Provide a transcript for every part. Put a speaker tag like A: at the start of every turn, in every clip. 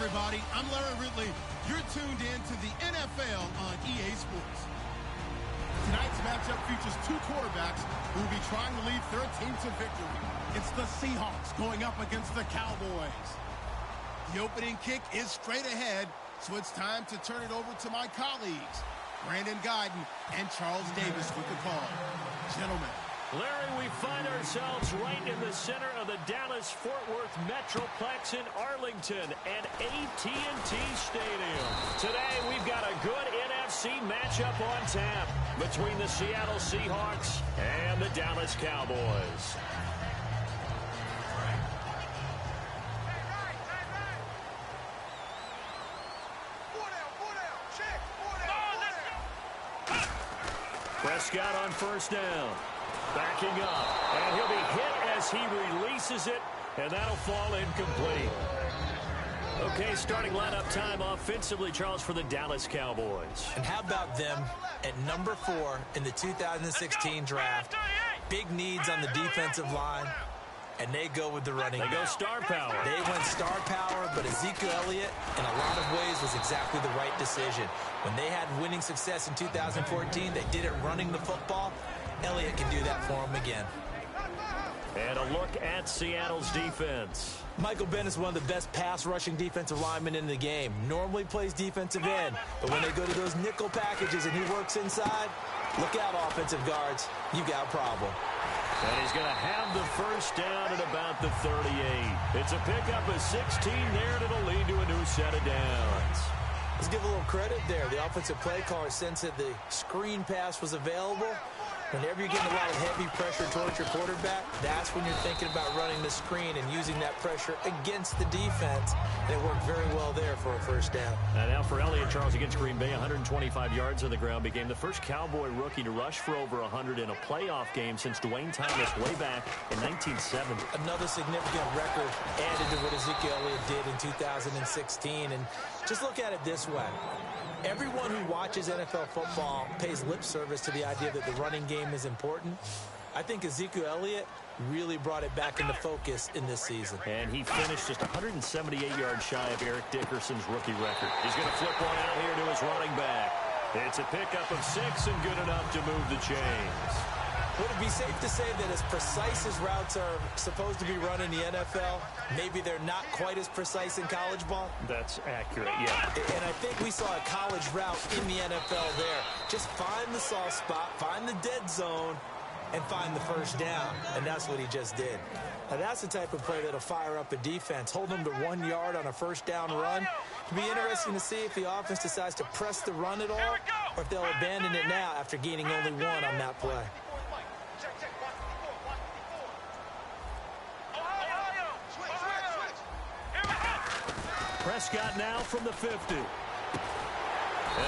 A: everybody. I'm Larry Ridley. You're tuned in to the NFL on EA Sports. Tonight's matchup features two quarterbacks who will be trying to lead their team to victory. It's the Seahawks going up against the Cowboys. The opening kick is straight ahead, so it's time to turn it over to my colleagues, Brandon Guyton and Charles Davis with the call. Gentlemen.
B: Larry, we find ourselves right in the center of the Dallas-Fort Worth Metroplex in Arlington and AT&T Stadium. Today, we've got a good NFC matchup on tap between the Seattle Seahawks and the Dallas Cowboys. Prescott on first down. Backing up, and he'll be hit as he releases it, and that'll fall incomplete. Okay, starting lineup time offensively, Charles, for the Dallas Cowboys.
C: And how about them at number 4 in the 2016 draft? Big needs on the defensive line, and they go with the running back.
B: They go star power.
C: They went star power, but Ezekiel Elliott, in a lot of ways, was exactly the right decision. When they had winning success in 2014, they did it running the football. Elliott can do that for him again.
B: And a look at Seattle's defense.
C: Michael Bennett is one of the best pass-rushing defensive linemen in the game. Normally plays defensive end, but when they go to those nickel packages and he works inside, look out, offensive guards. You've got a problem.
B: And he's going to have the first down at about the 38. It's a pickup of 16 there, and it'll lead to a new set of downs.
C: Let's give a little credit there. The offensive play caller sensed that the screen pass was available. Whenever you're getting a lot of heavy pressure towards your quarterback, that's when you're thinking about running the screen and using that pressure against the defense. They worked very well there for a first down.
B: And now for Elliott, Charles, against Green Bay, 125 yards on the ground. Became the first Cowboy rookie to rush for over 100 in a playoff game since Dwayne Thomas way back in 1970.
C: Another significant record added to what Ezekiel Elliott did in 2016. And just look at it this way. Everyone who watches NFL football pays lip service to the idea that the running game is important. I think Ezekiel Elliott really brought it back into focus in this season.
B: And he finished just 178 yards shy of Eric Dickerson's rookie record. He's going to flip one out here to his running back. It's a pickup of 6 and good enough to move the chains.
C: Would it be safe to say that as precise as routes are supposed to be run in the NFL, maybe they're not quite as precise in college ball?
B: That's accurate, yeah.
C: And I think we saw a college route in the NFL there. Just find the soft spot, find the dead zone, and find the first down. And that's what he just did. Now, that's the type of play that'll fire up a defense. Hold them to 1 yard on a first down run. It'll be interesting to see if the offense decides to press the run at all, or if they'll abandon it now after gaining only 1 on that play.
B: Prescott now from the 50. And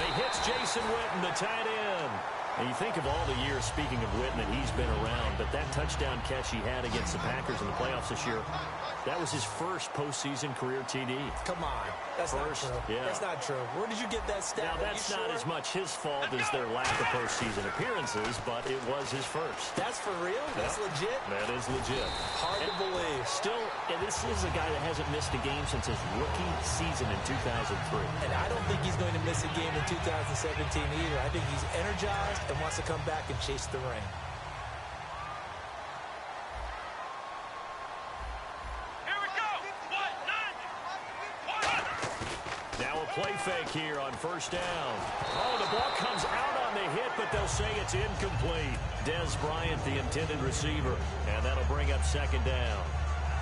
B: he hits Jason Witten, the tight end. And you think of all the years, speaking of Witten, that he's been around, but that touchdown catch he had against the Packers in the playoffs this year, that was his first postseason career TD.
C: Come on. That's not true.
B: Yeah.
C: That's not true. Where did you get that stat?
B: Now, that's not as much his fault as their lack of postseason appearances, but it was his first.
C: That's for real? That's legit?
B: That is legit.
C: Hard to believe.
B: Still, and this is a guy that hasn't missed a game since his rookie season in 2003.
C: And I don't think he's going to miss a game in 2017 either. I think he's energized and wants to come back and chase the ring.
B: Play fake here on first down. Oh, the ball comes out on the hit, but they'll say it's incomplete. Dez Bryant, the intended receiver, and that'll bring up second down.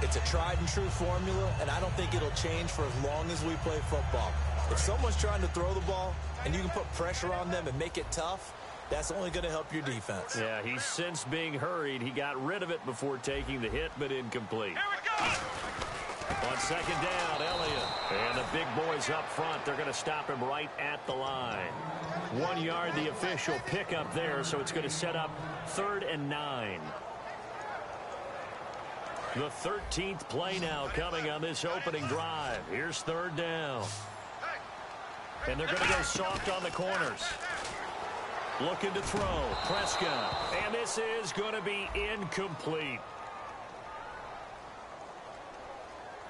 C: It's a tried-and-true formula, and I don't think it'll change for as long as we play football. If someone's trying to throw the ball and you can put pressure on them and make it tough, that's only going to help your defense.
B: Yeah, he's since being hurried. He got rid of it before taking the hit, but incomplete. Here we go! On second down, Elliott. And the big boys up front, they're going to stop him right at the line. 1 yard, the official pickup there, so it's going to set up 3rd and 9. The 13th play now coming on this opening drive. Here's 3rd down. And they're going to go soft on the corners. Looking to throw. Prescott. And this is going to be incomplete.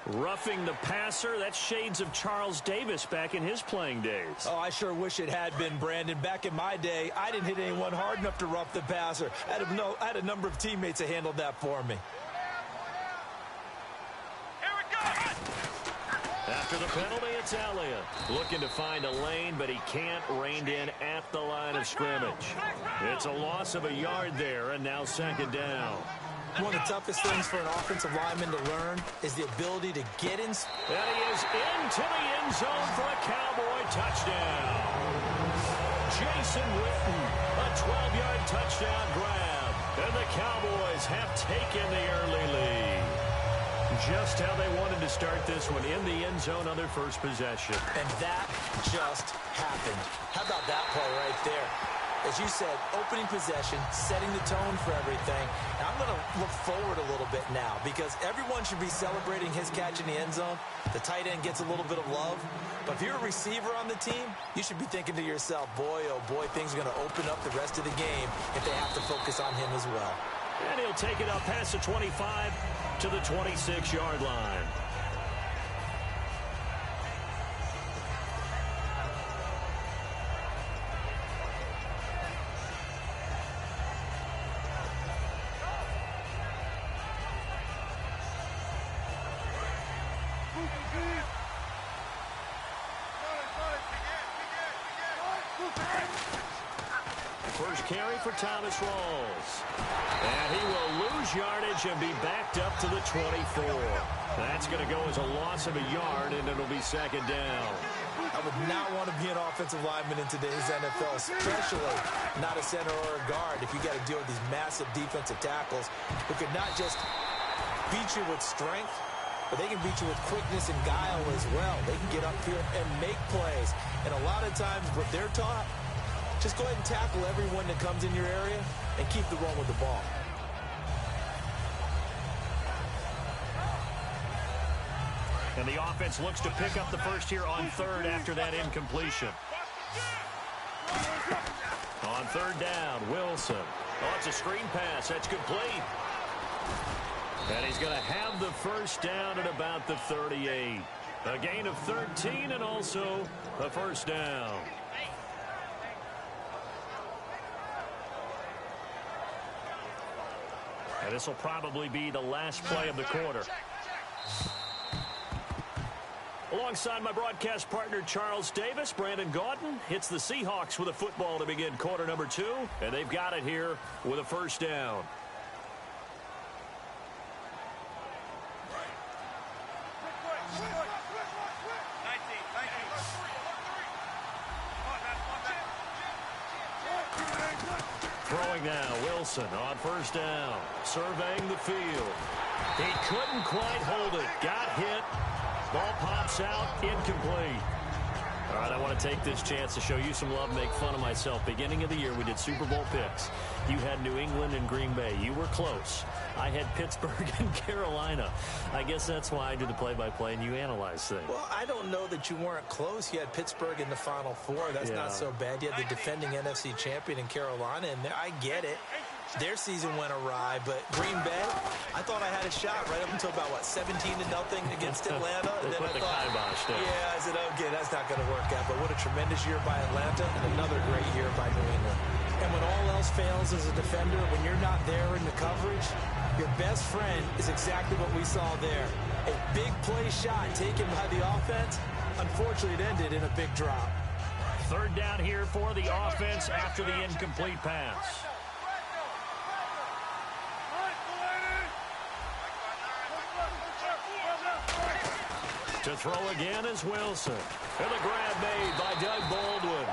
B: Roughing the passer, that's shades of Charles Davis back in his playing days.
C: Oh, I sure wish it had been, Brandon. Back in my day, I didn't hit anyone hard enough to rough the passer. I had a number of teammates that handled that for me.
B: After the penalty, it's Elliott. Looking to find a lane, but he can't. Reined in at the line of scrimmage. It's a loss of a yard there, and now second down.
C: One of the toughest things for an offensive lineman to learn is the ability to get in.
B: And he is into the end zone for a Cowboy touchdown. Jason Witten, a 12-yard touchdown grab. And the Cowboys have taken the early lead. Just how they wanted to start this one, in the end zone on their first possession.
C: And that just happened. How about that play right there? As you said, opening possession, setting the tone for everything. And I'm going to look forward a little bit now because everyone should be celebrating his catch in the end zone. The tight end gets a little bit of love. But if you're a receiver on the team, you should be thinking to yourself, boy, oh boy, things are going to open up the rest of the game if they have to focus on him as well.
B: And he'll take it up past the 25 to the 26-yard line. First carry for Thomas Rawls. And he will lose yardage and be backed up to the 24. That's going to go as a loss of a yard, and it'll be second down.
C: I would not want to be an offensive lineman in today's NFL, especially not a center or a guard, if you got to deal with these massive defensive tackles who could not just beat you with strength, but they can beat you with quickness and guile as well. They can get up here and make plays. And a lot of times what they're taught, just go ahead and tackle everyone that comes in your area and keep the run with the ball.
B: And the offense looks to pick up the first here on third after that incompletion. On third down, Wilson. Oh, it's a screen pass. That's complete. And he's going to have the first down at about the 38. A gain of 13 and also a first down. And this will probably be the last play of the quarter. Alongside my broadcast partner, Charles Davis, Brandon Gaudin hits the Seahawks with a football to begin quarter number 2. And they've got it here with a first down. Throwing now, Wilson on first down, surveying the field. He couldn't quite hold it. Got hit. Ball pops out, incomplete. All right, I want to take this chance to show you some love, make fun of myself. Beginning of the year, we did Super Bowl picks. You had New England and Green Bay. You were close. I had Pittsburgh and Carolina. I guess that's why I do the play-by-play and you analyze things.
C: Well, I don't know that you weren't close. You had Pittsburgh in the Final Four. That's not so bad. You had the defending NFC champion in Carolina in there. I get it. Their season went awry, but Green Bay, I thought I had a shot right up until about, 17-0 against Atlanta. And then I thought, I said, okay, that's not going to work out. But what a tremendous year by Atlanta and another great year by New England. And when all else fails as a defender, when you're not there in the coverage, your best friend is exactly what we saw there. A big play shot taken by the offense. Unfortunately, it ended in a big drop.
B: Third down here for the offense after the incomplete pass. To throw again is Wilson. And the grab made by Doug Baldwin.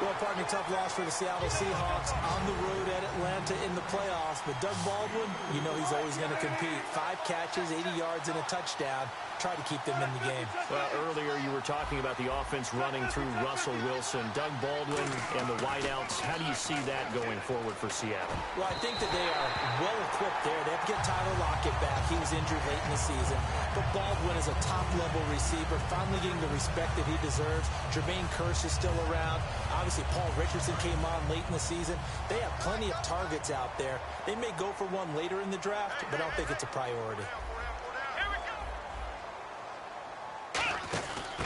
C: Well, pardon me, tough loss for the Seattle Seahawks on the road at Atlanta in the playoffs. But Doug Baldwin, you know he's always going to compete. 5 catches, 80 yards, and a touchdown. Try to keep them in the game.
B: Well, earlier you were talking about the offense running through Russell Wilson. Doug Baldwin and the wideouts, how do you see that going forward for Seattle?
C: Well, I think that they are well-equipped there. They have to get Tyler Lockett back. He was injured late in the season. But Baldwin is a top-level receiver, finally getting the respect that he deserves. Jermaine Kearse is still around. Obviously, Paul Richardson came on late in the season. They have plenty of targets out there. They may go for one later in the draft, but I don't think it's a priority.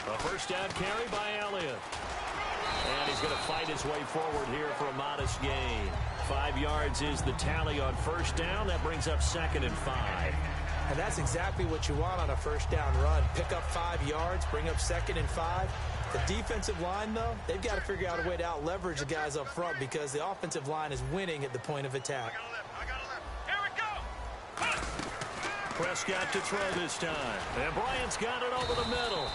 B: A first down carry by Elliott. And he's going to fight his way forward here for a modest gain. 5 yards is the tally on first down. That brings up 2nd and 5.
C: And that's exactly what you want on a first down run. Pick up 5 yards, bring up 2nd and 5. The defensive line, though, they've got to figure out a way to out-leverage the guys up front because the offensive line is winning at the point of attack.
B: Here we go. Prescott to throw this time. And Bryant's got it over the middle.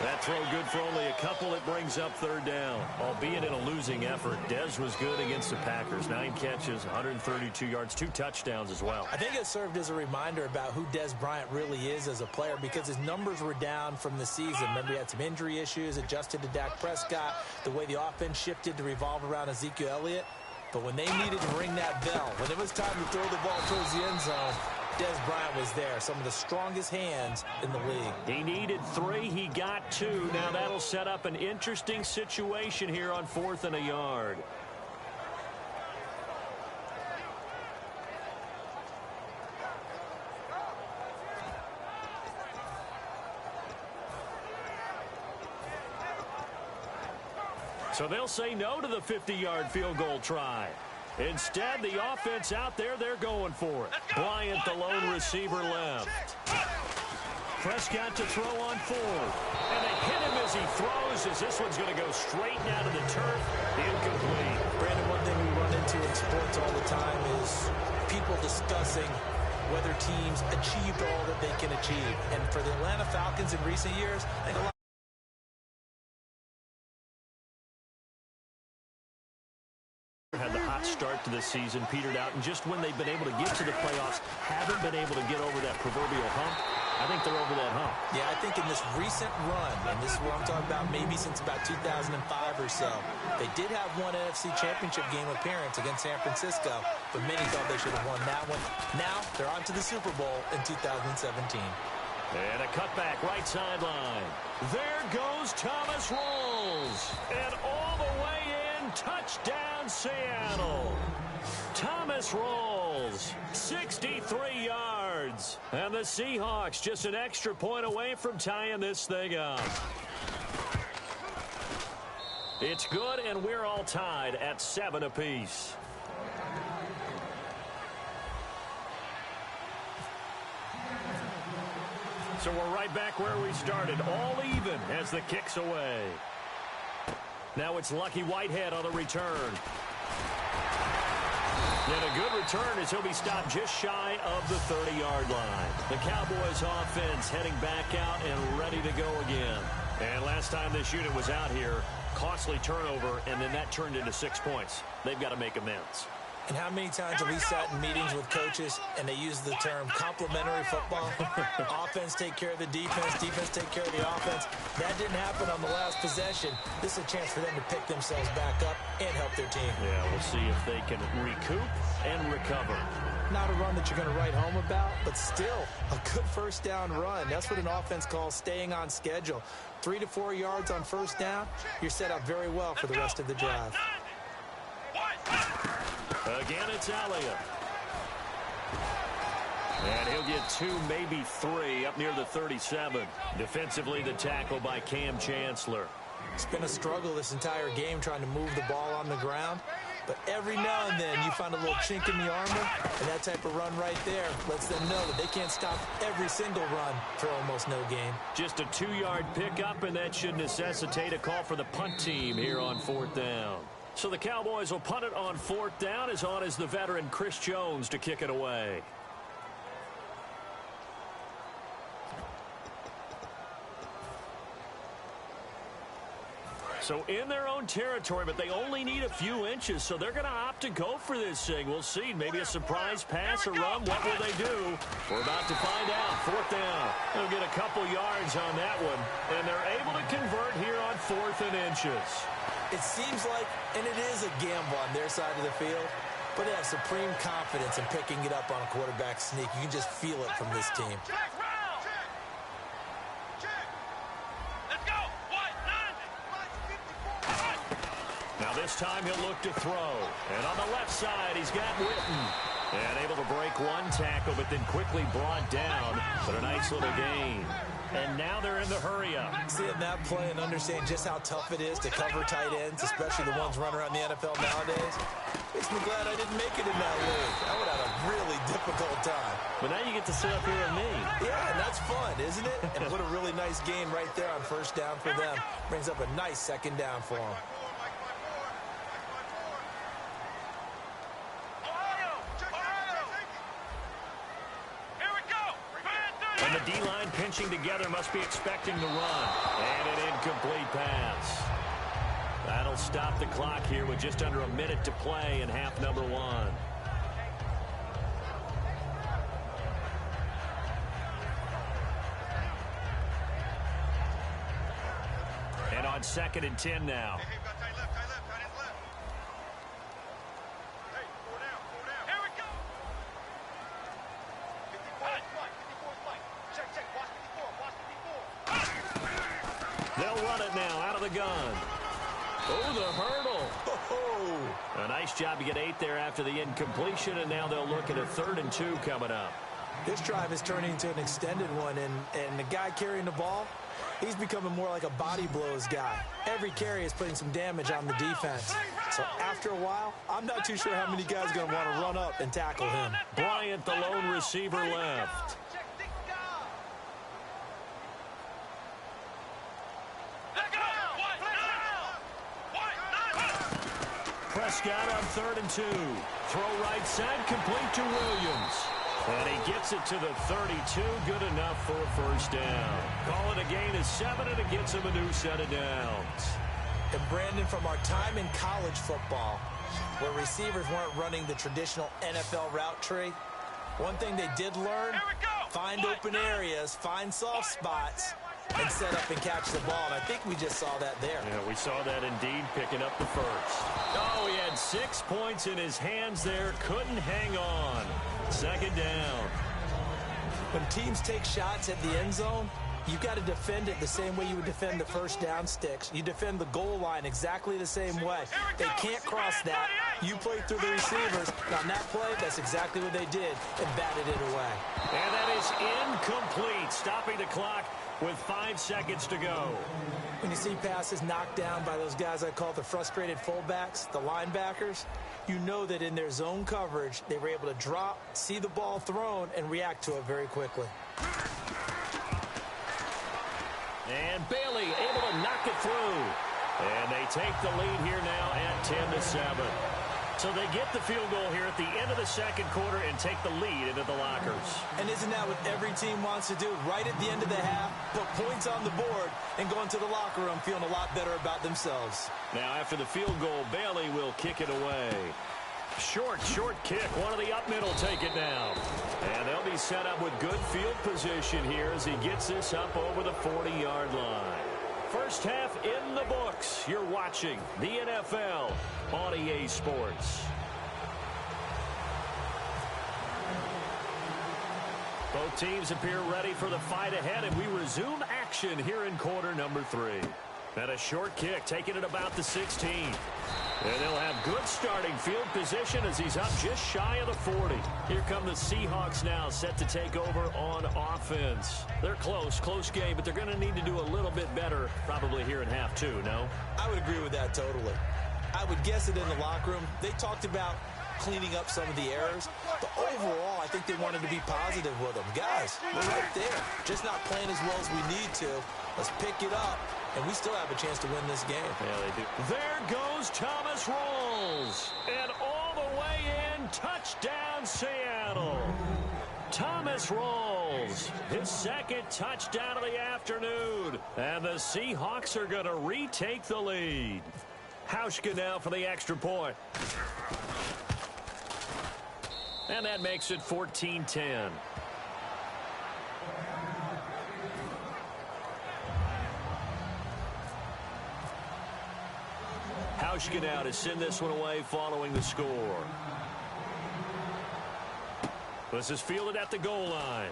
B: That throw good for only a couple. It brings up 3rd down, albeit in a losing effort. Dez was good against the Packers. 9 catches, 132 yards, 2 touchdowns as well.
C: I think it served as a reminder about who Dez Bryant really is as a player because his numbers were down from the season. Remember, he had some injury issues, adjusted to Dak Prescott, the way the offense shifted to revolve around Ezekiel Elliott. But when they needed to ring that bell, when it was time to throw the ball towards the end zone, Dez Bryant was there. Some of the strongest hands in the league.
B: He needed 3. He got 2. Now that'll set up an interesting situation here on 4th and a yard. So they'll say no to the 50-yard field goal try. Instead, the offense out there, they're going for it. Bryant, the lone receiver, left. Prescott to throw on 4th. And they hit him as he throws, as this one's going to go straight down to the turf. Incomplete.
C: Brandon, one thing we run into in sports all the time is people discussing whether teams achieved all that they can achieve. And for the Atlanta Falcons in recent years, I think a lot
B: had the hot start to the season, petered out, and just when they've been able to get to the playoffs, haven't been able to get over that proverbial hump. I think they're over that hump.
C: Yeah, I think in this recent run, and this is what I'm talking about maybe since about 2005 or so, they did have one NFC Championship game appearance against San Francisco, but many thought they should have won that one. Now, they're on to the Super Bowl in 2017.
B: And a cutback right sideline. There goes Thomas Rawls. And all the way in, touchdown Seattle. Thomas Rawls, 63 yards. And the Seahawks just an extra point away from tying this thing up. It's good, and we're all tied at 7 apiece. So we're right back where we started, all even as the kick's away. Now it's Lucky Whitehead on the return. And a good return as he'll be stopped just shy of the 30-yard line. The Cowboys offense heading back out and ready to go again. And last time this unit was out here, costly turnover, and then that turned into 6 points. They've got to make amends.
C: And how many times have we sat in meetings with coaches and they use the term complementary football? Offense take care of the defense, defense take care of the offense. That didn't happen on the last possession. This is a chance for them to pick themselves back up and help their team.
B: Yeah, we'll see if they can recoup and recover.
C: Not a run that you're going to write home about, but still a good first down run. That's what an offense calls staying on schedule. 3 to 4 yards on first down, you're set up very well for the rest of the drive.
B: Again, it's Elliott. And he'll get 2, maybe 3, up near the 37. Defensively, the tackle by Cam Chancellor.
C: It's been a struggle this entire game trying to move the ball on the ground. But every now and then you find a little chink in the armor, and that type of run right there lets them know that they can't stop every single run for almost no gain.
B: Just a 2-yard pickup, and that should necessitate a call for the punt team here on 4th down. So the Cowboys will punt it on 4th down, as on is the veteran Chris Jones to kick it away. So in their own territory, but they only need a few inches, so they're going to opt to go for this thing. We'll see. Maybe a surprise pass or run. What will they do? We're about to find out. 4th down. They'll get a couple yards on that one, and they're able to convert here on 4th and inches.
C: It seems like, and it is a gamble on their side of the field, but they have supreme confidence in picking it up on a quarterback sneak. You can just feel it from this team.
B: Now this time he'll look to throw. And on the left side, he's got Witten. And able to break one tackle, but then quickly brought down. But a nice little gain. And now they're in the hurry-up.
C: Seeing that play and understand just how tough it is to cover tight ends, especially the ones running around the NFL nowadays, makes me glad I didn't make it in that league. I would have a really difficult time.
B: But now you get to sit up here with me.
C: Yeah, and that's fun, isn't it? And what a really nice game right there on first down for them. Brings up a nice second down for them.
B: And the D-line pinching together must be expecting the run. And an incomplete pass. That'll stop the clock here with just under a minute to play in half number one. And on 2nd and 10 now. They'll run it now out of the gun. Oh, the hurdle. Oh, a nice job to get 8 there after the incompletion, and now they'll look at a 3rd and 2 coming up.
C: This drive is turning into an extended one, and the guy carrying the ball, he's becoming more like a body blows guy. Every carry is putting some damage on the defense. So after a while, I'm not too sure how many guys are going to want to run up and tackle him.
B: Bryant, the lone receiver, left. Prescott on 3rd and 2. Throw right side, complete to Williams. And he gets it to the 32. Good enough for a first down. Call it a gain of 7, and it gets him a new set of downs.
C: And Brandon, from our time in college football, where receivers weren't running the traditional NFL route tree, one thing they did learn, find open areas, find soft spots, and set up and catch the ball. And I think we just saw that there.
B: Yeah, we saw that indeed, picking up the first. Oh, he had 6 points in his hands there. Couldn't hang on. 2nd down.
C: When teams take shots at the end zone, you've got to defend it the same way you would defend the first down sticks. You defend the goal line exactly the same way. They can't cross that. You play through the receivers. On that play, that's exactly what they did and batted it away.
B: And that is incomplete, stopping the clock with 5 seconds to go.
C: When you see passes knocked down by those guys I call the frustrated fullbacks, the linebackers, you know that in their zone coverage, they were able to drop, see the ball thrown, and react to it very quickly.
B: And Bailey able to knock it through. And they take the lead here now at 10-7. So they get the field goal here at the end of the 2nd quarter and take the lead into the lockers.
C: And isn't that what every team wants to do? Right at the end of the half, put points on the board, and go into the locker room feeling a lot better about themselves.
B: Now after the field goal, Bailey will kick it away. Short kick. One of the up middle take it down. And they'll be set up with good field position here as he gets this up over the 40-yard line. First half in the books. You're watching the NFL on EA Sports. Both teams appear ready for the fight ahead, and we resume action here in quarter number 3. And a short kick, taking it about the 16. And they'll have good starting field position as he's up just shy of the 40. Here come the Seahawks now, set to take over on offense. They're close game, but they're going to need to do a little bit better probably here in half 2, no?
C: I would agree with that totally. I would guess that in the locker room, they talked about cleaning up some of the errors, but overall, I think they wanted to be positive with them. Guys, we're right there. Just not playing as well as we need to. Let's pick it up. And we still have a chance to win this game.
B: Yeah, they do. There goes Thomas Rawls. And all the way in, touchdown Seattle. Thomas Rawls, his 2nd touchdown of the afternoon. And the Seahawks are going to retake the lead. Hauschka now for the extra point. And that makes it 14-10. Hauschka now to send this one away following the score. This is fielded at the goal line.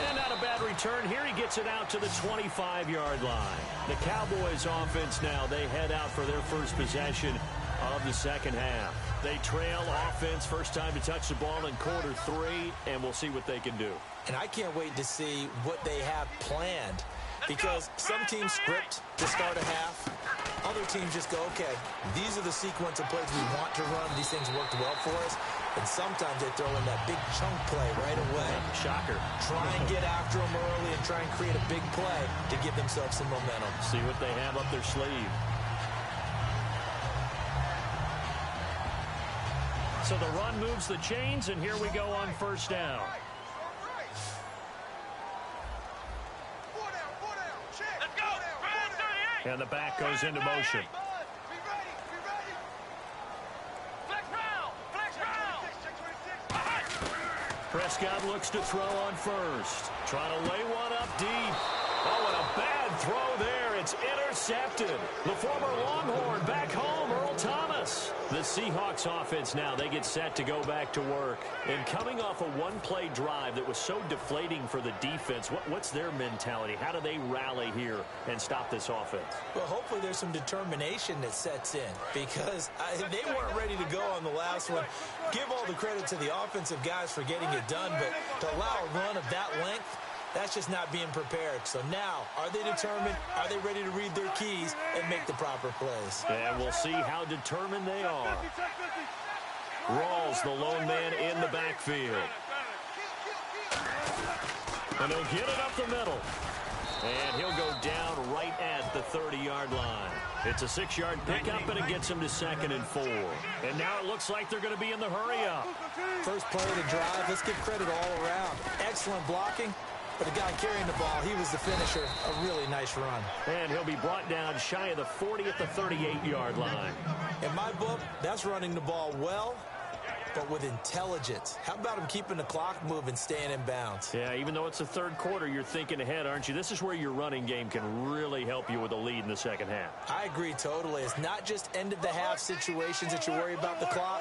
B: And not a bad return here. He gets it out to the 25-yard line. The Cowboys offense now, they head out for their first possession of the second half. They trail offense, first time to touch the ball in quarter 3, and we'll see what they can do.
C: And I can't wait to see what they have planned, because some teams script to start a half. Other teams just go, okay, these are the sequence of plays we want to run. These things worked well for us. And sometimes they throw in that big chunk play right away.
B: Shocker.
C: Try and get after them early and try and create a big play to give themselves some momentum.
B: See what they have up their sleeve. So the run moves the chains, and here we go on first down. And the back goes into motion. Prescott looks to throw on first. Trying to lay one up deep. Oh, and a bad throw there. It's intercepted. The former Longhorn back home, Earl Thomas. The Seahawks offense now, they get set to go back to work. And coming off a one-play drive that was so deflating for the defense, what's their mentality? How do they rally here and stop this offense?
C: Well, hopefully there's some determination that sets in, because they weren't ready to go on the last one. Give all the credit to the offensive guys for getting it done, but to allow a run of that length, that's just not being prepared. So now, are they determined? Are they ready to read their keys and make the proper plays?
B: And we'll see how determined they are. Rawls, the lone man in the backfield. And he'll get it up the middle. And he'll go down right at the 30-yard line. It's a 6-yard pickup, and it gets him to 2nd and 4. And now it looks like they're going to be in the hurry-up.
C: First play of the drive, let's give credit all around. Excellent blocking. But the guy carrying the ball, he was the finisher. A really nice run.
B: And he'll be brought down shy of the 40 at the 38-yard line.
C: In my book, that's running the ball well, but with intelligence. How about him keeping the clock moving, staying in bounds?
B: Yeah, even though it's the third quarter, you're thinking ahead, aren't you? This is where your running game can really help you with a lead in the second half.
C: I agree totally. It's not just end-of-the-half situations that you worry about the clock.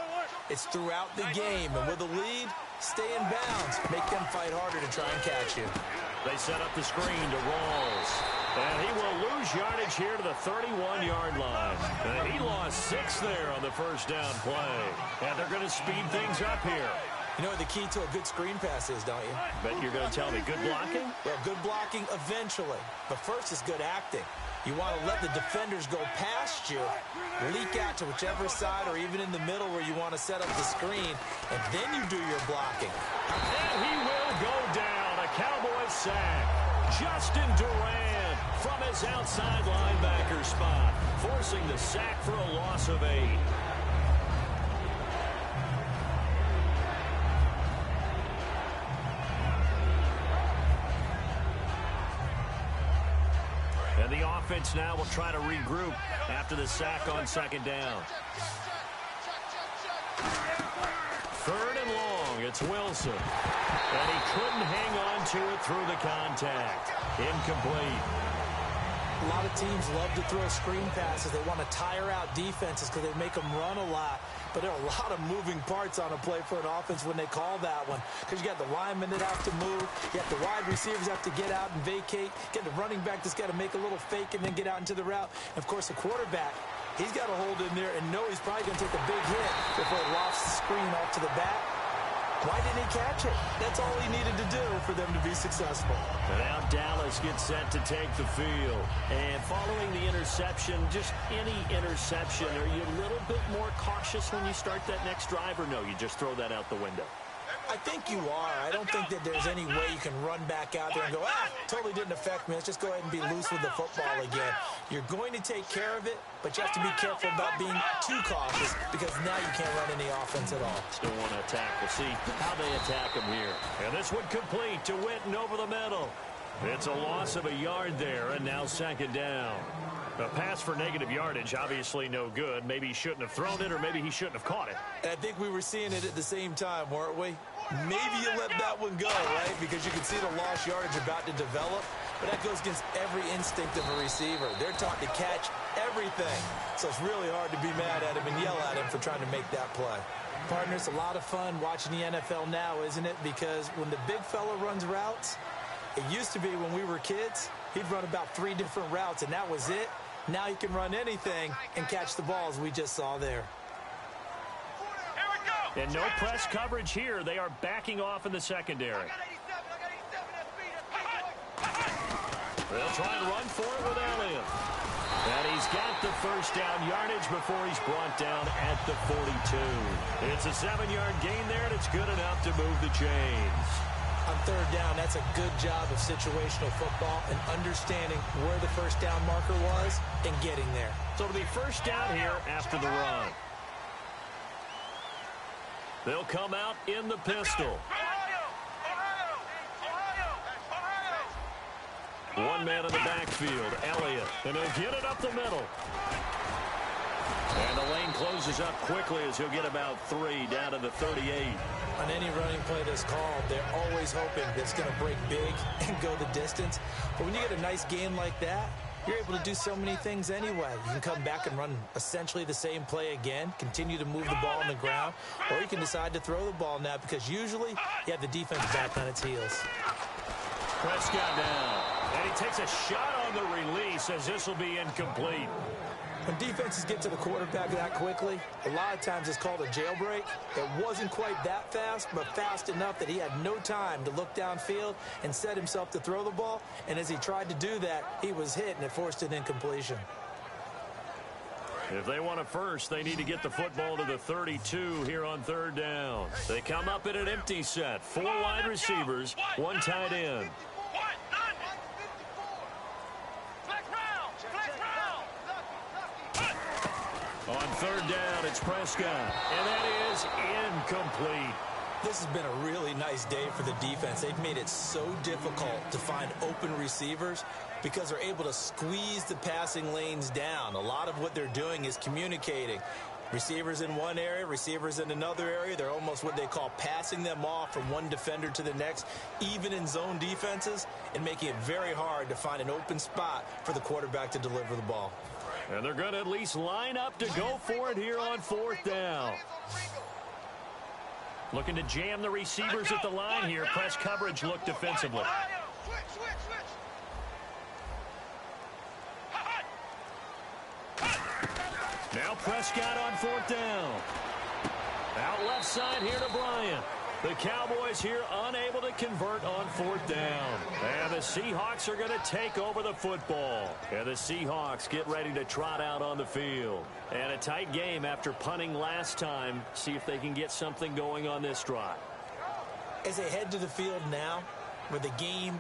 C: It's throughout the game. And with a lead, stay in bounds. Make them fight harder to try and catch you.
B: They set up the screen to Rawls. And he will lose yardage here to the 31-yard line. And he lost 6 there on the first down play. And they're going to speed things up here.
C: You know what the key to a good screen pass is, don't you?
B: Bet you're going to tell me good blocking?
C: Well, good blocking eventually. But first is good acting. You want to let the defenders go past you, leak out to whichever side or even in the middle where you want to set up the screen, and then you do your blocking.
B: And he will go down. A Cowboys sack. Justin Duran from his outside linebacker spot, forcing the sack for a loss of 8. And the offense now will try to regroup after the sack on second down. 3rd and long. It's Wilson. And he couldn't hang on to it through the contact. Incomplete.
C: A lot of teams love to throw screen passes. They want to tire out defenses because they make them run a lot. But there are a lot of moving parts on a play for an offense when they call that one. Because you got the linemen that have to move. You got the wide receivers have to get out and vacate. You got the running back that's got to make a little fake and then get out into the route. And, of course, the quarterback, he's got to hold in there and know he's probably going to take a big hit before he lofts the screen off to the back. Why didn't he catch it? That's all he needed to do for them to be successful.
B: And now Dallas gets set to take the field. And following the interception, just any interception, are you a little bit more cautious when you start that next drive, or no, you just throw that out the window?
C: I think you are. I don't think that there's any way you can run back out there and go, totally didn't affect me. Let's just go ahead and be loose with the football again. You're going to take care of it, but you have to be careful about being too cautious because now you can't run any offense at all.
B: Still want to attack. We'll see how they attack him here. And this would complete to Witten over the middle. It's a loss of a yard there, and now second down. A pass for negative yardage, obviously no good. Maybe he shouldn't have thrown it, or maybe he shouldn't have caught it.
C: And I think we were seeing it at the same time, weren't we? Maybe you let that one go, right? Because you can see the lost yardage about to develop. But that goes against every instinct of a receiver. They're taught to catch everything. So it's really hard to be mad at him and yell at him for trying to make that play. Partner, it's a lot of fun watching the NFL now, isn't it? Because when the big fella runs routes, it used to be when we were kids, he'd run about 3 different routes, and that was it. Now he can run anything and catch the balls we just saw there.
B: And no press coverage here. They are backing off in the secondary. They'll try and run for it with Elliott. And he's got the first down yardage before he's brought down at the 42. It's a 7-yard gain there, and it's good enough to move the chains.
C: On third down, that's a good job of situational football and understanding where the first down marker was and getting there.
B: So it'll be first down here after the run. They'll come out in the pistol. One man in the backfield, Elliott, and he'll get it up the middle. And the lane closes up quickly as he'll get about 3 down to the 38.
C: On any running play that's called, they're always hoping that it's going to break big and go the distance. But when you get a nice game like that, you're able to do so many things anyway. You can come back and run essentially the same play again, continue to move the ball on the ground, or you can decide to throw the ball now because usually you have the defense back on its heels.
B: Prescott down. And he takes a shot on the release as this will be incomplete.
C: When defenses get to the quarterback that quickly, a lot of times it's called a jailbreak. It wasn't quite that fast, but fast enough that he had no time to look downfield and set himself to throw the ball. And as he tried to do that, he was hit, and it forced an incompletion.
B: If they want a first, they need to get the football to the 32 here on third down. They come up in an empty set. 4 wide receivers, 1 tight end. On third down, it's Prescott, and that is incomplete.
C: This has been a really nice day for the defense. They've made it so difficult to find open receivers because they're able to squeeze the passing lanes down. A lot of what they're doing is communicating. Receivers in one area, receivers in another area. They're almost what they call passing them off from one defender to the next, even in zone defenses, and making it very hard to find an open spot for the quarterback to deliver the ball.
B: And they're going to at least line up to go for it here on fourth down. Looking to jam the receivers at the line here. Press coverage look defensively. Now Prescott on fourth down. Out left side here to Bryant. The Cowboys here unable to convert on fourth down. And the Seahawks are going to take over the football. And the Seahawks get ready to trot out on the field. And a tight game after punting last time. See if they can get something going on this drive.
C: As they head to the field now, with the game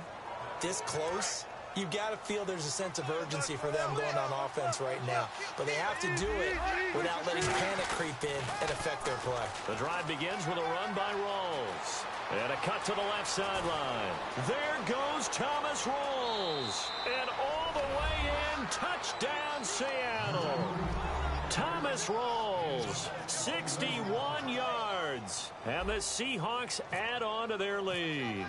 C: this close, you've got to feel there's a sense of urgency for them going on offense right now. But they have to do it without letting panic creep in and affect their play.
B: The drive begins with a run by Rawls. And a cut to the left sideline. There goes Thomas Rawls. And all the way in, touchdown Seattle. Thomas Rawls, 61 yards. And the Seahawks add on to their lead.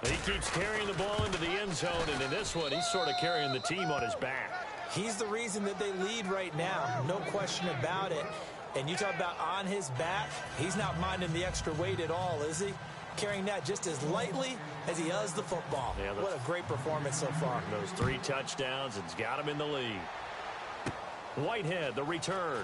B: He keeps carrying the ball into the end zone, and in this one, he's sort of carrying the team on his back.
C: He's the reason that they lead right now, no question about it. And you talk about on his back, he's not minding the extra weight at all, is he? Carrying that just as lightly as he does the football. Yeah, what a great performance so far.
B: Those 3 touchdowns, it's got him in the lead. Whitehead, the return.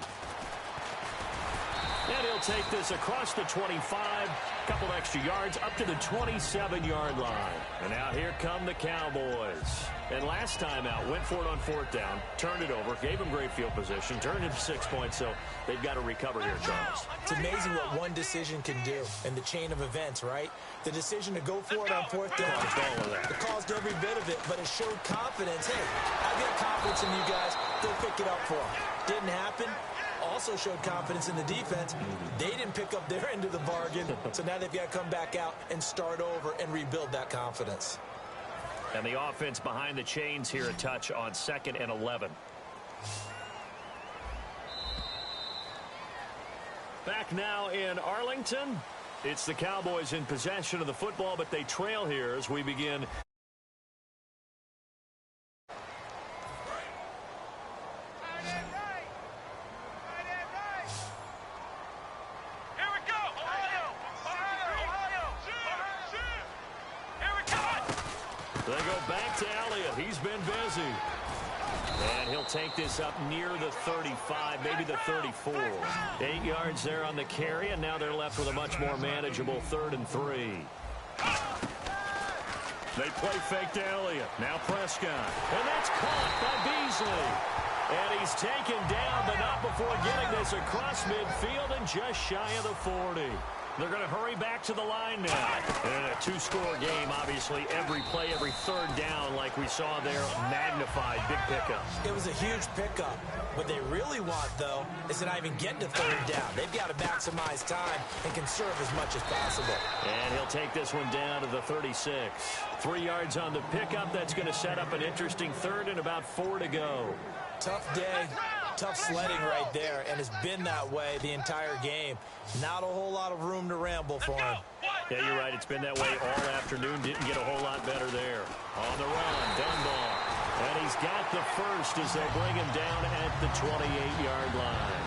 B: And he'll take this across the 25, couple extra yards, up to the 27-yard line. And now here come the Cowboys. And last time out, went for it on fourth down, turned it over, gave him great field position, turned it to 6 points, so they've got to recover here, Charles.
C: It's amazing what one decision can do in the chain of events, right? The decision to go for it on fourth down, it caused every bit of it, but it showed confidence. Hey, I've got confidence in you guys. Go pick it up for them. Didn't happen. Also showed confidence in the defense. They didn't pick up their end of the bargain, so now they've got to come back out and start over and rebuild that confidence.
B: And the offense behind the chains here, a touch on 2nd and 11. Back now in Arlington. It's the Cowboys in possession of the football, but they trail here as we begin. They go back to Elliott. He's been busy. And he'll take this up near the 35, maybe the 34. 8 yards there on the carry, and now they're left with a much more manageable 3rd and 3. They play fake to Elliott. Now Prescott. And that's caught by Beasley. And he's taken down, but not before getting this across midfield and just shy of the 40. They're going to hurry back to the line now. And a two-score game, obviously, every play, every third down, like we saw there, magnified, big pickup.
C: It was a huge pickup. What they really want, though, is to not even get to third down. They've got to maximize time and conserve as much as possible.
B: And he'll take this one down to the 36. 3 yards on the pickup. That's going to set up an interesting third and about 4 to go.
C: Tough day, tough sledding right there, and it's been that way the entire game. Not a whole lot of room to ramble for him.
B: Yeah, you're right. It's been that way all afternoon. Didn't get a whole lot better there. On the run, Dunbar. And he's got the first as they bring him down at the 28-yard line.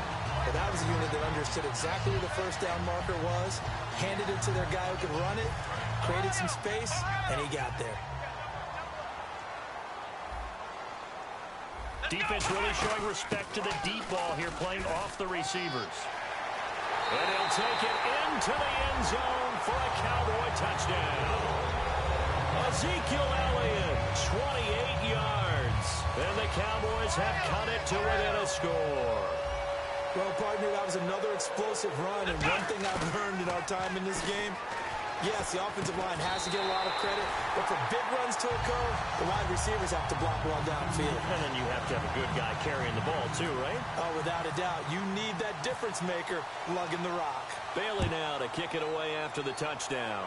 C: But that was a unit that understood exactly where the first down marker was, handed it to their guy who could run it, created some space, and he got there.
B: Defense really showing respect to the deep ball here, playing off the receivers. And he'll take it into the end zone for a Cowboy touchdown. Ezekiel Elliott, 28 yards. And the Cowboys have cut it to within a score.
C: Well, partner, that was another explosive run, and one thing I've learned in our time in this game, yes, the offensive line has to get a lot of credit, but for big runs to occur, the wide receivers have to block well downfield.
B: And then you have to have a good guy carrying the ball too, right?
C: Oh, without a doubt. You need that difference maker lugging the rock.
B: Bailey now to kick it away after the touchdown.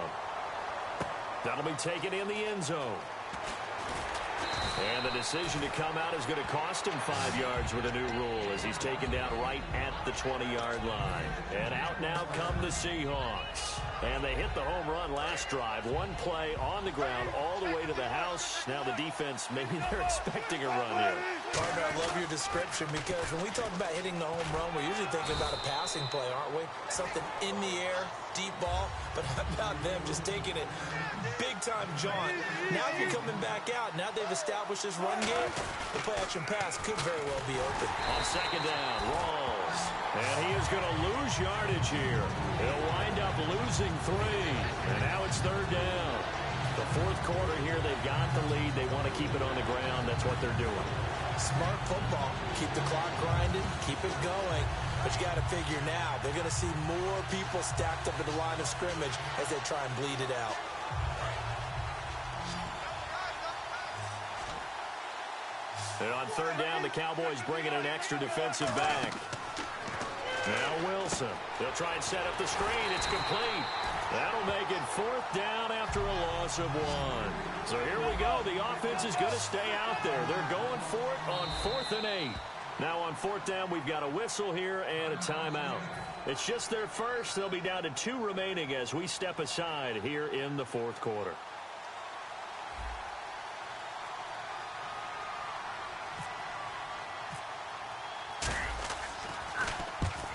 B: That'll be taken in the end zone. And the decision to come out is going to cost him 5 yards with a new rule as he's taken down right at the 20-yard line. And out now come the Seahawks. And they hit the home run last drive. One play on the ground all the way to the house. Now the defense, maybe they're expecting a run here.
C: Partner, I love your description because when we talk about hitting the home run, we're usually thinking about a passing play, aren't we? Something in the air, deep ball. But how about them just taking it big-time jaunt? Now if you're coming back out, now they've established this run game, the play-action pass could very well be open.
B: On second down, Rawls. And he is going to lose yardage here. He'll wind up losing 3. And now it's third down. The fourth quarter here, they've got the lead. They want to keep it on the ground. That's what they're doing.
C: Smart football. Keep the clock grinding. Keep it going. But you got to figure now, they're going to see more people stacked up at the line of scrimmage as they try and bleed it out.
B: And on third down, the Cowboys bringing an extra defensive back. Now Wilson. They'll try and set up the screen. It's complete. That'll make it fourth down after a loss of 1. So here we go. The offense is going to stay out there. They're going for it on 4th and 8. Now on 4th down, we've got a whistle here and a timeout. It's just their first. They'll be down to 2 remaining as we step aside here in the fourth quarter.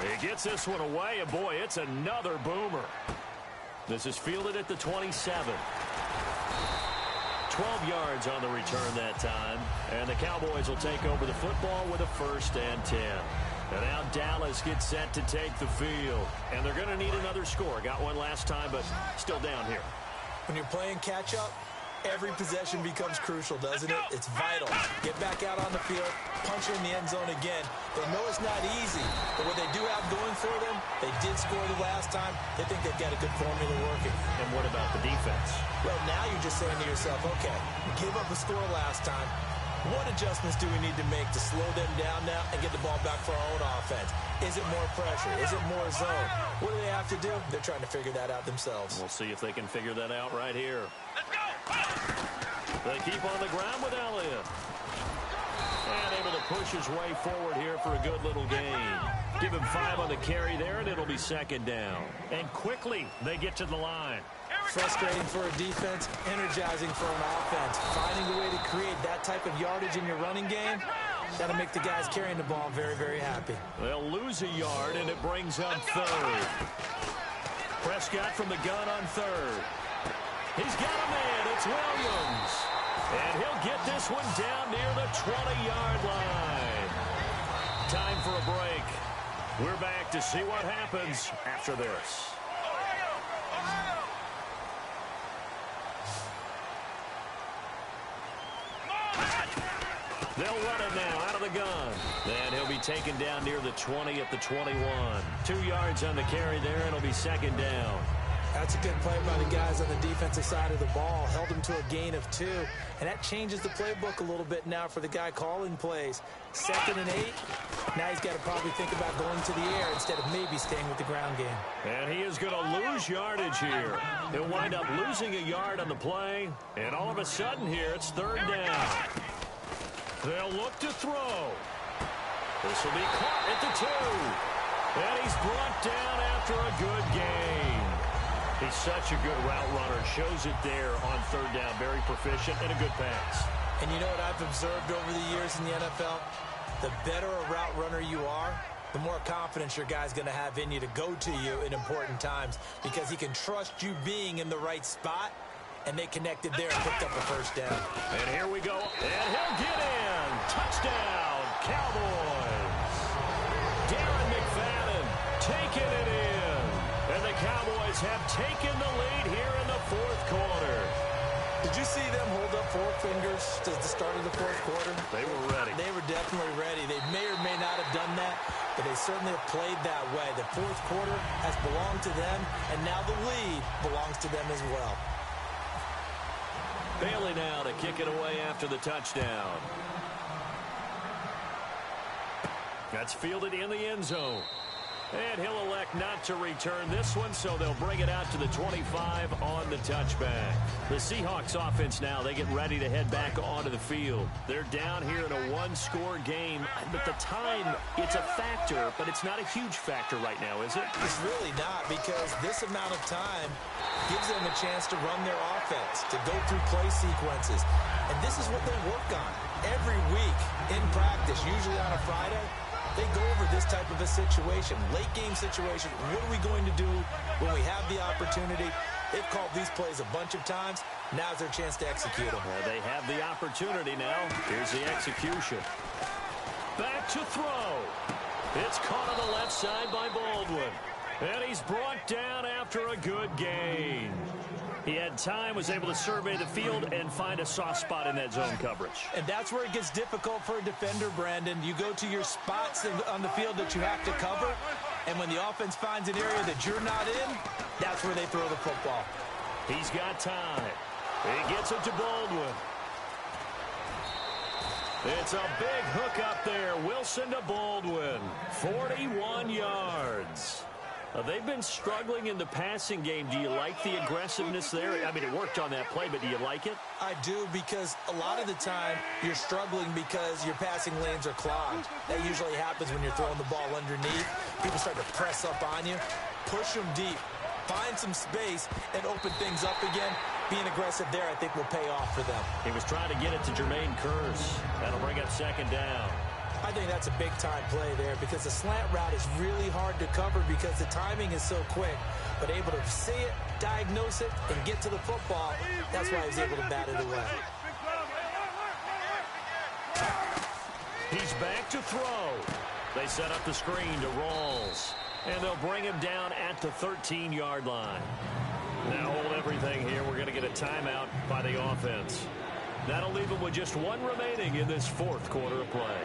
B: He gets this one away, and boy, it's another boomer. This is fielded at the 27. 12 yards on the return that time, and the Cowboys will take over the football with a 1st and 10. And now Dallas gets set to take the field, and they're going to need another score. Got one last time, but still down here.
C: When you're playing catch-up, every possession becomes crucial, doesn't it? It's vital. Get back out on the field, punch in the end zone again. They know it's not easy, but what they do have going for them, they did score the last time. They think they've got a good formula working.
B: And what about the defense?
C: Well, now you're just saying to yourself, okay, we gave up a score last time. What adjustments do we need to make to slow them down now and get the ball back for our own offense? Is it more pressure? Is it more zone? What do they have to do? They're trying to figure that out themselves.
B: We'll see if they can figure that out right here. They keep on the ground with Elliott. And able to push his way forward here for a good little gain. Give him 5 on the carry there, and it'll be second down. And quickly, they get to the line.
C: Frustrating for a defense, energizing for an offense. Finding a way to create that type of yardage in your running game, that'll make the guys carrying the ball very, very happy.
B: They'll lose a yard, and it brings up 3rd. Prescott from the gun on 3rd. He's got a man. It's Williams. And he'll get this one down near the 20-yard line. Time for a break. We're back to see what happens after this. They'll run it now out of the gun. And he'll be taken down near the 20 at the 21. 2 yards on the carry there, and it'll be second down.
C: That's a good play by the guys on the defensive side of the ball. Held him to a gain of 2. And that changes the playbook a little bit now for the guy calling plays. 2nd and 8. Now he's got to probably think about going to the air instead of maybe staying with the ground game.
B: And he is going to lose yardage here. He'll wind up losing a yard on the play. And all of a sudden here, it's third down. They'll look to throw. This will be caught at the 2. And he's brought down after a good gain. He's such a good route runner. Shows it there on third down. Very proficient and a good pass.
C: And you know what I've observed over the years in the NFL? The better a route runner you are, the more confidence your guy's going to have in you to go to you in important times because he can trust you being in the right spot, and they connected there and picked up a first down.
B: And here we go. And he'll get in. Touchdown, Cowboys. Darren McFadden taking it in. And the Cowboys have taken the lead here in the fourth quarter.
C: Did you see them hold up 4 fingers to the start of the fourth quarter?
B: They were ready.
C: They were definitely ready. They may or may not have done that, but they certainly have played that way. The fourth quarter has belonged to them, and now the lead belongs to them as well.
B: Bailey now to kick it away after the touchdown. That's fielded in the end zone. And he'll elect not to return this one, so they'll bring it out to the 25 on the touchback. The Seahawks offense now, they get ready to head back onto the field. They're down here in a one-score game, but the time, it's a factor, but it's not a huge factor right now, is it?
C: It's really not, because this amount of time gives them a chance to run their offense, to go through play sequences. And this is what they work on every week in practice, usually on a Friday. They go over this type of a situation, late game situation. What are we going to do when we have the opportunity? They've called these plays a bunch of times. Now's their chance to execute them.
B: Well, they have the opportunity now. Here's the execution. Back to throw. It's caught on the left side by Baldwin. And he's brought down after a good gain. He had time, was able to survey the field and find a soft spot in that zone coverage.
C: And that's where it gets difficult for a defender, Brandon. You go to your spots on the field that you have to cover, and when the offense finds an area that you're not in, that's where they throw the football.
B: He's got time. He gets it to Baldwin. It's a big hook up there. Wilson to Baldwin. 41 yards. They've been struggling in the passing game. Do you like the aggressiveness there? I mean, it worked on that play, but do you like it?
C: I do, because a lot of the time you're struggling because your passing lanes are clogged. That usually happens when you're throwing the ball underneath. People start to press up on you. Push them deep. Find some space and open things up again. Being aggressive there, I think, will pay off for them.
B: He was trying to get it to Jermaine Kearse. That'll bring up second down.
C: I think that's a big-time play there because the slant route is really hard to cover because the timing is so quick. But able to see it, diagnose it, and get to the football, that's why he was able to bat it away.
B: He's back to throw. They set up the screen to Rawls. And they'll bring him down at the 13-yard line. Now hold everything here. We're going to get a timeout by the offense. That'll leave them with just one remaining in this fourth quarter of play.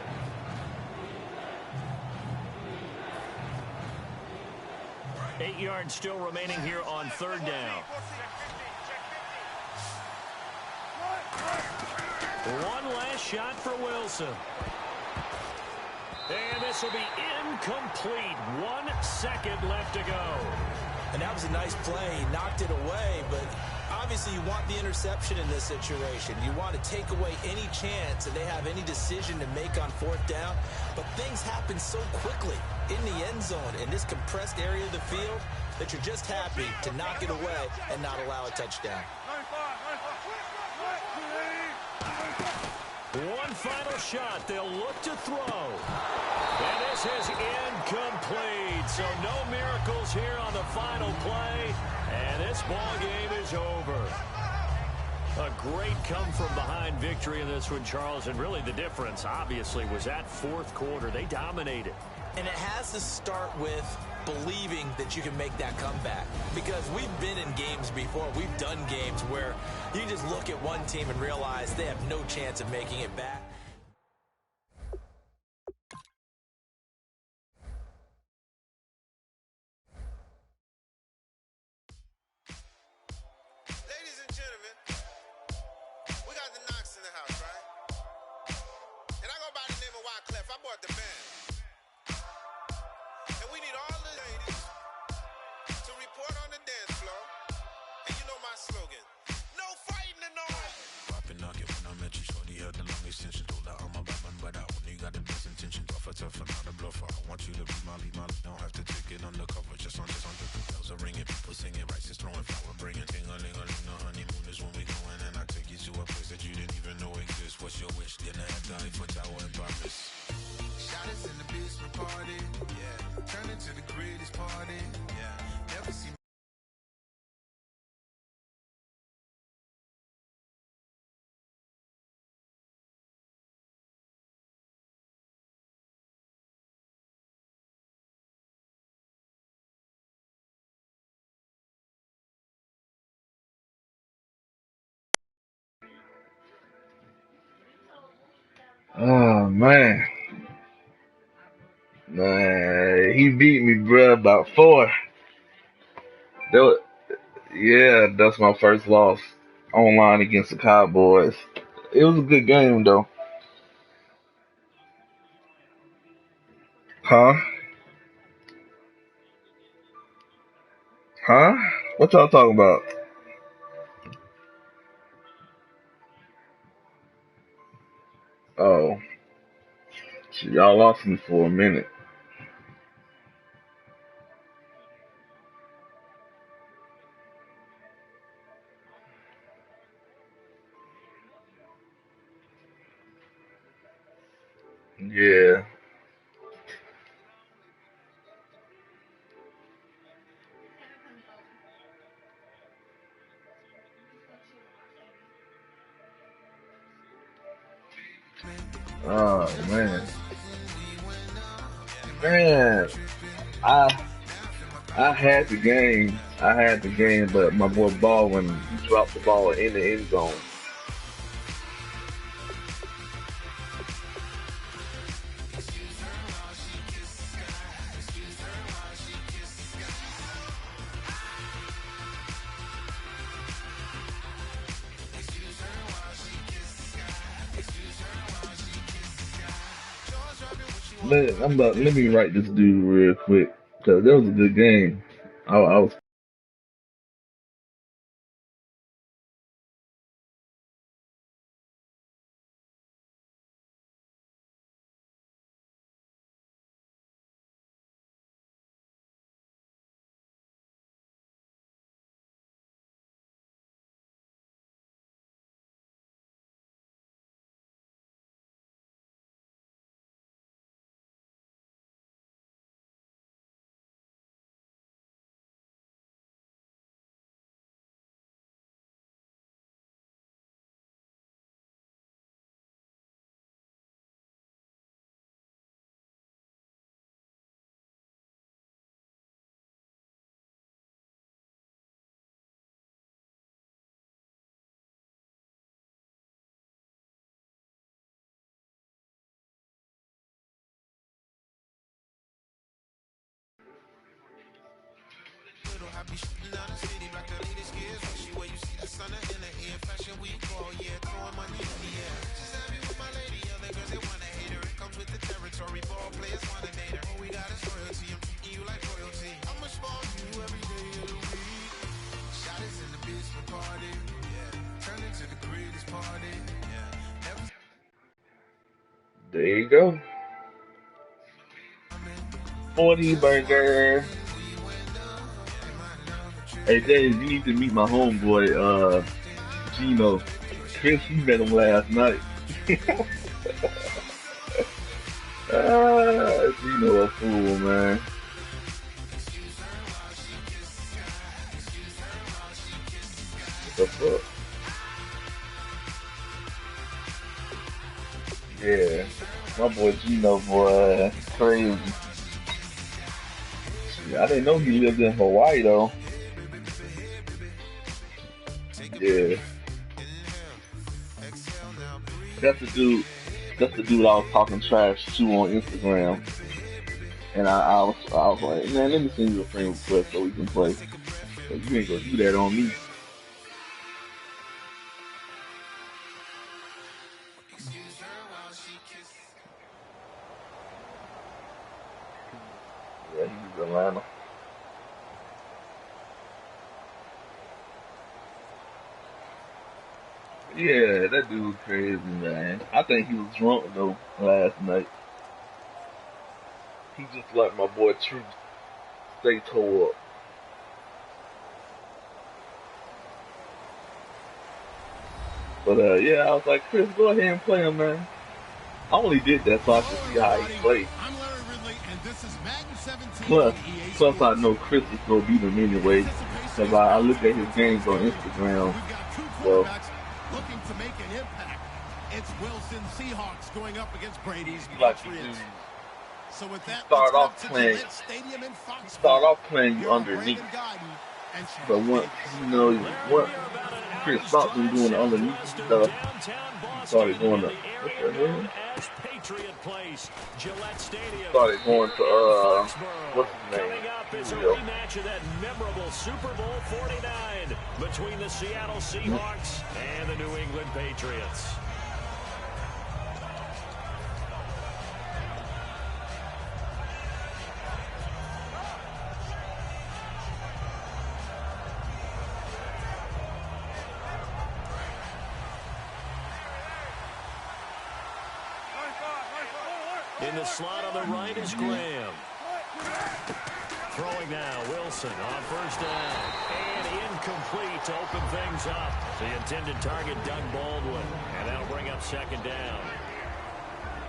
B: 8 yards still remaining here on third down. One last shot for Wilson. And this will be incomplete. 1 second left to go.
C: And that was a nice play. He knocked it away, but obviously you want the interception in this situation. You want to take away any chance that they have any decision to make on fourth down. But things happen so quickly in the end zone in this compressed area of the field that you're just happy to knock it away and not allow a touchdown.
B: One final shot. They'll look to throw. And this is incomplete. So no miracles here on the final play. And this ball game is over. A great come-from-behind victory in this one, Charles, and really the difference, obviously, was that fourth quarter. They dominated.
C: And it has to start with believing that you can make that comeback. Because we've been in games before. We've done games where you just look at one team and realize they have no chance of making it back.
D: Ladies and gentlemen, we got the Knox in the house, right? And I go by the name of Wyclef. I bought the band. And we need all the ladies to report on the dance floor. And you know my slogan, no fighting in the hall.
E: Poppin' knock it when I met you, shorty had the long extension. Told her I'm a Batman, but I only got the best intention. Tougher, not a bluffer. I want you to be Molly. Don't have to take it undercover. Just on the bells are ringing, people singing, rice is throwing, flower bringing. Ting-a-ling-a-ling, the honeymoon is when we going, and I take you to a place that you didn't even know exists. What's your wish? Dinner at the Eiffel Tower in Paris.
D: Shot us in the basement party, yeah. Turn into the greatest party, yeah. Never seen.
F: Oh man, he beat me, bruh, about 4. That was, yeah, that's my first loss online against the Cowboys. It was a good game though. Huh? Huh? What y'all talking about? Oh, shit, y'all lost me for a minute. Yeah. Oh man, man, I I had the game. I had the game, but my boy Baldwin he dropped the ball in the end zone. Let me write this dude real quick because that was a good game. I was
D: I be shooting down the city, black the latest gears. She where you see the sun in the air. Fashion week all year, throwing money in the air. She's happy with my lady, other girls they wanna hate her. It comes with the territory, ball players wanna date her. All we got is royalty, I'm treating you like royalty. I'ma spoil you every day of the week. Shot is in the basement party, yeah. Turn into the greatest party, yeah. Never.
F: there you go. 40 burger. Hey James, you need to meet my homeboy, Gino. Chris, he met him last night. Gino a fool, man. What the fuck? Yeah. My boy Gino, boy, crazy. I didn't know he lived in Hawaii though. Yeah. That's the dude. That's the dude I was talking trash to on Instagram. And I was like, man, let me send you a friend request so we can play. So you ain't gonna do that on me. Yeah, he's Atlanta. Yeah, that dude crazy, man. I think he was drunk though last night. He just like my boy Truth. They tore up. But yeah, I was like, Chris, go ahead and play him, man. I only did that so I could see how he played.
A: I'm Larry Ridley, and this is Madden 17
F: Plus,
A: on EA
F: plus
A: Sports.
F: I know Chris is gonna beat him anyway, because I look at his games on Instagram.
A: We've got two
F: So
A: quarterbacks looking to make an impact. It's Wilson Seahawks going up against Brady's
F: he like to do.
A: Patriots. So with that,
F: Start
A: let's
F: off
A: go to
F: playing.
A: Gillette Stadium in Foxborough.
F: Start off playing you
A: Here are
F: underneath.
A: Brandon Gaudin and
F: But
A: Sean
F: once
A: Davis.
F: once Chris stopped him doing the underneath stuff, he started going to what the hell?
B: Patriot Place, Gillette Stadium.
F: Started going to what's his name?
B: Coming up is a
F: Julio.
B: rematch of that memorable Super Bowl 49 between the Seattle Seahawks and the New England Patriots. In the slot on the right is Graham. Throwing now, Wilson on first down. And incomplete to open things up. The intended target, Doug Baldwin. And that'll bring up second down.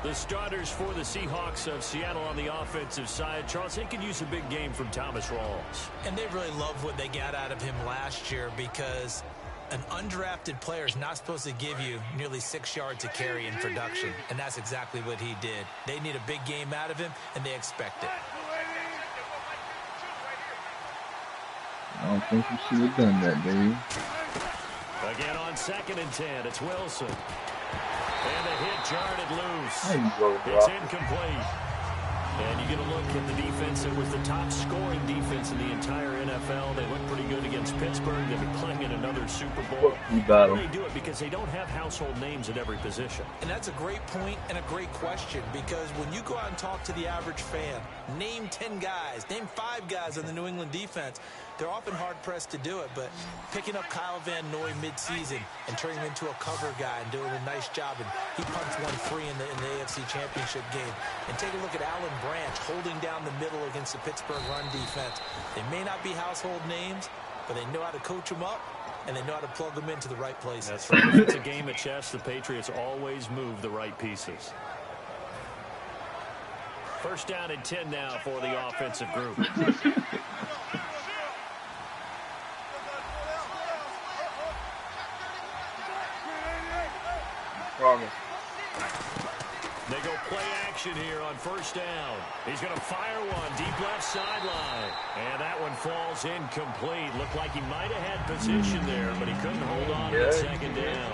B: The starters for the Seahawks of Seattle on the offensive side. Charles, they could use a big game from Thomas Rawls.
C: And they really love what they got out of him last year, because an undrafted player is not supposed to give you nearly 6 yards to carry in production, and that's exactly what he did. They need a big game out of him, and they expect it.
F: I don't think you should have done that, baby.
B: Again on 2nd and 10, it's Wilson. And the hit jarred it loose.
F: There you go,
B: It's
F: bro.
B: incomplete. And you get a look at the defense. It was the top scoring defense in the entire NFL. They look pretty good against Pittsburgh. They've been playing in another Super Bowl.
F: Battle.
B: They do it because they don't have household names at every position.
C: And that's a great point and a great question, because when you go out and talk to the average fan, name 10 guys, name 5 guys on the New England defense, they're often hard-pressed to do it. But picking up Kyle Van Noy mid-season and turning him into a cover guy and doing a nice job, and he punched one free in the AFC Championship game. And take a look at Alan Branch holding down the middle against the Pittsburgh run defense. They may not be household names, but they know how to coach them up, and they know how to plug them into the right places.
B: That's right. If it's a game of chess, the Patriots always move the right pieces. First down and 10 now for the offensive group.
F: Promise.
B: They go play action here on first down. He's going to fire one deep left sideline. And that one falls incomplete. Looked like he might have had position there, but he couldn't hold on to second down.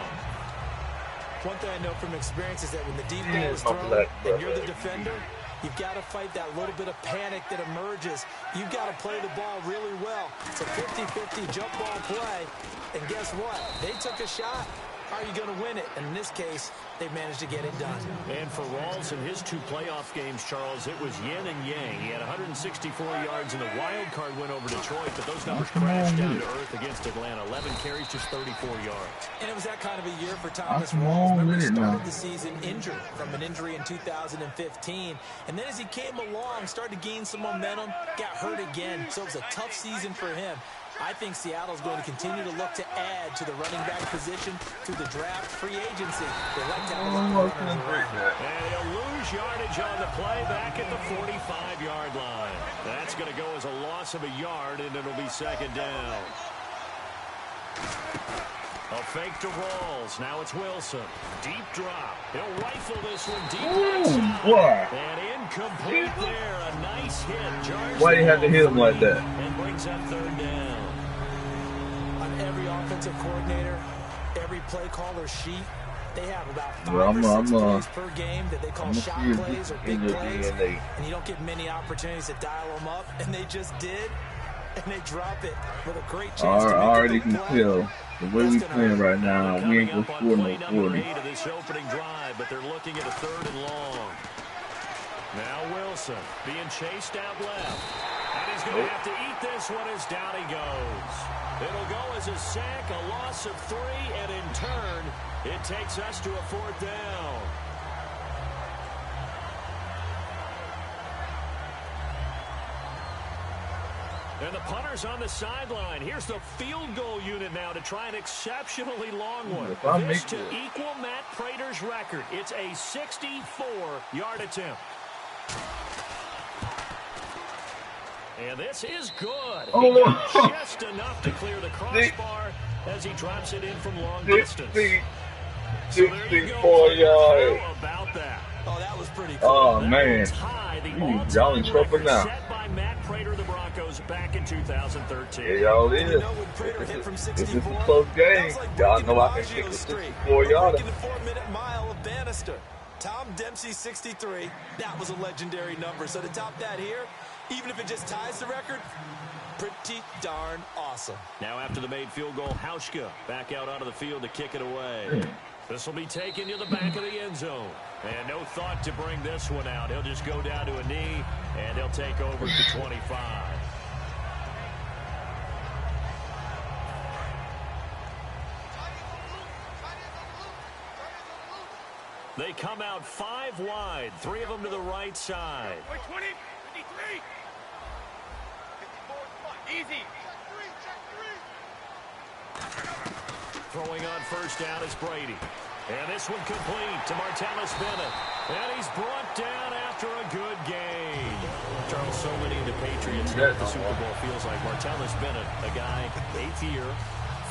C: One thing I know from experience is that when the deep ball is thrown and you're the defender, you've got to fight that little bit of panic that emerges. You've got to play the ball really well. It's a 50-50 jump ball play. And guess what? They took a shot. How are you going to win it? And in this case, they managed to get it done.
B: And for Rawls in his 2 playoff games, Charles, it was yin and yang. He had 164 yards in the wild card win over Detroit, but those numbers crashed down to earth against Atlanta. 11 carries, just 34 yards.
C: And it was that kind of a year for Thomas Rawls. Remember, he started the season injured from an injury in 2015. And then as he came along, started to gain some momentum, got hurt again. So it was a tough season for him. I think Seattle's going to continue to look to add to the running back position through the draft, free agency. They like to have a lot of runners around.
B: And he'll lose yardage on the play back at the 45-yard line. That's going to go as a loss of a yard, and it'll be second down. A fake to Rawls. Now it's Wilson. Deep drop. He'll rifle this one deep inside.
F: Boy.
B: And incomplete there. A nice hit. Jars
F: Why you have to hit him like that?
B: and brings up third down.
C: On every offensive coordinator, every play caller sheet, they have about 5 or 6 plays per game that they call shot plays or big plays, and you don't get many opportunities to dial them up, and they just did, and they drop it with a great chance to make
F: I already can
C: play.
F: tell the way we playing right now. We ain't gonna score no 40.
B: Of this opening drive, but they're looking at a third and long. Now Wilson being chased out left, and he's going to have to eat this one as down he goes. It'll go as a sack, a loss of 3, and in turn, it takes us to a fourth down. And the punter's on the sideline. Here's the field goal unit now to try an exceptionally long one. This to equal Matt Prater's record. It's a 64-yard attempt. And this is good. He got just enough to clear the crossbar as he drops it in from long distance.
F: 64 yards.
B: How about that?
C: Oh, that was pretty cool.
F: Oh, man. Y'all in trouble now.
B: Set by Matt Prater, the Broncos, back in 2013.
F: Yeah, y'all is. This is a close game. Y'all know I can kick the 64-yarder.
C: The 4-minute mile of Bannister. Tom Dempsey, 63. That was a legendary number. So to top that here, even if it just ties the record, pretty darn awesome.
B: Now after the made field goal, Hauschka back out onto the field to kick it away. This will be taken to the back of the end zone. And no thought to bring this one out. He'll just go down to a knee, and he'll take over to 25. They come out 5 wide, 3 of them to the right side.
G: 20, 53. 54, easy.
B: Throwing on first down is Brady. And this one complete to Martellus Bennett. And he's brought down after a good game. Charles, so many of the Patriots know what the Super Bowl feels like. Martellus Bennett, a guy, 8th year,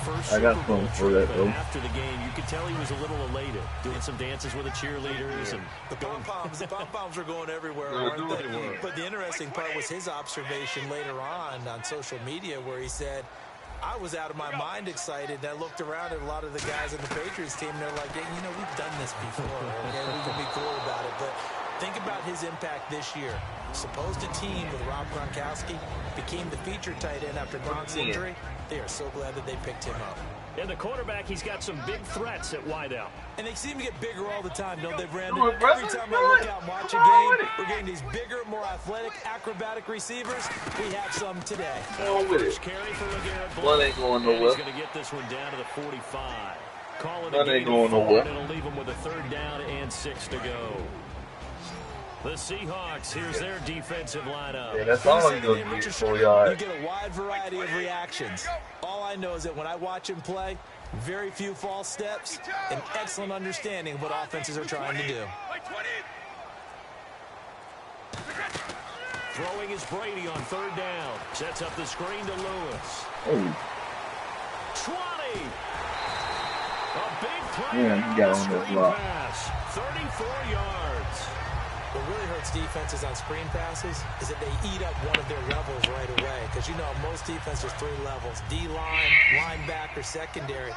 B: first Super Bowl trip. And after the game, you could tell he was a little elated, doing some dances with the cheerleaders. And
C: the pom-poms were going everywhere, weren't they? But the interesting part was his observation later on social media where he said, I was out of my mind excited. I looked around at a lot of the guys on the Patriots team, and they're like, hey, you know, we've done this before. Okay, we can be cool about it. But think about his impact this year. Supposed to team with Rob Gronkowski, became the feature tight end after Gronk's injury. They are so glad that they picked him up.
B: And the quarterback, he's got some big threats at wideout.
C: And they seem to get bigger all the time, don't they, Brandon? Every time I look out and watch a game, we're getting these bigger, more athletic, acrobatic receivers. We have some today.
B: First carry for LeGarrette
F: One ain't going nowhere.
B: He's going to get this one down to the 45. Call it
F: One ain't going nowhere.
B: It'll leave him with a third down and 6 to go. The Seahawks, here's their defensive lineup.
F: Yeah, that's all you're going to get 4 yards.
C: You get a wide variety of reactions. All I know is that when I watch him play, very few false steps, and excellent understanding of what offenses are trying to do.
B: Throwing is Brady on third down. Sets up the screen to Lewis. 20. A big play.
F: Yeah, he got on this block.
B: Pass. 34 yards.
C: What really hurts defenses on screen passes is that they eat up one of their levels right away. Because, you know, most defenses, 3 levels. D-line, linebacker, secondary.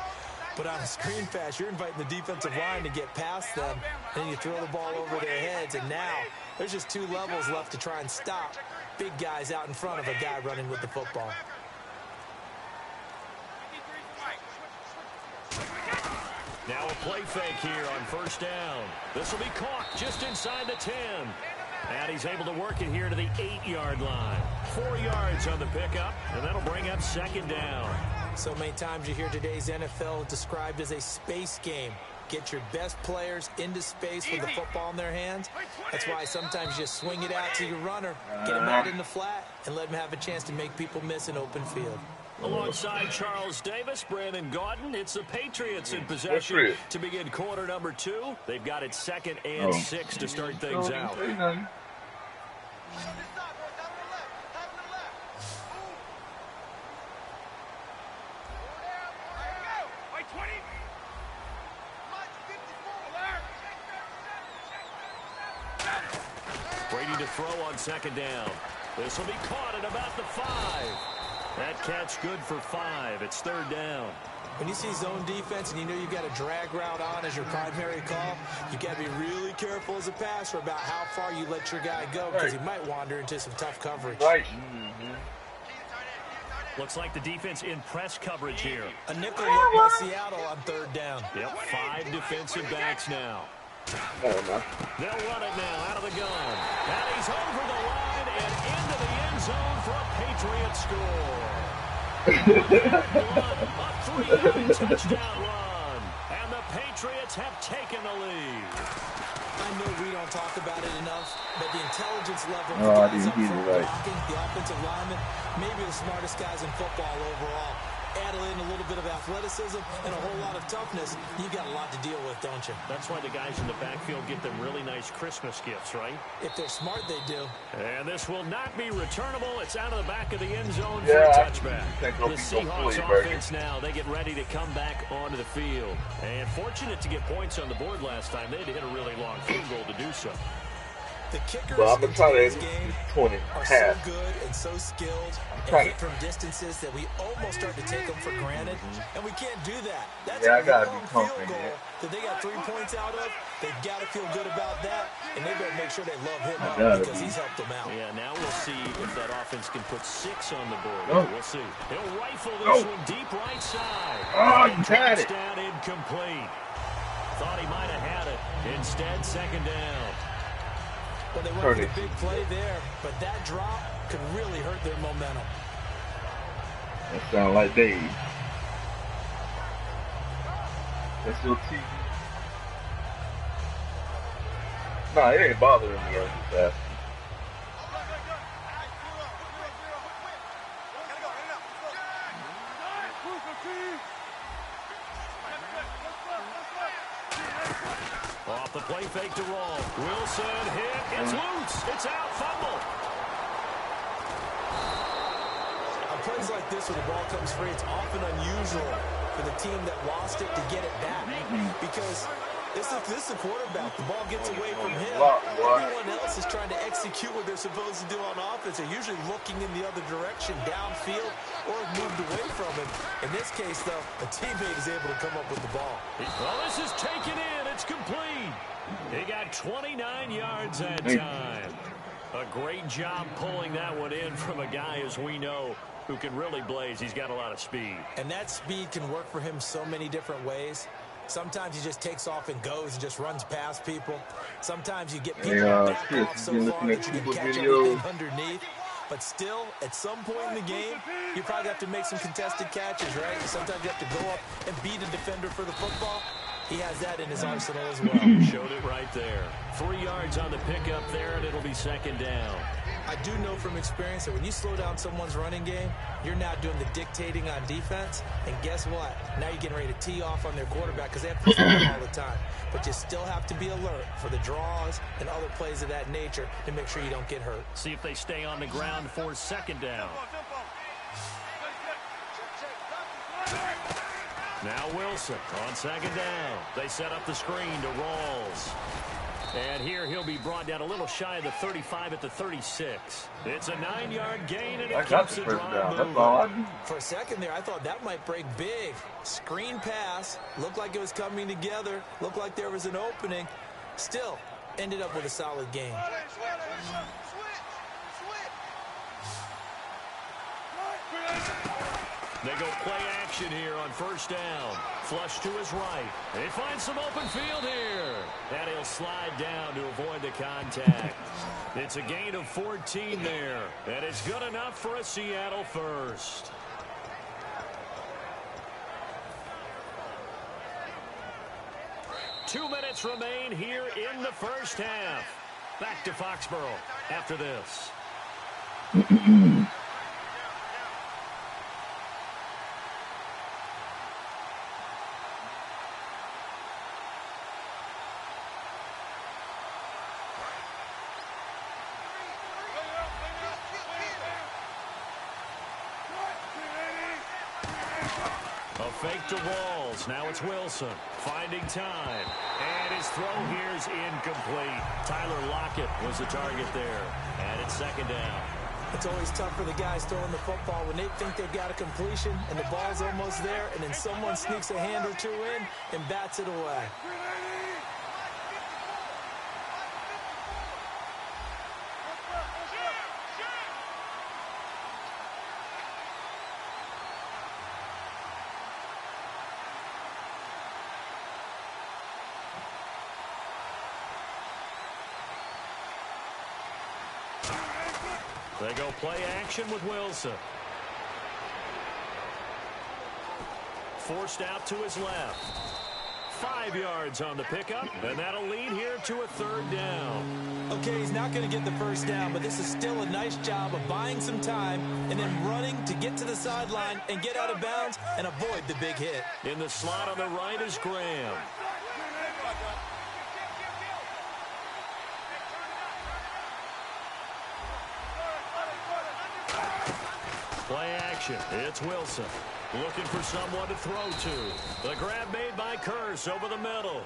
C: But on a screen pass, you're inviting the defensive line to get past them. And you throw the ball over their heads. And now there's just 2 levels left to try and stop big guys out in front of a guy running with the football.
B: Now a play fake here on first down. This will be caught just inside the 10. And he's able to work it here to the 8-yard line. 4 yards on the pickup, and that'll bring up second down.
C: So many times you hear today's NFL described as a space game. Get your best players into space with the football in their hands. That's why sometimes you just swing it out to your runner, get him out in the flat, and let him have a chance to make people miss an open field.
B: Alongside Charles Davis, Brandon Gaudin, it's the Patriots in possession to begin quarter number 2. They've got it 2nd and 6 to start things out.
G: By 20.
B: to throw on second down. This will be caught at about the 5. That catch good for 5. It's third down.
C: When you see zone defense and you know you've got a drag route on as your primary call, you got to be really careful as a passer about how far you let your guy go because he might wander into some tough coverage.
F: Right.
B: Looks like the defense in press coverage here.
C: A nickel look by Seattle on third down.
B: Yep, 5 defensive backs now.
F: Oh, no.
B: They'll run it now out of the gun. And he's over the line and into the end zone for a Patriot score. A 3-yard touchdown run. And the Patriots have taken the lead.
C: I know we don't talk about it enough, but the intelligence level of
F: Oh,
C: the
F: I
C: guys
F: didn't
C: up
F: get it
C: front
F: right.
C: blocking, the offensive linemen, maybe the smartest guys in football overall. Add in a little bit of athleticism and a whole lot of toughness, you've got a lot to deal with, don't you?
B: That's why the guys in the backfield get them really nice Christmas gifts, right?
C: If they're smart, they do.
B: And this will not be returnable. It's out of the back of the end zone
F: Yeah,
B: for a touchback.
F: I think
B: The
F: they'll be
B: Seahawks
F: complete,
B: offense now, they get ready to come back onto the field. And fortunate to get points on the board last time. They had to hit a really long field goal to do so.
C: The kickers
F: Well, I'm
C: in
F: trying
C: today's
F: to
C: game
F: 20
C: are
F: half.
C: so good and so skilled
F: trying
C: and hit from distances that we almost start to take them for granted, and we can't do that. That's
F: Yeah, I
C: a
F: gotta be
C: long field
F: confident,
C: goal that they got 3 points out of. They've got to feel good about that, and they better make sure they love him up because he's helped them out.
B: Yeah, now we'll see if that offense can put 6 on the board.
F: Oh.
B: We'll see. He'll rifle this one deep right side.
F: Oh, you had it.
B: Touchdown incomplete. Thought he might have had it. Instead, second down.
C: Well, they went for the big play there, but that drop could really hurt their momentum.
F: That sound like Dave. That's your TV. Nah, it ain't bothering me. I'm just asking.
B: Off the play fake to roll. Wilson hit. It's loose. It's out. Fumble.
C: On plays like this where the ball comes free, it's often unusual for the team that lost it to get it back. Because this is the quarterback. The ball gets away from him. Everyone else is trying to execute what they're supposed to do on offense. They're usually looking in the other direction, downfield, or moved away from him. In this case, though, a teammate is able to come up with the ball.
B: Well, this is taken in. It's complete. He got 29 yards that time. A great job pulling that one in from a guy, as we know, who can really blaze. He's got a lot of speed.
C: And that speed can work for him so many different ways. Sometimes he just takes off and goes and just runs past people. Sometimes you get people back off so far that you can catch everything underneath. But still, at some point in the game, you probably have to make some contested catches, right? Sometimes you have to go up and beat a defender for the football. He has that in his arsenal as well.
B: Showed it right there. 3 yards on the pickup there, and it'll be second down.
C: I do know from experience that when you slow down someone's running game, you're now doing the dictating on defense. And guess what? Now you're getting ready to tee off on their quarterback because they have to throw all the time. But you still have to be alert for the draws and other plays of that nature to make sure you don't get hurt.
B: See if they stay on the ground for second down. Now Wilson on second down. They set up the screen to Rawls. And here he'll be brought down a little shy of the 35 at the 36. It's a 9-yard gain, and it keeps the drive moving.
C: For a second there, I thought that might break big. Screen pass. Looked like it was coming together. Looked like there was an opening. Still, ended up with a solid game.
B: They go play action here on first down. Flush to his right. They find some open field here. And he'll slide down to avoid the contact. It's a gain of 14 there. And it's good enough for a Seattle first. Two minutes remain here in the first half. Back to Foxborough after this. A fake to Walls. Now it's Wilson finding time. And his throw here is incomplete. Tyler Lockett was the target there. And it's second down.
C: It's always tough for the guys throwing the football when they think they've got a completion and the ball's almost there, and then someone sneaks a hand or two in and bats it away.
B: They go play action with Wilson. Forced out to his left. 5 yards on the pickup, and that'll lead here to a third down.
C: Okay, he's not going to get the first down, but this is still a nice job of buying some time and then running to get to the sideline and get out of bounds and avoid the big hit.
B: In the slot on the right is Graham. Play action. It's Wilson. Looking for someone to throw to. The grab made by Curse over the middle.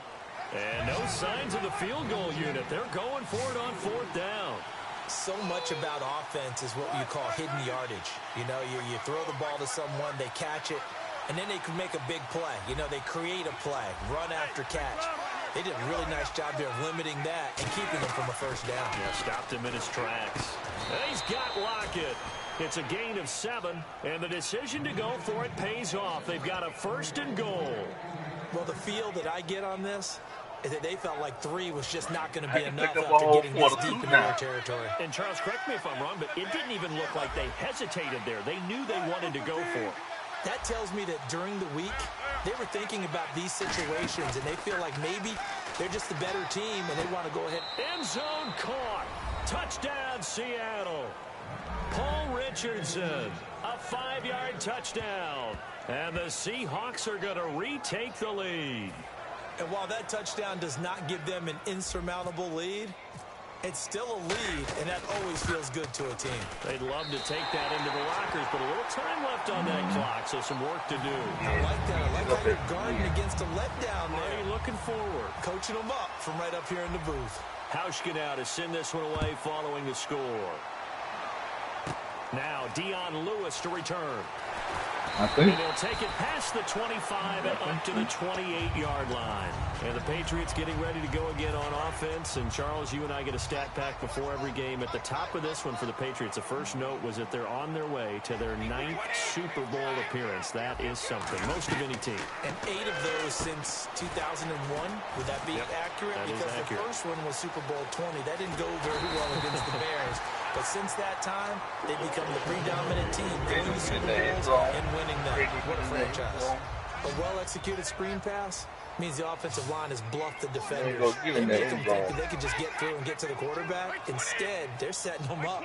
B: And no signs of the field goal unit. They're going for it on fourth down.
C: So much about offense is what you call hidden yardage. You know, you throw the ball to someone, they catch it, and then they can make a big play. You know, they create a play, run after catch. They did a really nice job there of limiting that and keeping him from a first down.
B: Yeah, stopped him in his tracks. And he's got Lockett. It's a gain of 7, and the decision to go for it pays off. They've got a first and goal.
C: Well, the feel that I get on this is that they felt like 3 was just not going to be enough after getting this deep into their territory.
B: And Charles, correct me if I'm wrong, but it didn't even look like they hesitated there. They knew they wanted to go for it.
C: That tells me that during the week, they were thinking about these situations, and they feel like maybe they're just the better team, and they want to go ahead.
B: End zone caught. Touchdown, Seattle. Paul Richardson, a 5-yard touchdown. And the Seahawks are going to retake the lead.
C: And while that touchdown does not give them an insurmountable lead, it's still a lead, and that always feels good to a team.
B: They'd love to take that into the lockers, but a little time left on that clock, so some work to do.
C: I like that. I like how you're guarding against a letdown there.
B: Marty looking forward.
C: Coaching them up from right up here in the booth.
B: Hauschka now to send this one away following the score. Now Dion Lewis to return.
F: I think.
B: And he'll take it past the 25 and up to the 28-yard line. And the Patriots getting ready to go again on offense. And, Charles, you and I get a stat pack before every game. At the top of this one for the Patriots, the first note was that they're on their way to their 9th Super Bowl appearance. That is something. Most of any team.
C: And 8 of those since 2001. Would that be accurate?
B: That
C: because
B: is accurate.
C: The first one was Super Bowl 20. That didn't go very well against the Bears. But since that time, they've become the predominant team going to Super Bowls and winning them. What a franchise. A well-executed screen pass means the offensive line has bluffed the defenders. They make them think that they can just get through and get to the quarterback. Instead, they're setting them up.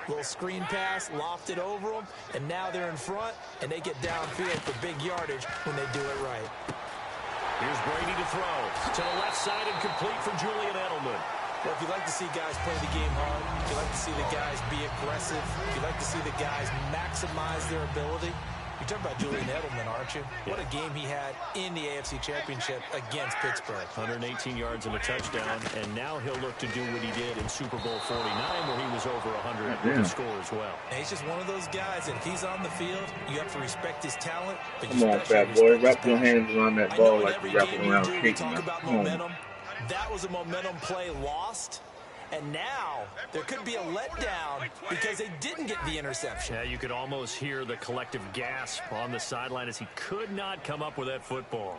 C: Little screen pass, lofted over them, and now they're in front, and they get downfield for big yardage when they do it right.
B: Here's Brady to throw. To the left side and complete for Julian Edelman.
C: Well, if you like to see guys play the game hard, if you like to see the guys be aggressive, if you like to see the guys maximize their ability, you're talking about Julian Edelman, aren't you?
B: Yeah.
C: What a game he had in the AFC Championship against Pittsburgh.
B: 118 yards and a touchdown, and now he'll look to do what he did in Super Bowl 49, where he was over 100 with the score as well.
C: And he's just one of those guys that if he's on the field, you have to respect his talent. But
F: Come on, fat boy. Wrap your hands around that ball like you wrap it around a cake.
C: Talk about momentum. That was a momentum play lost. And now there could be a letdown because they didn't get the interception.
B: Yeah, you could almost hear the collective gasp on the sideline as he could not come up with that football.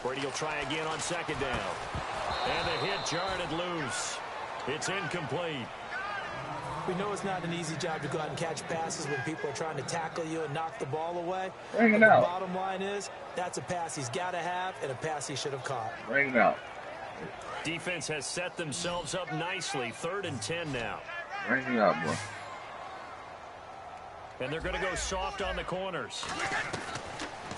B: Brady will try again on second down. And the hit jarred it loose. It's incomplete.
C: We know it's not an easy job to go out and catch passes when people are trying to tackle you and knock the ball away.
F: Bring it
C: The
F: out.
C: bottom line is that's a pass he's got to have and a pass he should have caught.
F: Bring it out.
B: Defense has set themselves up nicely. 3rd and 10 now.
F: Bring it out, bro.
B: And they're going to go soft on the corners.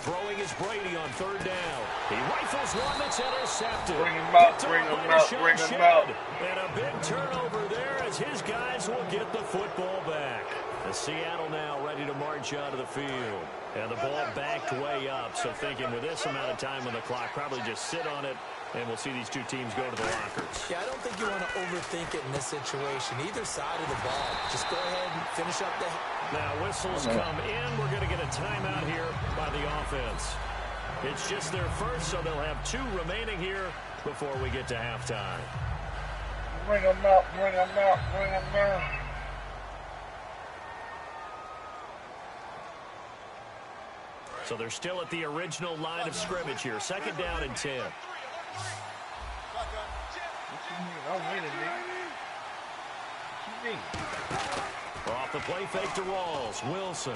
B: Throwing is Brady on third down. He rifles one that's intercepted.
F: Bring him out,
B: Picked
F: bring
B: off
F: him
B: by
F: out,
B: Deshaun
F: bring him
B: Shedd.
F: out.
B: And a big turnover there as his guys will get the football back. The Seattle now ready to march out of the field. And the ball backed way up. So thinking with this amount of time on the clock, probably just sit on it, and we'll see these two teams go to the lockers.
C: Yeah, I don't think you want to overthink it in this situation. Either side of the ball. Just go ahead and finish up the...
B: Now whistles come in. We're going to get a timeout here by the offense. It's just their first, so they'll have 2 remaining here before we get to halftime.
F: Bring him out, bring him out, bring him out.
B: So they're still at the original line of scrimmage here. Second down and 10.
F: I'm winning, nigga. What you mean?
B: Off the play fake to Rawls. Wilson.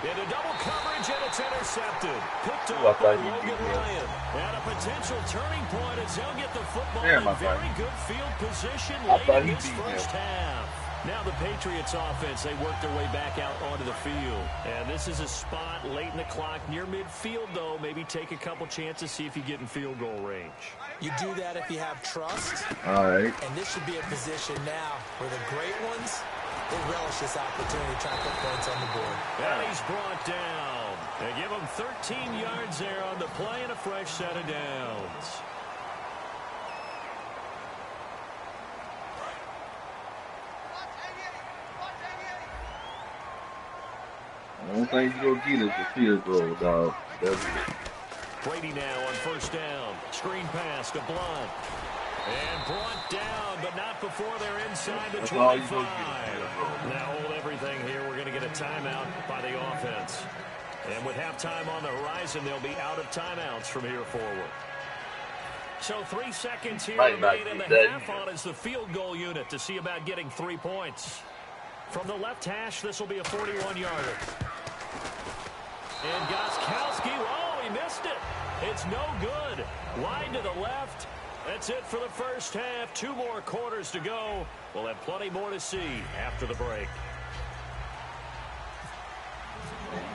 B: Into double coverage, and it's intercepted. Picked
F: Ooh, I
B: off by
F: thought he'd be
B: Logan
F: good.
B: Ryan. And a potential turning point as they'll get the football
F: Damn,
B: in
F: I thought
B: very good field position
F: I
B: late
F: thought
B: in
F: he'd
B: this
F: be
B: first
F: good.
B: half. Now the Patriots offense, they work their way back out onto the field. And this is a spot late in the clock near midfield, though. Maybe take a couple chances, see if you get in field goal range.
C: You do that if you have trust.
F: All right.
C: And this should be a position now where the great ones, they relish this opportunity to try and put points on the board.
B: And he's brought down. They give him 13 yards there on the play and a fresh set of downs.
F: The only thing you gonna get is the field goal, dog. That's it.
B: Brady now on first down. Screen pass to Blunt. And brought down, but not before they're inside the
F: That's all you
B: 25.
F: gonna get.
B: Now hold everything here. We're going to get a timeout by the offense. And with halftime on the horizon, they'll be out of timeouts from here forward. So 3 seconds here
F: Might not
B: remain in the
F: get that
B: half on as the field goal unit to see about getting 3 points. From the left hash, this will be a 41-yarder. And Gostkowski, oh, he missed it. It's no good. Wide to the left. That's it for the first half. 2 more quarters to go. We'll have plenty more to see after the break.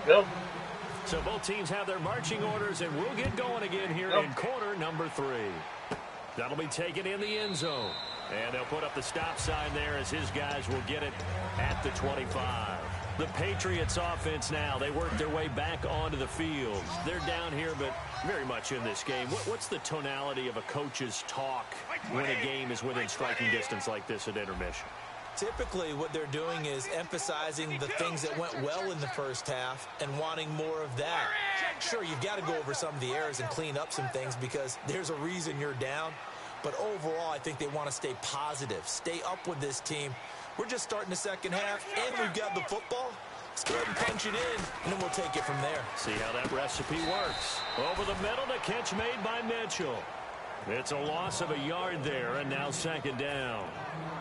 F: Yep.
B: So both teams have their marching orders, and we'll get going again here in quarter number 3. That'll be taken in the end zone. And they'll put up the stop sign there as his guys will get it at the 25. The Patriots offense now, they work their way back onto the field. They're down here, but very much in this game. What's the tonality of a coach's talk when a game is within striking distance like this at intermission?
C: Typically, what they're doing is emphasizing the things that went well in the first half and wanting more of that. Sure, you've got to go over some of the errors and clean up some things because there's a reason you're down. But overall, I think they want to stay positive, stay up with this team. We're just starting the second half, and we've got the football. Let's go ahead and punch it in, and then we'll take it from there.
B: See how that recipe works. Over the middle, the catch made by Mitchell. It's a loss of a yard there, and now second down.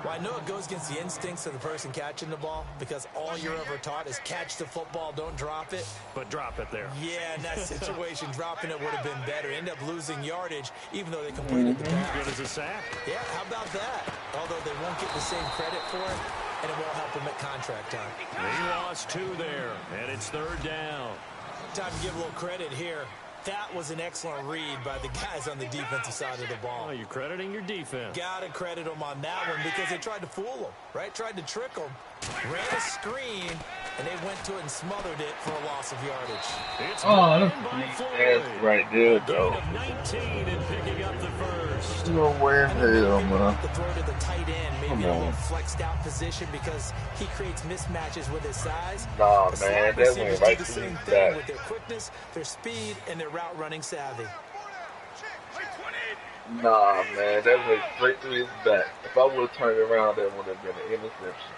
C: Well, I know it goes against the instincts of the person catching the ball because all you're ever taught is catch the football, don't drop it.
B: But drop it there.
C: Yeah, in that situation, dropping it would have been better. End up losing yardage, even though they completed the pass.
B: Good as a sack.
C: Yeah, how about that? Although they won't get the same credit for it, and it won't help them at contract time.
B: They lost 2 there, and it's third down.
C: Time to give a little credit here. That was an excellent read by the guys on the defensive side of the ball.
B: Oh, you're crediting your defense.
C: Gotta credit them on that one because they tried to fool them, right? Tried to trick them. Ran a screen, and they went to it and smothered it for a loss of yardage.
B: It's
F: Oh,
B: in
F: that's
B: by
F: pretty
B: Floyd.
F: fast right there,
B: Gain
F: though.
B: of 19 and picking up the first.
F: No way in hell, man.
C: The throw to the tight end, maybe
F: Come
C: in a little
F: on.
C: flexed out position because he creates mismatches with his size.
F: Nah,
C: The
F: man,
C: slot
F: that
C: receivers
F: went right
C: do the
F: to
C: same
F: his
C: thing
F: back.
C: with their quickness, their speed, and their route running savvy.
F: Nah, man, that went straight through his back. If I would have turned around, that would have been an interception.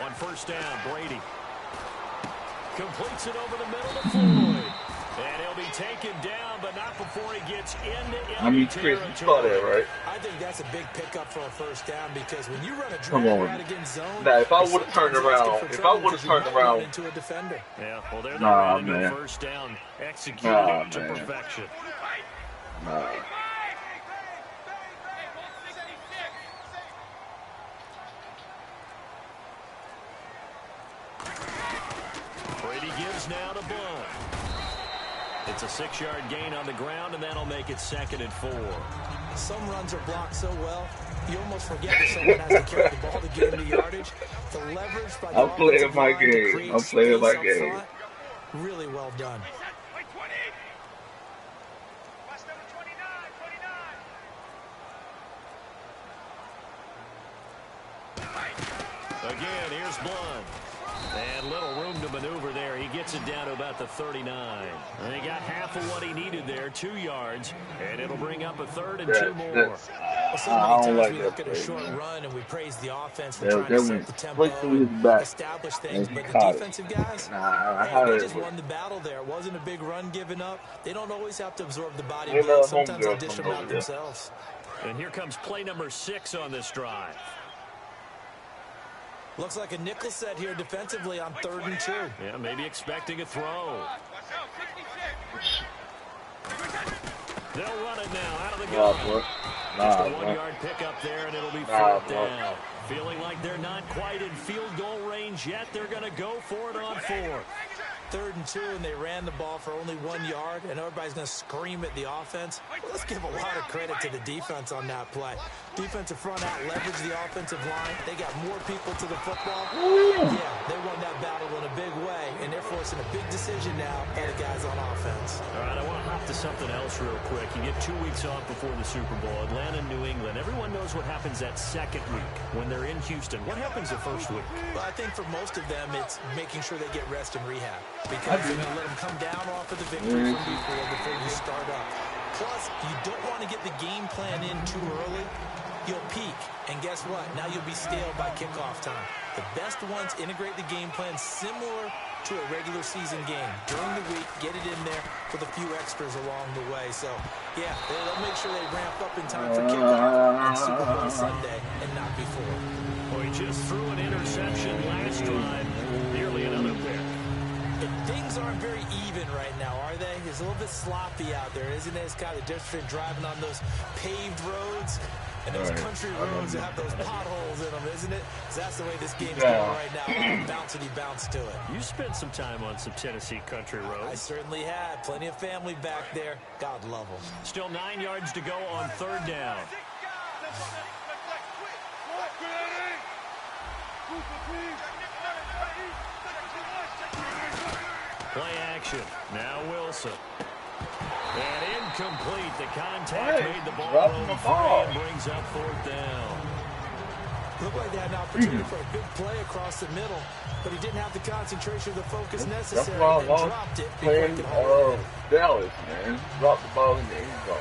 B: On first down, Brady completes it over the middle to Floyd. And he'll be taken down, but not before he gets into
F: I mean,
B: enemy
F: Chris, you saw that, right?
C: I think that's a big pickup for a first down because when you run a
F: Come
C: drag
F: on.
C: route against zone,
F: Now, if I
C: you're
F: would've turned
C: sometimes asking
F: around-
C: for
F: if I
C: trouble
F: would've
C: because you
F: turned
C: might run
F: around-
C: into a defender.
B: Yeah, well, they're
F: Nah,
B: ready to
F: man.
B: first down, executed
F: Nah,
B: it to
F: man.
B: perfection.
F: Nah.
B: Brady gives now to Blunt. It's a 6-yard gain on the ground, and that'll make it 2nd and 4.
C: Some runs are blocked so well, you almost forget that someone has to carry the ball to gain the yardage. The leverage by the offensive line to create space up front, really well done.
B: Again, here's Blunt. And little room to maneuver there. He gets it down to about the 39. And he got half of what he needed there, 2 yards. And it'll bring up a 3rd and 2 more.
C: Well, so many times we look at a short run and we praise the offense for trying to set the tempo and establish things. But the defensive guys, they just won the battle there. It wasn't a big run given up. They don't always have to absorb the body blow. Sometimes they dish them out themselves.
B: And here comes play number 6 on this drive.
C: Looks like a nickel set here defensively on 3rd and 2.
B: Yeah, maybe expecting a throw. They'll run it now out of the gun. Just a 1-yard pickup there, and it'll be 4th down. Feeling like they're not quite in field goal range yet. They're going to go for it on 4th.
C: 3rd and 2, and they ran the ball for only 1 yard, and everybody's going to scream at the offense. Well, let's give a lot of credit to the defense on that play. Defensive front out leveraged the offensive line. They got more people to the football. Yeah, they won that battle in a big way, and they're forcing a big decision now by the guys on offense.
B: All right, I want to hop to something else real quick. You get 2 weeks off before the Super Bowl. Atlanta, New England. Everyone knows what happens that second week when they're in Houston. What happens the first week?
C: Well, I think for most of them, it's making sure they get rest and rehab. Because you're going to let them come down off of the victory before you start up. Plus, you don't want to get the game plan in too early. You'll peak, and guess what? Now you'll be stale by kickoff time. The best ones integrate the game plan similar to a regular season game. During the week, get it in there with a few extras along the way. So, yeah, they'll make sure they ramp up in time for kickoff on Super Bowl Sunday and not before.
B: Well, he just threw an interception last drive. Nearly another pick.
C: And things aren't very even right now, are they? It's a little bit sloppy out there, isn't it? It's kind of the difference between driving on those paved roads and those country roads that have those potholes in them, isn't it? So that's the way this game's going right now. A lot of bouncy bounce to it.
B: You spent some time on some Tennessee country roads.
C: I certainly had. Plenty of family back there. God love them.
B: Still 9 yards to go on 3rd down. Play action. Now Wilson. And incomplete. The contact made the ball roll free and brings up 4th down.
C: Looked like they had an opportunity for a big play across the middle, but he didn't have the concentration or the focus necessary and dropped it before he could hold it.
F: Dallas, man. Dropped the ball in the end zone.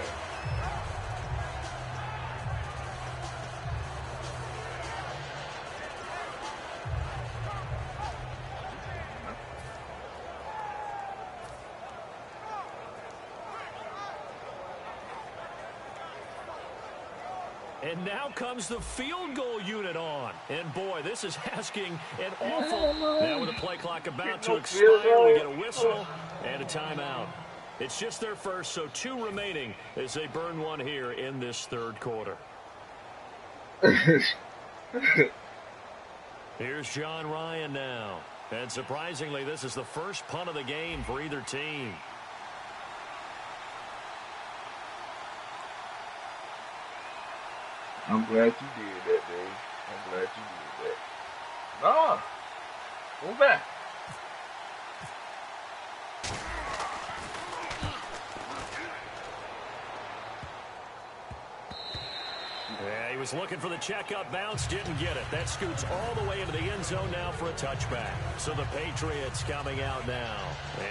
B: And now comes the field goal unit on. And, boy, this is asking an awful. Now with the play clock about to expire, we get a whistle and a timeout. It's just their first, so 2 remaining as they burn one here in this 3rd quarter. Here's John Ryan now. And surprisingly, this is the first punt of the game for either team.
F: I'm glad you did that, Dave. I'm glad you did that. Nah. Go back.
B: Yeah, he was looking for the checkup bounce, didn't get it. That scoots all the way into the end zone now for a touchback. So the Patriots coming out now.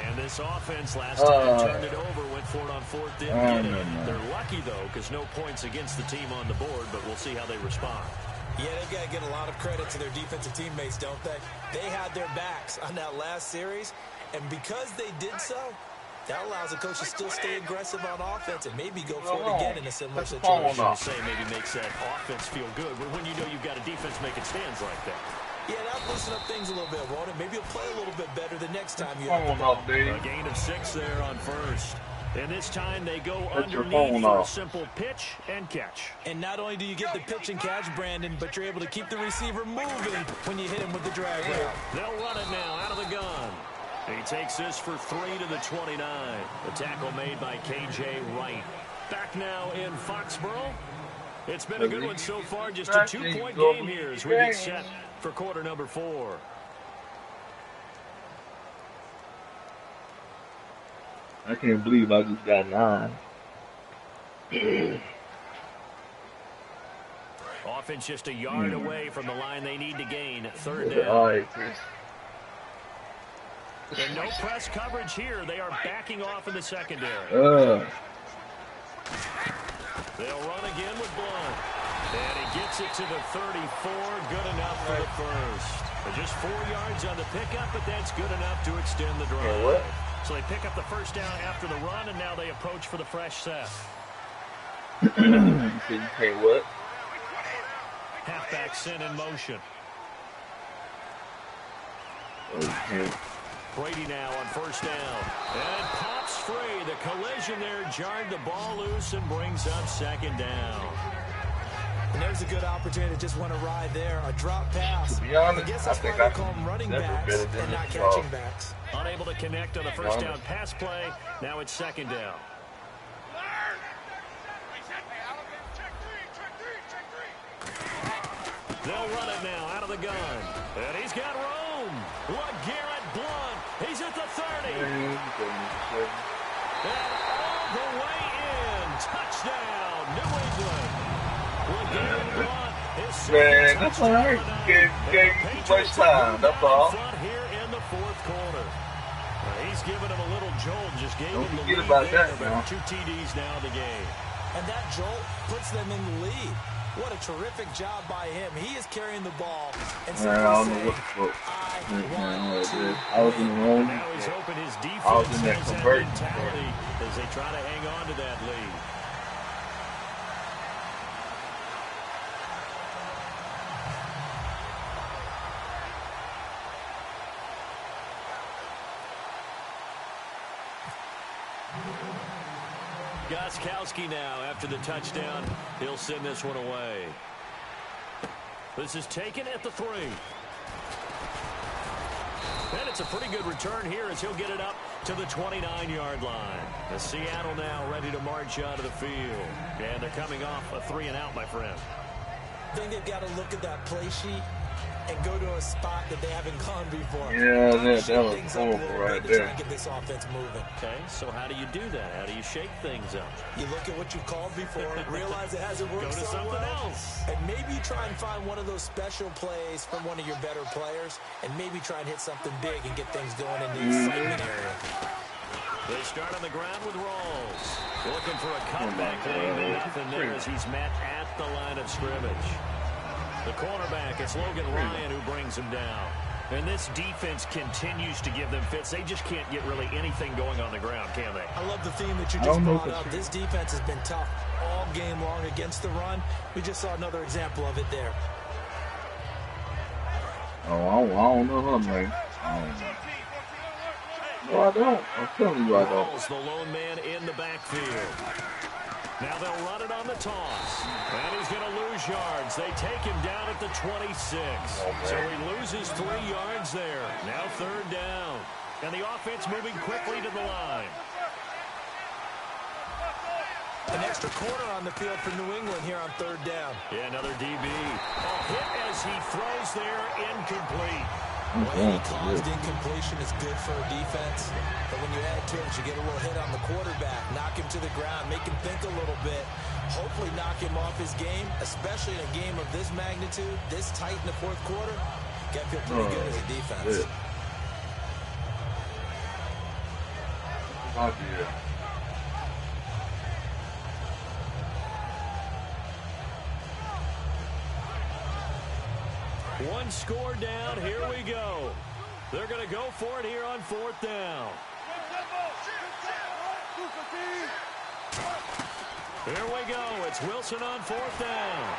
B: And this offense last time turned it over, went for it on 4th, didn't get it. They're lucky, though, because no points against the team on the board, but we'll see how they respond.
C: Yeah, they've got to get a lot of credit to their defensive teammates, don't they? They had their backs on that last series, and because they did so, that allows the coach to still stay aggressive on offense and maybe go for it again in a similar situation.
B: Say maybe makes that offense feel good when you know you've got a defense making stands like that.
C: Yeah, that'll loosen up things a little bit, won't it? Maybe you'll play a little bit better the next time you
F: have the ball.
B: A gain of 6 there on 1st. And this time they go underneath for a simple pitch and catch.
C: And not only do you get the pitch and catch, Brandon, but you're able to keep the receiver moving when you hit him with the drag route.
B: They'll run it now out of the gun. He takes this for 3 to the 29. The tackle made by K.J. Wright. Back now in Foxborough. It's been a good one so far. Just a 2-point game here as we get set for quarter number 4.
F: I can't believe I just got 9.
B: Offense just a yard away from the line they need to gain. Third down.
F: All right, Chris.
B: And no press coverage here. They are backing off in the secondary. They'll run again with Blunt. And he gets it to the 34. Good enough for the first. Just 4 yards on the pickup, but that's good enough to extend the drive. So they pick up the first down after the run, and now they approach for the fresh set.
F: Hey, what?
B: Halfback sent in motion.
F: Okay.
B: Brady now on first down. And pops free. The collision there jarred the ball loose and brings up second down.
C: And there's a good opportunity to just want to ride there. A drop pass.
F: To be honest,
C: I guess that's why they call them running backs and not catching backs.
B: Unable to connect on the first down pass play. Now it's second down. They'll run it now out of the gun. And he's got room. LeGarrette Blunt. He's at the 30. And all the way in. Touchdown, New England. LeGarrette Blunt is
F: man, that's all right. Gave you too much time. That's all.
B: Here in the fourth quarter. He's giving him a little jolt. Just gave him the lead
F: about
B: there.
F: that,
B: But 2 TDs now in the game.
C: And that jolt puts them in the lead. What a terrific job by him. He is carrying the ball. And
F: man, I don't know what the fuck. I was in the wrong.
B: Now he's hoping his defense
F: I was in that
B: has that
F: conversion
B: mentality as they try to hang on to that lead. Gostkowski now after the touchdown. He'll send this one away. This is taken at the 3. And it's a pretty good return here as he'll get it up to the 29-yard line. The Seattle now ready to march out of the field. And they're coming off a 3-and-out, my friend.
C: I think they've got to look at that play sheet and go to a spot that they haven't gone before.
F: Yeah, that was horrible right there.
C: To try and get this offense moving.
B: Okay, so how do you do that? How do you shake things up?
C: You look at what you called before, realize it hasn't worked
B: Go to
C: so
B: something
C: well,
B: else.
C: and maybe try and find one of those special plays from one of your better players, and maybe try and hit something big and get things going in the excitement area.
B: They start on the ground with Rawls. Looking for a cutback lane, but nothing there as he's met at the line of scrimmage. The cornerback, it's Logan Ryan who brings him down. And this defense continues to give them fits. They just can't get really anything going on the ground, can they?
C: I love the theme that you just brought up. This defense has been tough all game long against the run. We just saw another example of it there.
F: Oh, I don't know her, man. No, I don't. I'm telling you I don't.
B: Rawls, the lone man in the backfield. Now they'll run it on the toss. And he's going to lose yards. They take him down at the 26. So he loses 3 yards there. Now third down. And the offense moving quickly to the line.
C: An extra corner on the field for New England here on third down.
B: Yeah, another DB. Hit as he throws there, incomplete.
C: Any caused incompletion is good for a defense, but when you add to it, you get a little hit on the quarterback, knock him to the ground, make him think a little bit, hopefully knock him off his game, especially in a game of this magnitude, this tight in the fourth quarter. Got to feel pretty good as a defense.
F: Yeah.
B: One score down. Here we go. They're going to go for it here on fourth down. Here we go. It's Wilson on fourth down.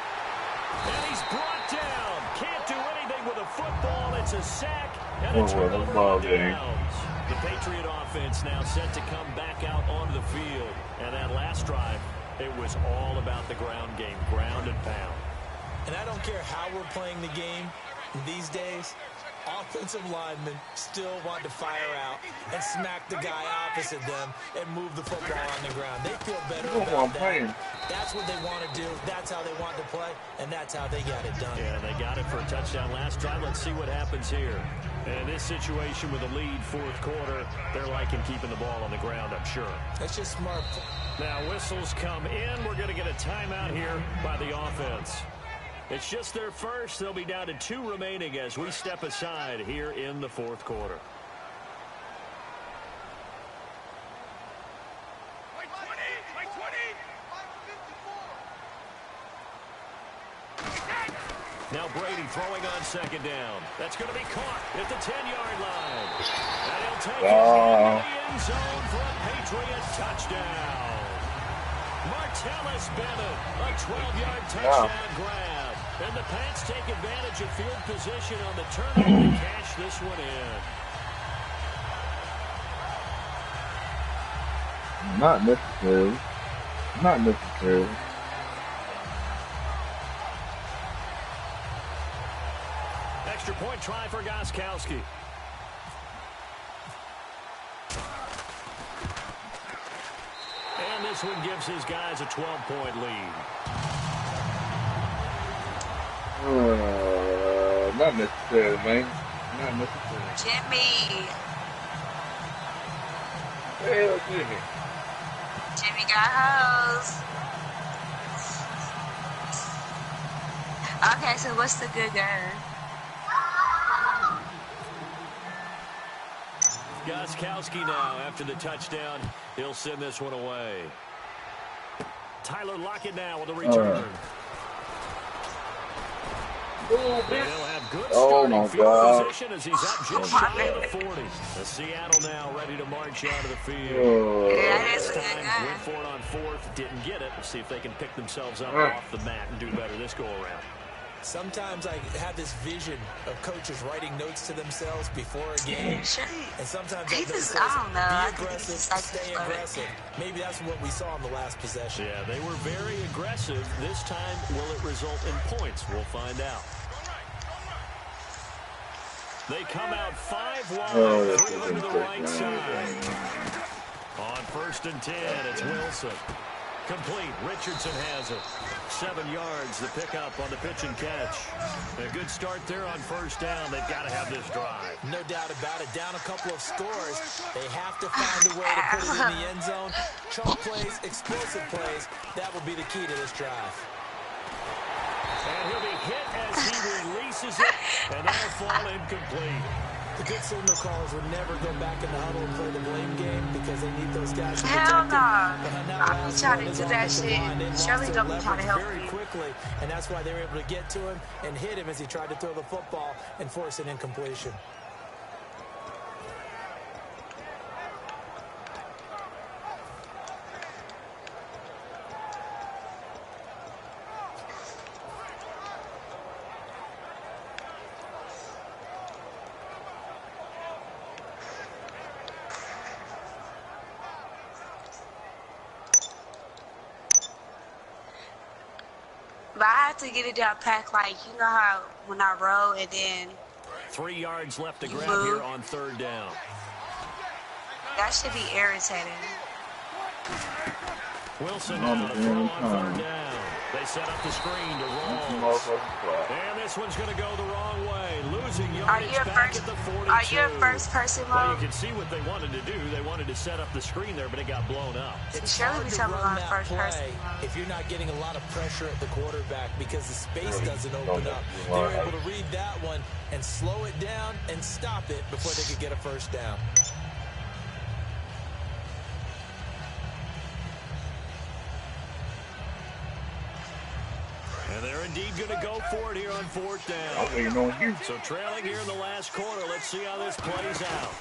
B: And he's brought down. Can't do anything with a football. It's a sack. And a turnover on downs. The Patriot offense now set to come back out onto the field. And that last drive, it was all about the ground game. Ground and pound.
C: And I don't care how we're playing the game these days, offensive linemen still want to fire out and smack the guy opposite them and move the football on the ground. They feel better about that. That's what they want to do. That's how they want to play, and that's how they got it done.
B: Yeah, they got it for a touchdown last drive. Let's see what happens here. And in this situation with a lead fourth quarter, they're liking keeping the ball on the ground, I'm sure.
C: That's just smart.
B: Now whistles come in. We're going to get a timeout here by the offense. It's just their first. They'll be down to 2 remaining as we step aside here in the fourth quarter. Now Brady throwing on second down. That's going to be caught at the 10-yard line. And he'll take it into the end zone for a Patriot touchdown. Martellus Bennett, a 12-yard touchdown grab. And the Pats take advantage of field position on the turnover to cash this one in.
F: Not necessarily. Not necessarily.
B: Extra point try for Gostkowski. And this one gives his guys a 12-point lead.
F: Not necessarily, man. Not necessarily.
H: Jimmy.
F: Hell, Jimmy.
H: Jimmy got hoes. Okay, so what's the good girl?
B: Gostkowski now after the touchdown. He'll send this one away. Tyler Lockett now with the return. And he'll have good starting field position as he's up just shy of the 40. The Seattle now ready to march out of the field. This time went for it on fourth, didn't get it. We'll see if they can pick themselves up off the mat and do better this go around.
C: Sometimes I have this vision of coaches writing notes to themselves before a game. And sometimes I says, be aggressive, stay aggressive. Maybe that's what we saw in the last possession.
B: Yeah, they were very aggressive. This time, will it result in points? We'll find out. They come out 5 wide, 3 to the right side. On 1st and 10, it's Wilson. Complete. Richardson has it. 7 yards, the pickup on the pitch and catch. A good start there on 1st down. They've got to have this drive.
C: No doubt about it. Down a couple of scores. They have to find a way to put it in the end zone. Chunk plays, explosive plays. That will be the key to this drive.
B: And he'll be hit as he releases it, and that'll fall incomplete.
C: The good signal callers would never go back in the huddle and play the blame game because they need those guys to
H: Hell
C: protect
H: no.
C: them.
H: I'll be trying to do that shit. Shirley don't be trying to help
C: very
H: me.
C: quickly, and that's why they were able to get to him and hit him as he tried to throw the football and force an incompletion.
H: But I have to get it down pack, like, you know how when I roll and then
B: 3 yards left to grab
H: move.
B: here on 3rd down.
H: That should be irritating.
B: Wilson now to throw on 3rd down. They set up the screen to roll. And this one's going to go the wrong way. Losing yardage back at the 42.
H: Are you a first person mode?
B: Well, you can see what they wanted to do. They wanted to set up the screen there, but it got blown up.
C: It's
H: Surely
C: hard
H: we
C: to
H: talking
C: run
H: about
C: that
H: first
C: play
H: person.
C: if you're not getting a lot of pressure at the quarterback because the space doesn't open up. They're able to read that one and slow it down and stop it before they could get a 1st down.
B: And they're indeed going to go for it here on 4th down. So trailing here in the last quarter. Let's see how this plays out.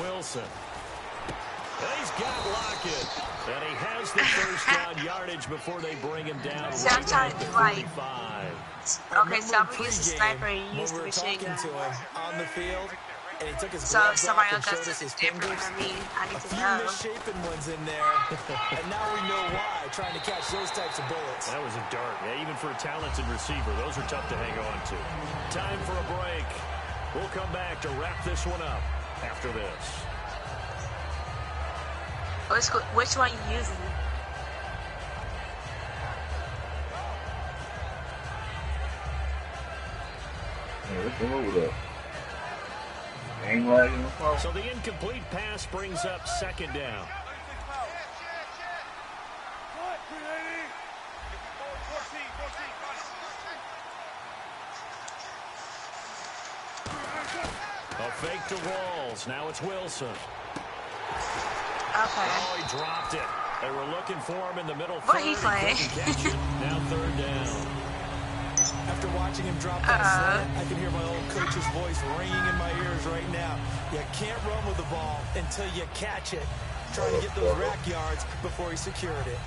B: Wilson. And he's got Lockett. And he has the 1st down yardage before they bring him down.
H: So I'm trying to do like,
B: 35.
H: okay, so I'm going to use the sniper and you use the machine gun.
C: To him on the field, and he took his
H: So if
C: gloves
H: somebody
C: off
H: else
C: and
H: does
C: showed us his
H: it different
C: fingers.
H: from me, I need
C: A
H: to
C: few
H: know.
C: misshapen ones in there, and now we know why, trying to catch those types of bullets.
B: That was a dart. Yeah, even for a talented receiver, those are tough to hang on to. Time for a break. We'll come back to wrap this one up after this.
H: Which one are you using?
F: Yeah, let's go over there. Ain't lagging the phone.
B: So the incomplete pass brings up second down. A fake to Walls. Now it's Wilson.
H: Okay.
B: Oh, he dropped it. They were looking for him in the middle.
H: What he playing?
B: Now third down.
C: After watching him drop that slant, I can hear my old coach's voice ringing in my ears right now. You can't run with the ball until you catch it. Trying to get those rack yards before he secured it.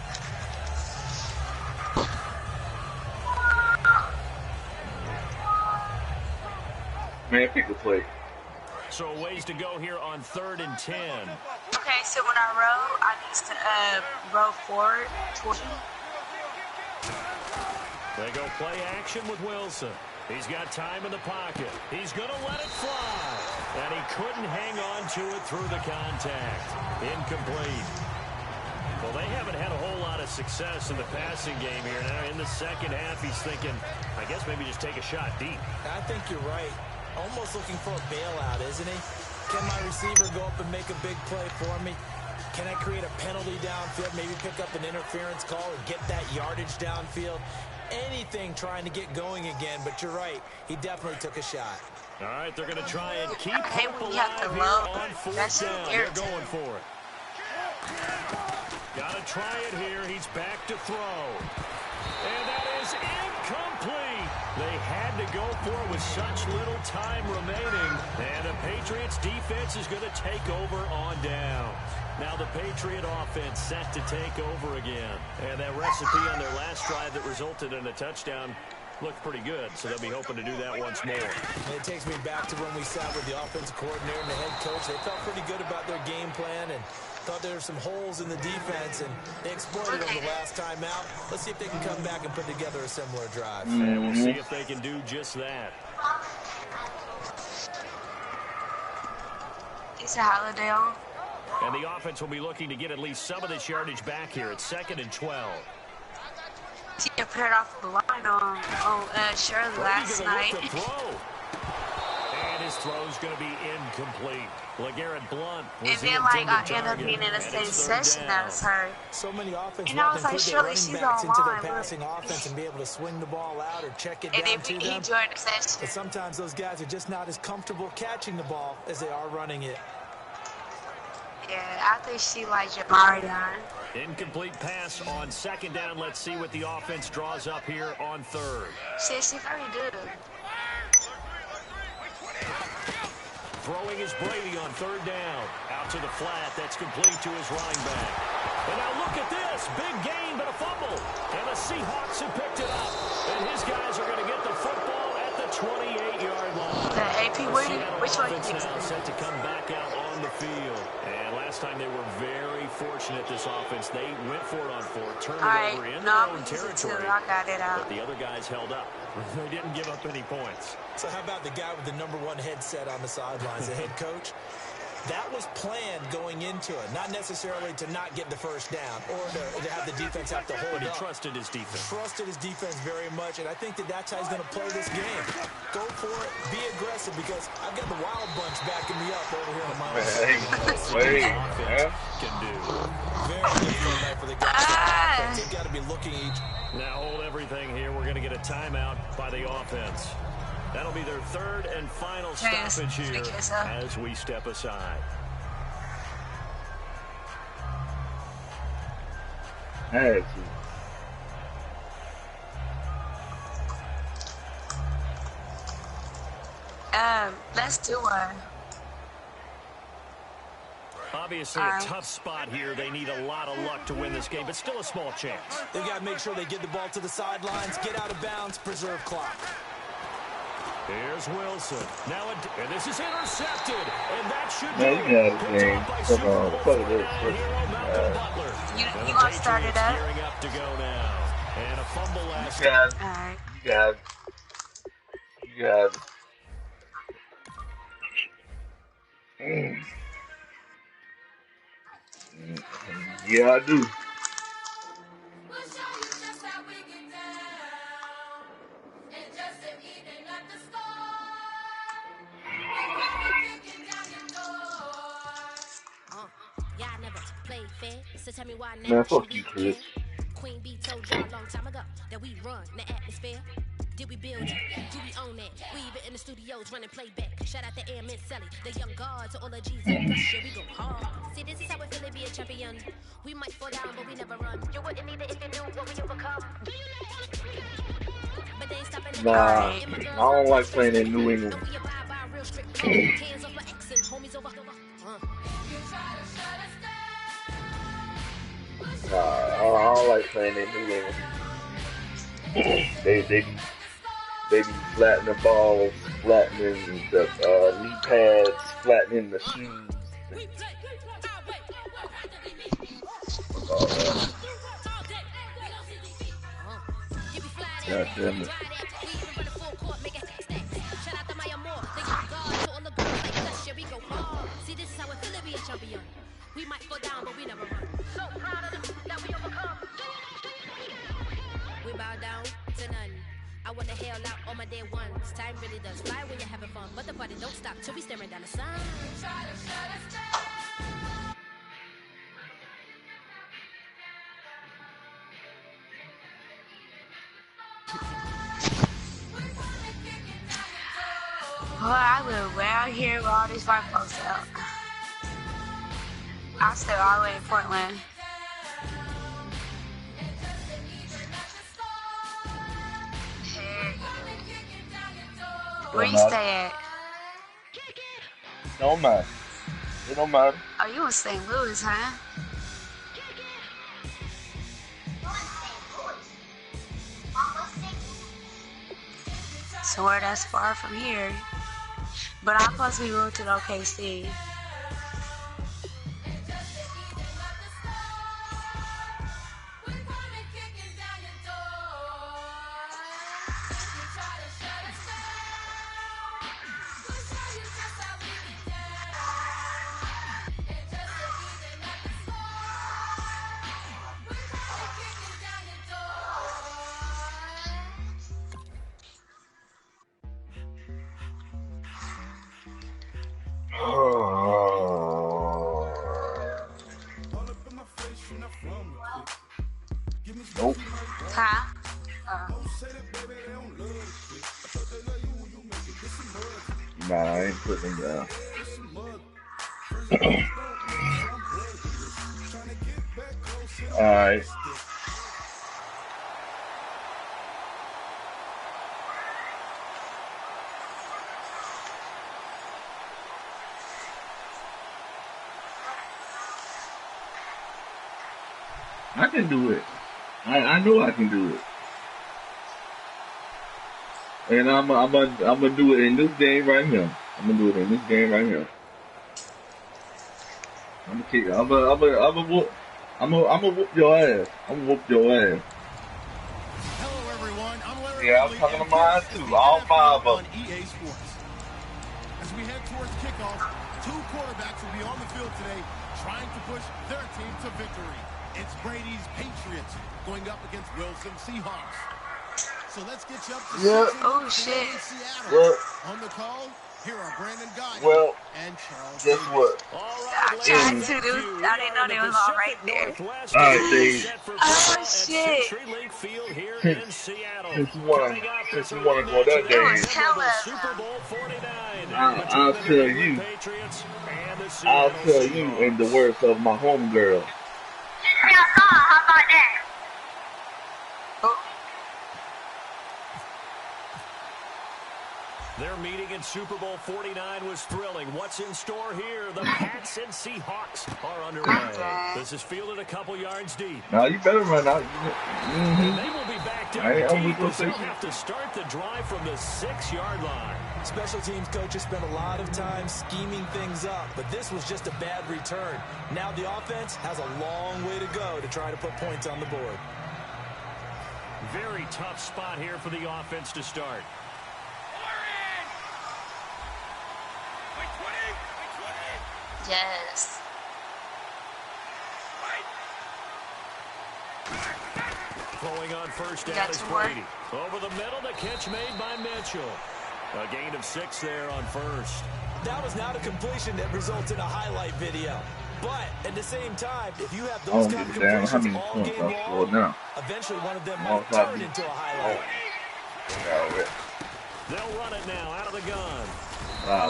F: Man, pick a play.
B: So a ways to go here on 3rd and 10.
H: Okay, so when I roll, I need to roll forward 20.
B: They go play action with Wilson. He's got time in the pocket. He's going to let it fly. And he couldn't hang on to it through the contact. Incomplete. Well, they haven't had a whole lot of success in the passing game here. Now, in the second half, he's thinking, I guess maybe just take a shot deep.
C: I think you're right. Almost looking for a bailout, isn't he? Can my receiver go up and make a big play for me? Can I create a penalty downfield, maybe pick up an interference call or get that yardage downfield? Anything trying to get going again, but you're right. He definitely took a shot.
B: All right, they're going to try and keep
H: Hey,
B: hope
H: when you have to
B: alive
H: load,
B: here on fourth
H: that's
B: down. They're
H: irritating.
B: going for it. Got to try it here. He's back to throw. And that is incomplete. They had to go for it with such little time remaining. And the Patriots defense is going to take over on down. Now the Patriot offense set to take over again. And that recipe on their last drive that resulted in a touchdown looked pretty good. So they'll be hoping to do that once more.
C: And it takes me back to when we sat with the offensive coordinator and the head coach. They felt pretty good about their game plan and thought there were some holes in the defense, and they exploited them the last time out. Let's see if they can come back and put together a similar drive.
B: And we'll see if they can do just that.
H: It's a holiday on.
B: And the offense will be looking to get at least some of this yardage back here. It's 2nd and 12.
H: You put it off the line on Shirley last night.
B: Look to throw. And his throw's going to be incomplete. LeGarrette Blunt was
H: And
B: the
H: then, like, I
B: intended
H: end up
B: target.
H: being in the
B: And
H: same
B: it's third
H: session
B: down.
H: that was hurt.
C: So many offenses
H: And I
C: want
H: was
C: to
H: like,
C: include their
H: surely
C: running
H: she's
C: backs into their
H: online,
C: passing offense and be able to swing the ball out or check it
H: And
C: down
H: then
C: to
H: he
C: them.
H: joined the session.
C: But sometimes those guys are just not as comfortable catching the ball as they are running it.
H: Yeah, I think she like Jamari Don.
B: Incomplete pass on 2nd down. Let's see what the offense draws up here on 3rd.
H: She's very good.
B: Throwing is Brady on 3rd down. Out to the flat. That's complete to his running back. And now look at this. Big gain, but a fumble. And the Seahawks have picked it up. And his guys are going to get the football at the 28-yard line.
H: The AP winning? Which one
B: Offense
H: you
B: now set to come back out on the field. And last time they were very fortunate, this offense. They went for it on 4th, turned it over in their own territory.
H: I got it out.
B: But the other guys held up. They didn't give up any points.
C: So how about the guy with the #1 headset on the sidelines, the head coach? That was planned going into it, not necessarily to not get the first down or to have the defense have to hold
B: But he
C: up.
B: trusted his defense.
C: Trusted his defense very much, and I think that's how he's going to play this game. Go for it, be aggressive, because I've got the Wild Bunch backing me up over here on my
F: Hey,
B: Can do.
C: Very difficult night for the guys. They've got to be looking each.
B: Now hold everything here. We're going to get a timeout by the offense. That'll be their 3rd and final stoppage here as we step aside.
F: Had to.
H: Let's do one.
B: Obviously a tough spot here. They need a lot of luck to win this game, but still a small chance.
C: They've got to make sure they get the ball to the sidelines, get out of bounds, preserve clock.
B: Here's Wilson. Now, and this is intercepted, and that should
F: Man, you got a game. Fuck
H: You gonna start it up?
B: Gearing up to go now. And a fumble last
F: time. You got Yeah, I do.
I: Yeah, I never played fair. So tell me why now
F: Man,
I: should
F: fuck
I: we
F: you,
I: care?
F: Chris.
I: Queen Bee told y'all a long time ago that we run the atmosphere. Did we build it? Do we own it? We even in the studios running playback. Shout out to Airman Sally, the young guard to all the G's like us. Shit, we go hard. See, this is how it feel to be a champion. We might fall down, but we never run. You wouldn't need it if you knew what we overcome. But they ain't stopping at
F: Nah,
H: Alright.
I: and my
F: I
I: girls
F: don't like
I: straight
F: playing in New
I: stick.
F: England.
I: And we abide by a real strict code. Hands off my ex and homies over.
F: Nah, I don't like playing in New England. They be flattening the balls, flattening the knee pads, flattening the shoes. All that. God damn it.
I: See, this is how it feel to be a champion. We might fall down, but we never run. So proud of them that we overcome. We bow down to none. I wanna hail out all my day ones. Time really does fly when you're having fun, but the party don't stop till we staring down the sun. Try to shut us down.
H: Well, I live way out here where all these white folks out. I stay all the way in Portland. Hey. Where
F: Don't
H: you
F: matter.
H: stay at?
F: Don't matter. It don't matter.
H: Oh, you in St. Louis, huh? Somewhere that's far from here. But I'm supposed to be moved to the OKC.
F: Nope.
H: Huh?
F: Nah, I ain't putting him down. Alright. I can do it. I know I can do it. And I'm gonna do it in this game right here. I'm gonna do it in this game right here. I'm gonna kick. I'm gonna whoop your ass. I'm gonna whoop your ass.
A: Hello, everyone. I'm Larry.
F: Yeah, I'm
A: Ridley,
F: talking to
A: and
F: mine
A: this is
F: too.
A: the
F: All
A: NFL
F: 5 of
A: on
F: them.
A: EA Sports. As we head towards kickoff, 2 quarterbacks will be on the field today trying to push their team to victory. It's Brady's Patriots going up against Wilson Seahawks. So let's get you up to
F: Yeah.
H: Oh, shit.
A: Seattle.
F: Well,
A: On the call, here are Brandon Guy
F: well,
A: and Charles
F: guess
A: Davis.
F: what?
B: All
H: I
B: right,
H: tried
B: ladies,
H: to
B: thank
H: do.
B: you. We
H: I didn't
B: are
H: know
B: in the
H: they was all right
B: Pacific
H: there.
B: Northwest
F: All
B: as
F: right,
B: we get
F: Dave.
B: set for
H: Oh,
B: football at
H: shit.
B: CenturyLink Field here
F: Since
B: in Seattle.
F: since you wanna
B: Coming up,
F: since
B: it's a
F: you wanna go
B: rematch
F: that
B: of
H: It
B: that
H: was
F: game,
B: memorable Super
H: television.
B: Bowl 49
F: I'll
B: between the
F: tell
B: New England
F: you.
B: Patriots and the
F: I'll
B: Seattle
F: tell you in the
B: Seahawks.
F: words of my homegirl.
H: How about that? Oh,
B: Their meeting in Super Bowl 49 was thrilling. What's in store here? The Pats and Seahawks are underway.
H: okay.
B: This is fielded a couple yards deep.
F: Now you better run out.
B: And they will be backed up
F: I'm
B: deep
F: gonna
B: as
F: say
B: they'll have to start the drive from the 6-yard line.
C: Special teams coaches spent a lot of time scheming things up, but this was just a bad return. Now the offense has a long way to go to try to put points on the board.
B: Very tough spot here for the offense to start.
H: Yes.
B: on first down is Brady. Over the middle, the catch made by Mitchell. A gain of 6 there on first.
C: That was not a completion that results in a highlight video. But at the same time, if you have those kind of completions all game long, eventually one of them might turn into a highlight.
B: They'll run it now out of the gun.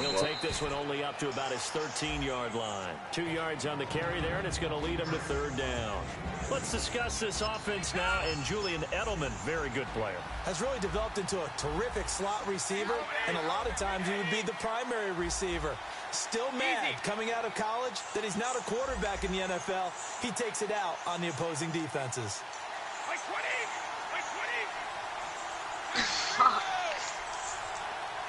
B: He'll take this one only up to about his 13-yard line. 2 yards on the carry there, and it's going to lead him to third down. Let's discuss this offense now, and Julian Edelman, very good player.
C: Has really developed into a terrific slot receiver, and a lot of times he would be the primary receiver. Still mad coming out of college that he's not a quarterback in the NFL. He takes it out on the opposing defenses.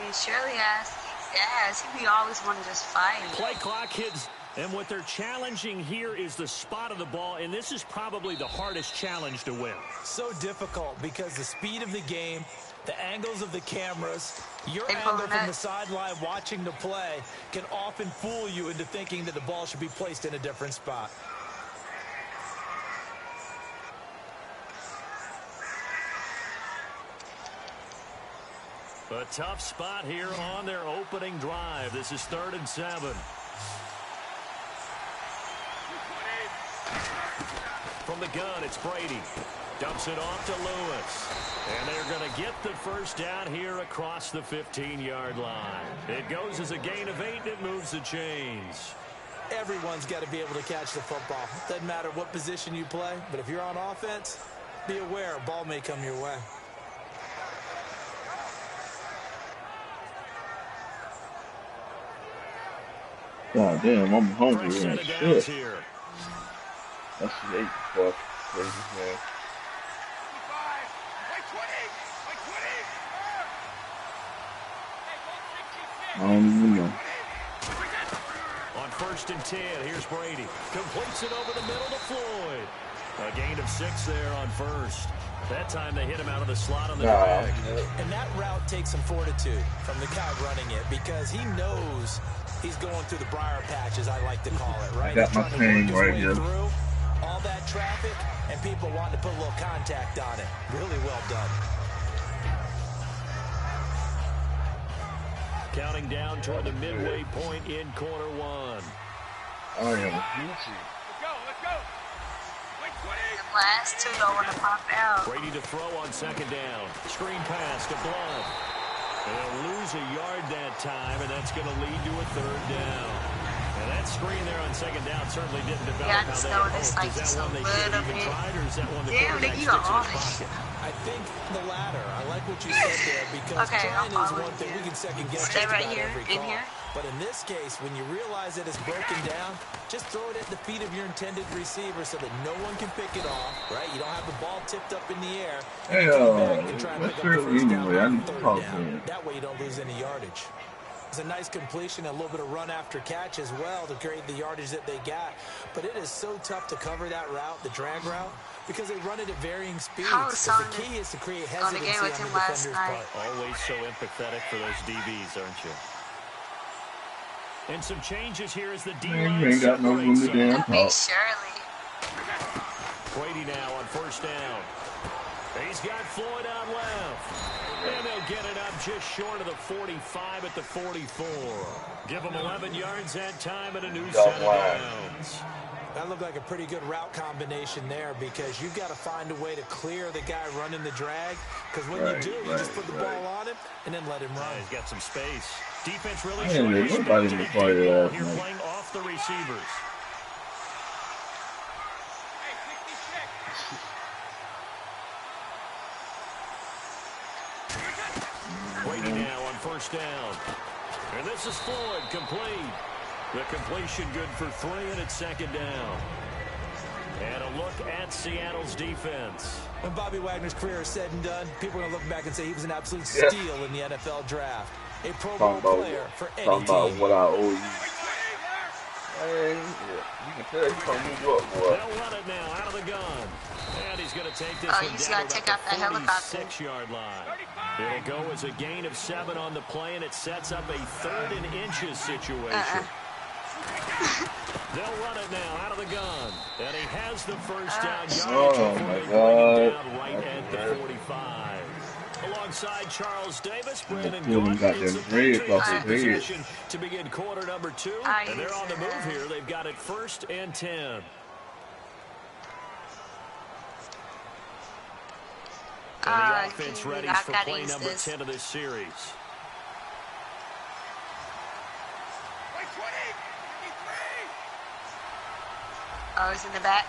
H: He surely has. Yes, he always want to just fight.
B: Play clock hits, and what they're challenging here is the spot of the ball, and this is probably the hardest challenge to win.
C: So difficult because the speed of the game, the angles of the cameras, your angle from the sideline watching the play can often fool you into thinking that the ball should be placed in a different spot.
B: A tough spot here on their opening drive. This is 3rd and 7. From the gun, it's Brady. Dumps it off to Lewis. And they're going to get the first down here across the 15-yard line. It goes as a gain of 8, and it moves the chains.
C: Everyone's got to be able to catch the football. Doesn't matter what position you play, but if you're on offense, be aware a ball may come your way.
F: God damn, I'm hungry and shit.
B: Here.
F: That's the 8 plus crazy man. I don't even know.
B: On 1st and 10, here's Brady. Completes it over the middle to Floyd. A gain of 6 there on first. That time they hit him out of the slot on the drag.
C: And that route takes some fortitude from the guy running it because he knows he's going through the briar patch, as I like to call it, right?
F: I got my pain right here.
C: Through all that traffic and people wanting to put a little contact on it. Really well done.
B: Counting down toward the midway point in quarter 1.
F: I am Gucci.
G: Let's go.
H: The last 2 don't want to pop out.
B: Brady to throw on 2nd down. Screen pass to Blood. They'll lose a yard that time, and that's going to lead to a 3rd down. And that screen there on 2nd down certainly didn't develop how they hoped.
H: Like
B: is that one they should have even tried, or is that one the quarterback sticks in his pocket?
C: I think the latter. I like what you said there because trying is one thing. We can second guess just about every call. But in this case, when you realize that it's broken down, just throw it at the feet of your intended receiver so that no one can pick it off, right? You don't have the ball tipped up in the air.
F: Hey, let's anyway. I need to talk to him.
C: That way you don't lose any yardage. It's a nice completion, a little bit of run after catch as well to create the yardage that they got. But it is so tough to cover that route, the drag route, because they run it at varying speeds. The key is to create hesitancy on the defender's part.
B: Always so empathetic for those DBs, aren't you? And some changes here as the D-line
F: ain't got no room to damn talk.
H: Surely.
B: Brady now on 1st down. He's got Floyd out left. And they'll get it up just short of the 45 at the 44. Give them 11 yards that time and a new set of downs.
C: That looked like a pretty good route combination there because you've got to find a way to clear the guy running the drag. Because when you do, you just put the ball on him and then let him run.
B: Yeah, he's got some space. Defense really showing respect to the ball here, playing off the receivers. Brady now on 1st down. And this is Floyd, complete. The completion good for 3, and it's 2nd down. And a look at Seattle's defense.
C: When Bobby Wagner's career is said and done, people are going to look back and say he was an absolute steal in the NFL draft. A Pro Bowl player for any team.
F: Talking about what I owe you. Man, you can tell he's from New York, boy.
B: They'll run it now out of the gun. And he's going to take this one down about the 46-yard line. It'll go as a gain of 7 on the play, and it sets up a 3rd and inches situation. They'll run it now out of the gun. And he has the first down yardage
F: Oh
B: before
F: my
B: they bring him
F: God.
B: down right at the 45. Alongside Charles Davis, Brandon
F: Fool
B: Gaudin,
F: got
B: it's
F: them
B: the
F: dreads
B: Patriots
F: off
B: in
F: his head.
B: possession to begin quarter number 2. And they're on the move here. They've got it 1st and 10. And the offense ready for play number 10 of this series.
H: Oh, it's in the back.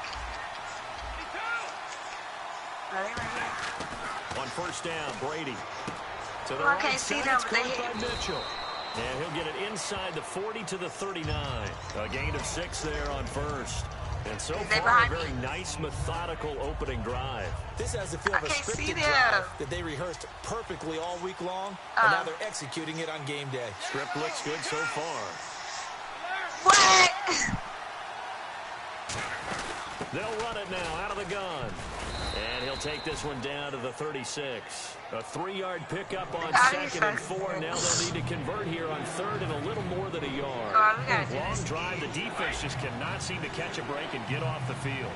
H: Right here.
B: On first down, Brady. To the
H: I
B: right
H: can't see
B: side,
H: them,
B: it's
H: but they
B: caught
H: hit
B: by
H: me.
B: Mitchell. And he'll get it inside the 40 to the 39. A gain of 6 there on first. And so far, a very nice, methodical opening drive.
C: This has the feel of a scripted drive that they rehearsed perfectly all week long, and now they're executing it on game day.
B: Script looks good so far.
H: What?
B: They'll run it now out of the gun. And he'll take this one down to the 36. A 3-yard pickup on 2nd and 4. Now they'll need to convert here on 3rd and a little more than a yard. Long drive. The defense just cannot seem to catch a break and get off the field.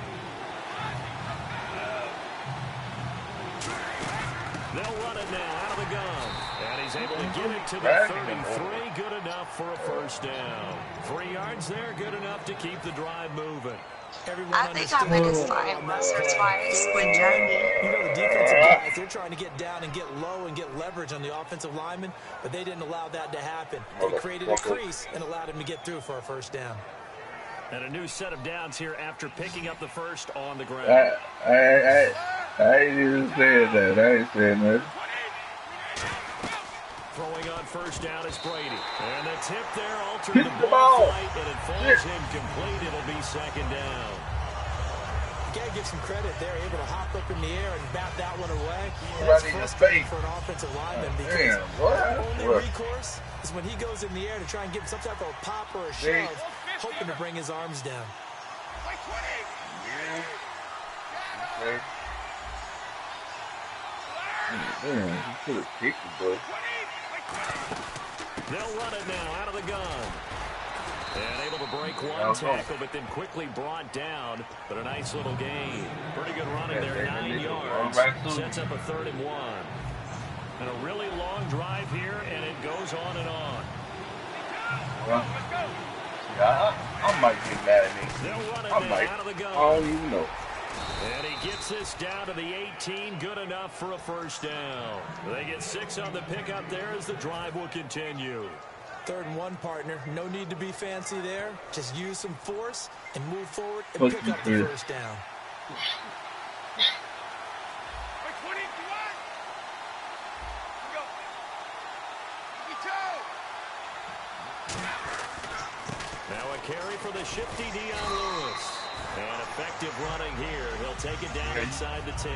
B: They'll run it now out of the gun. And he's able to get it to the 33. Good enough for a first down. 3 yards there. Good enough to keep the drive moving.
C: Everyone
H: I think I make a slide once or twice with Journey.
C: You know, the defensive guys, they're trying to get down and get low and get leverage on the offensive lineman, but they didn't allow that to happen. They created a crease and allowed him to get through for a first down.
B: And a new set of downs here after picking up the first on the ground.
F: I ain't even saying that. I ain't saying that.
B: Throwing on first down is Brady. And the tip there altered the ball flight, and it falls incomplete. It'll be 2nd down.
C: You gotta give some credit. They're able to hop up in the air and bat that one away.
F: That's
C: That's frustrating for an offensive lineman because their only recourse is when he goes in the air to try and give some type of a pop or a shove, hoping to bring his arms down.
F: Damn, he could have kicked it, boy.
B: They'll run it now out of the gun. And able to break one tackle, but then quickly brought down. But a nice little gain. Pretty good running there, 9 yards. Sets up a 3rd and 1. And a really long drive here, and it goes on and on.
F: I might get mad at me.
B: They'll run it now out of the gun.
F: I don't even know.
B: And he gets this down to the 18. Good enough for a first down. They get 6 on the pickup there as the drive will continue.
C: 3rd and 1, partner. No need to be fancy there. Just use some force and move forward and pick up the first down.
B: Now a carry for the shifty Dion Lewis. And effective running here. He'll take it down inside the 10.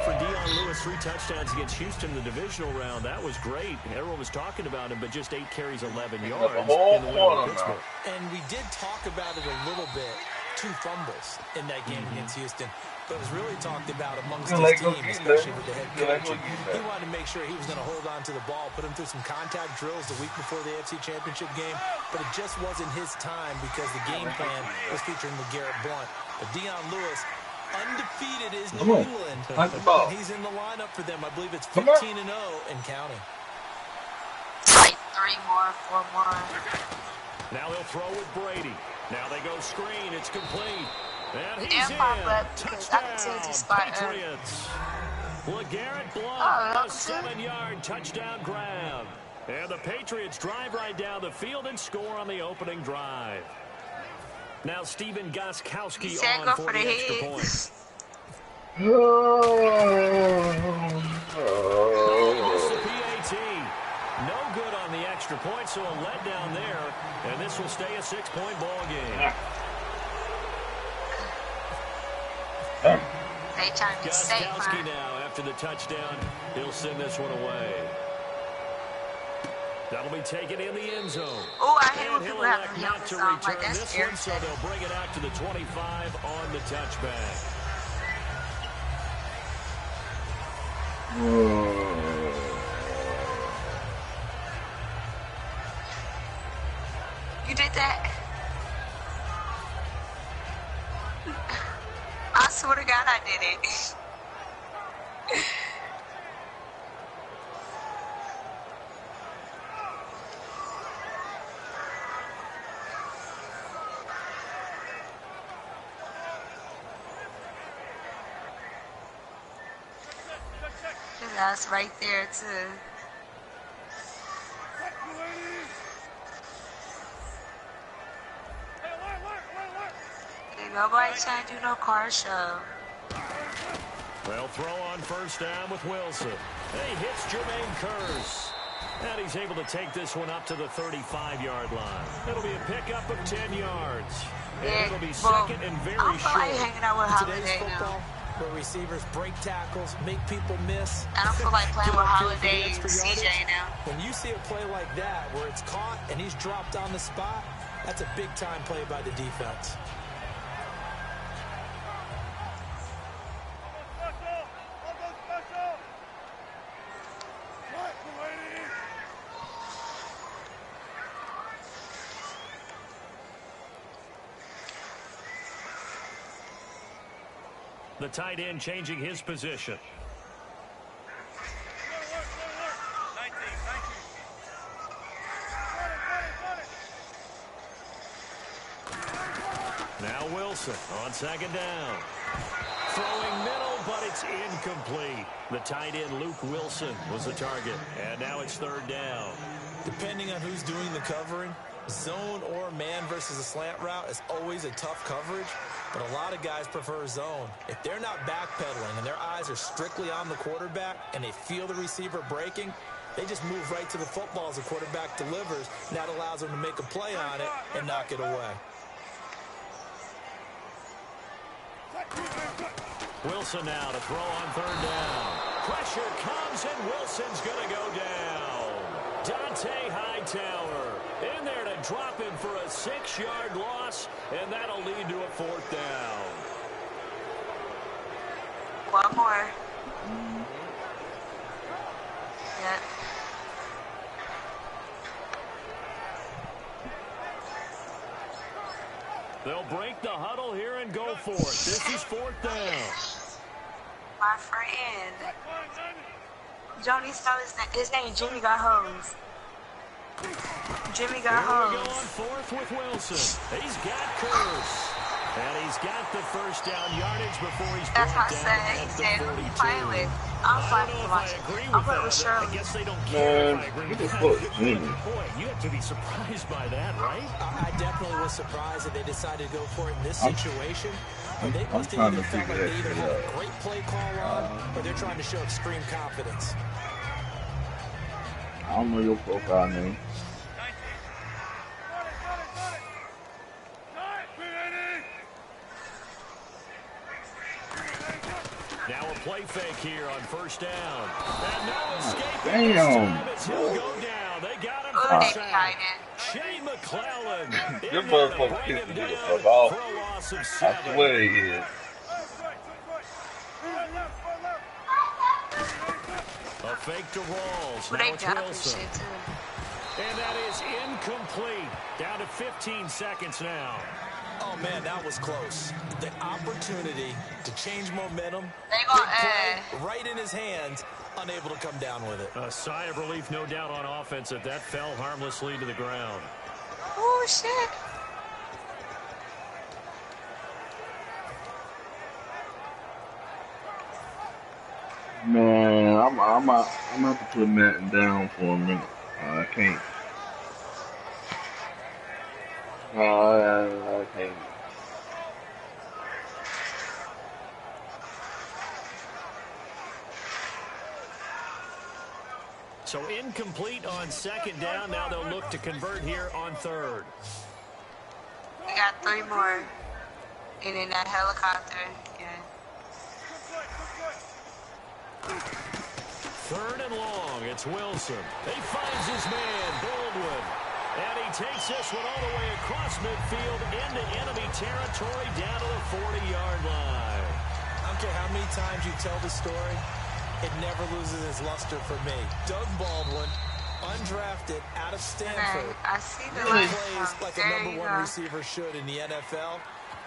B: For Dion Lewis, 3 touchdowns against Houston in the divisional round. That was great. Everyone was talking about him, but just 8 carries, 11 yards in the win over Pittsburgh.
C: And we did talk about it a little bit. 2 fumbles in that game against Houston. But it was really talked about amongst his team, especially with the head coach. He wanted to make sure he was going to hold on to the ball, put him through some contact drills the week before the AFC Championship game. But it just wasn't his time because the game plan was featuring LeGarrette Blount. But Dion Lewis, undefeated is New England. And he's in the lineup for them. I believe it's 15-0 and counting.
H: Like 3 more, 4 more.
B: Now he'll throw with Brady. Now they go screen. It's complete. And he's
H: And
B: in.
H: pop up.
B: Touchdown,
H: Patriots.
B: LeGarrette Blount, a 7-yard touchdown grab. And the Patriots drive right down the field and score on the opening drive. Now Stephen Gostkowski on for the extra point. Almost the PAT. No good on the extra point, so a letdown there. And this will stay a 6-point ball game.
H: They trying to stay
B: Gostkowski now, after the touchdown, he'll send this one away. That'll be taken in the end zone.
H: Oh, I hate when
B: And he'll
H: people have
B: elect
H: the
B: not to
H: helmets on.
B: return
H: Like, that's
B: this one, so
H: irritating.
B: they'll bring it out to the 25 on the touchback.
H: You did that? I swear to God I did it. That's right there too. Ain't nobody trying to do no car show.
B: They'll throw on first down with Wilson. He hits Jermaine Kearse. And he's able to take this one up to the 35-yard line. It'll be a pickup of 10 yards. And it'll be second and very short.
H: I feel like hanging out with
C: Today's
H: Holiday
C: football,
H: now.
C: where receivers break tackles, make people miss.
H: I don't feel like playing with Holiday and CJ now.
C: When you see a play like that, where it's caught and he's dropped on the spot, that's a big-time play by the defense.
B: The tight end changing his position. Now Wilson on second down. Throwing middle, but it's incomplete. The tight end, Luke Wilson, was the target. And now it's third down.
C: Depending on who's doing the covering, zone or man versus a slant route is always a tough coverage, but a lot of guys prefer zone. If they're not backpedaling and their eyes are strictly on the quarterback and they feel the receiver breaking, they just move right to the football as the quarterback delivers, and that allows them to make a play on it and knock it away.
B: Wilson now to throw on third down. Pressure comes, and Wilson's going to go down. Dante Hightower in there to drop him for a 6-yard loss, and that'll lead to a fourth down.
H: One more. Yep.
B: They'll break the huddle here and go for it. This is fourth down.
H: My friend. You don't need to know his name. Jimmy got hose. Jimmy got hose.
B: Here we go on fourth with Wilson. He's got Kearse. And he's got the first down yardage before he's brought down at the 42.
H: I'm fine with watching. I'm playing with Shirley.
B: I guess they don't care if I agree with that.
F: Jimmy.
B: Boy, you have to be surprised by that, right?
C: I definitely was surprised that they decided to go for it in this situation. They must have either felt like they either had a great play call on, or they're trying to show extreme confidence.
F: I don't know your profile name.
B: Now a play fake here on first down. And no escape.
F: Damn.
B: He'll go down. They got him for a sack. Shea McClellan.
F: Your motherfucker pissed me the fuck off. I swear he is.
B: A fake to Rawls.
H: But
B: Now
H: they
B: it's
H: got
B: Wilson.
H: shit too.
B: And that is incomplete. Down to 15 seconds now.
C: Oh, man, that was close. The opportunity to change momentum,
H: They gonna
C: play right in his hands, unable to come down with it.
B: A sigh of relief, no doubt, on offense that fell harmlessly to the ground.
H: Oh, shit.
F: Man, I'm gonna have to put Matt down for a minute. I can't. I can't.
B: So incomplete on second down. Now they'll look to convert here on third.
H: We got 3 more. And then that helicopter. Yeah.
B: Third and long. It's Wilson. He finds his man, Baldwin. And he takes this one all the way across midfield into enemy territory down to the 40-yard line.
C: I don't care how many times you tell the story, it never loses its luster for me. Doug Baldwin, undrafted out of Stanford,
H: I see the
C: plays
H: lights.
C: like a #1 receiver should in the NFL.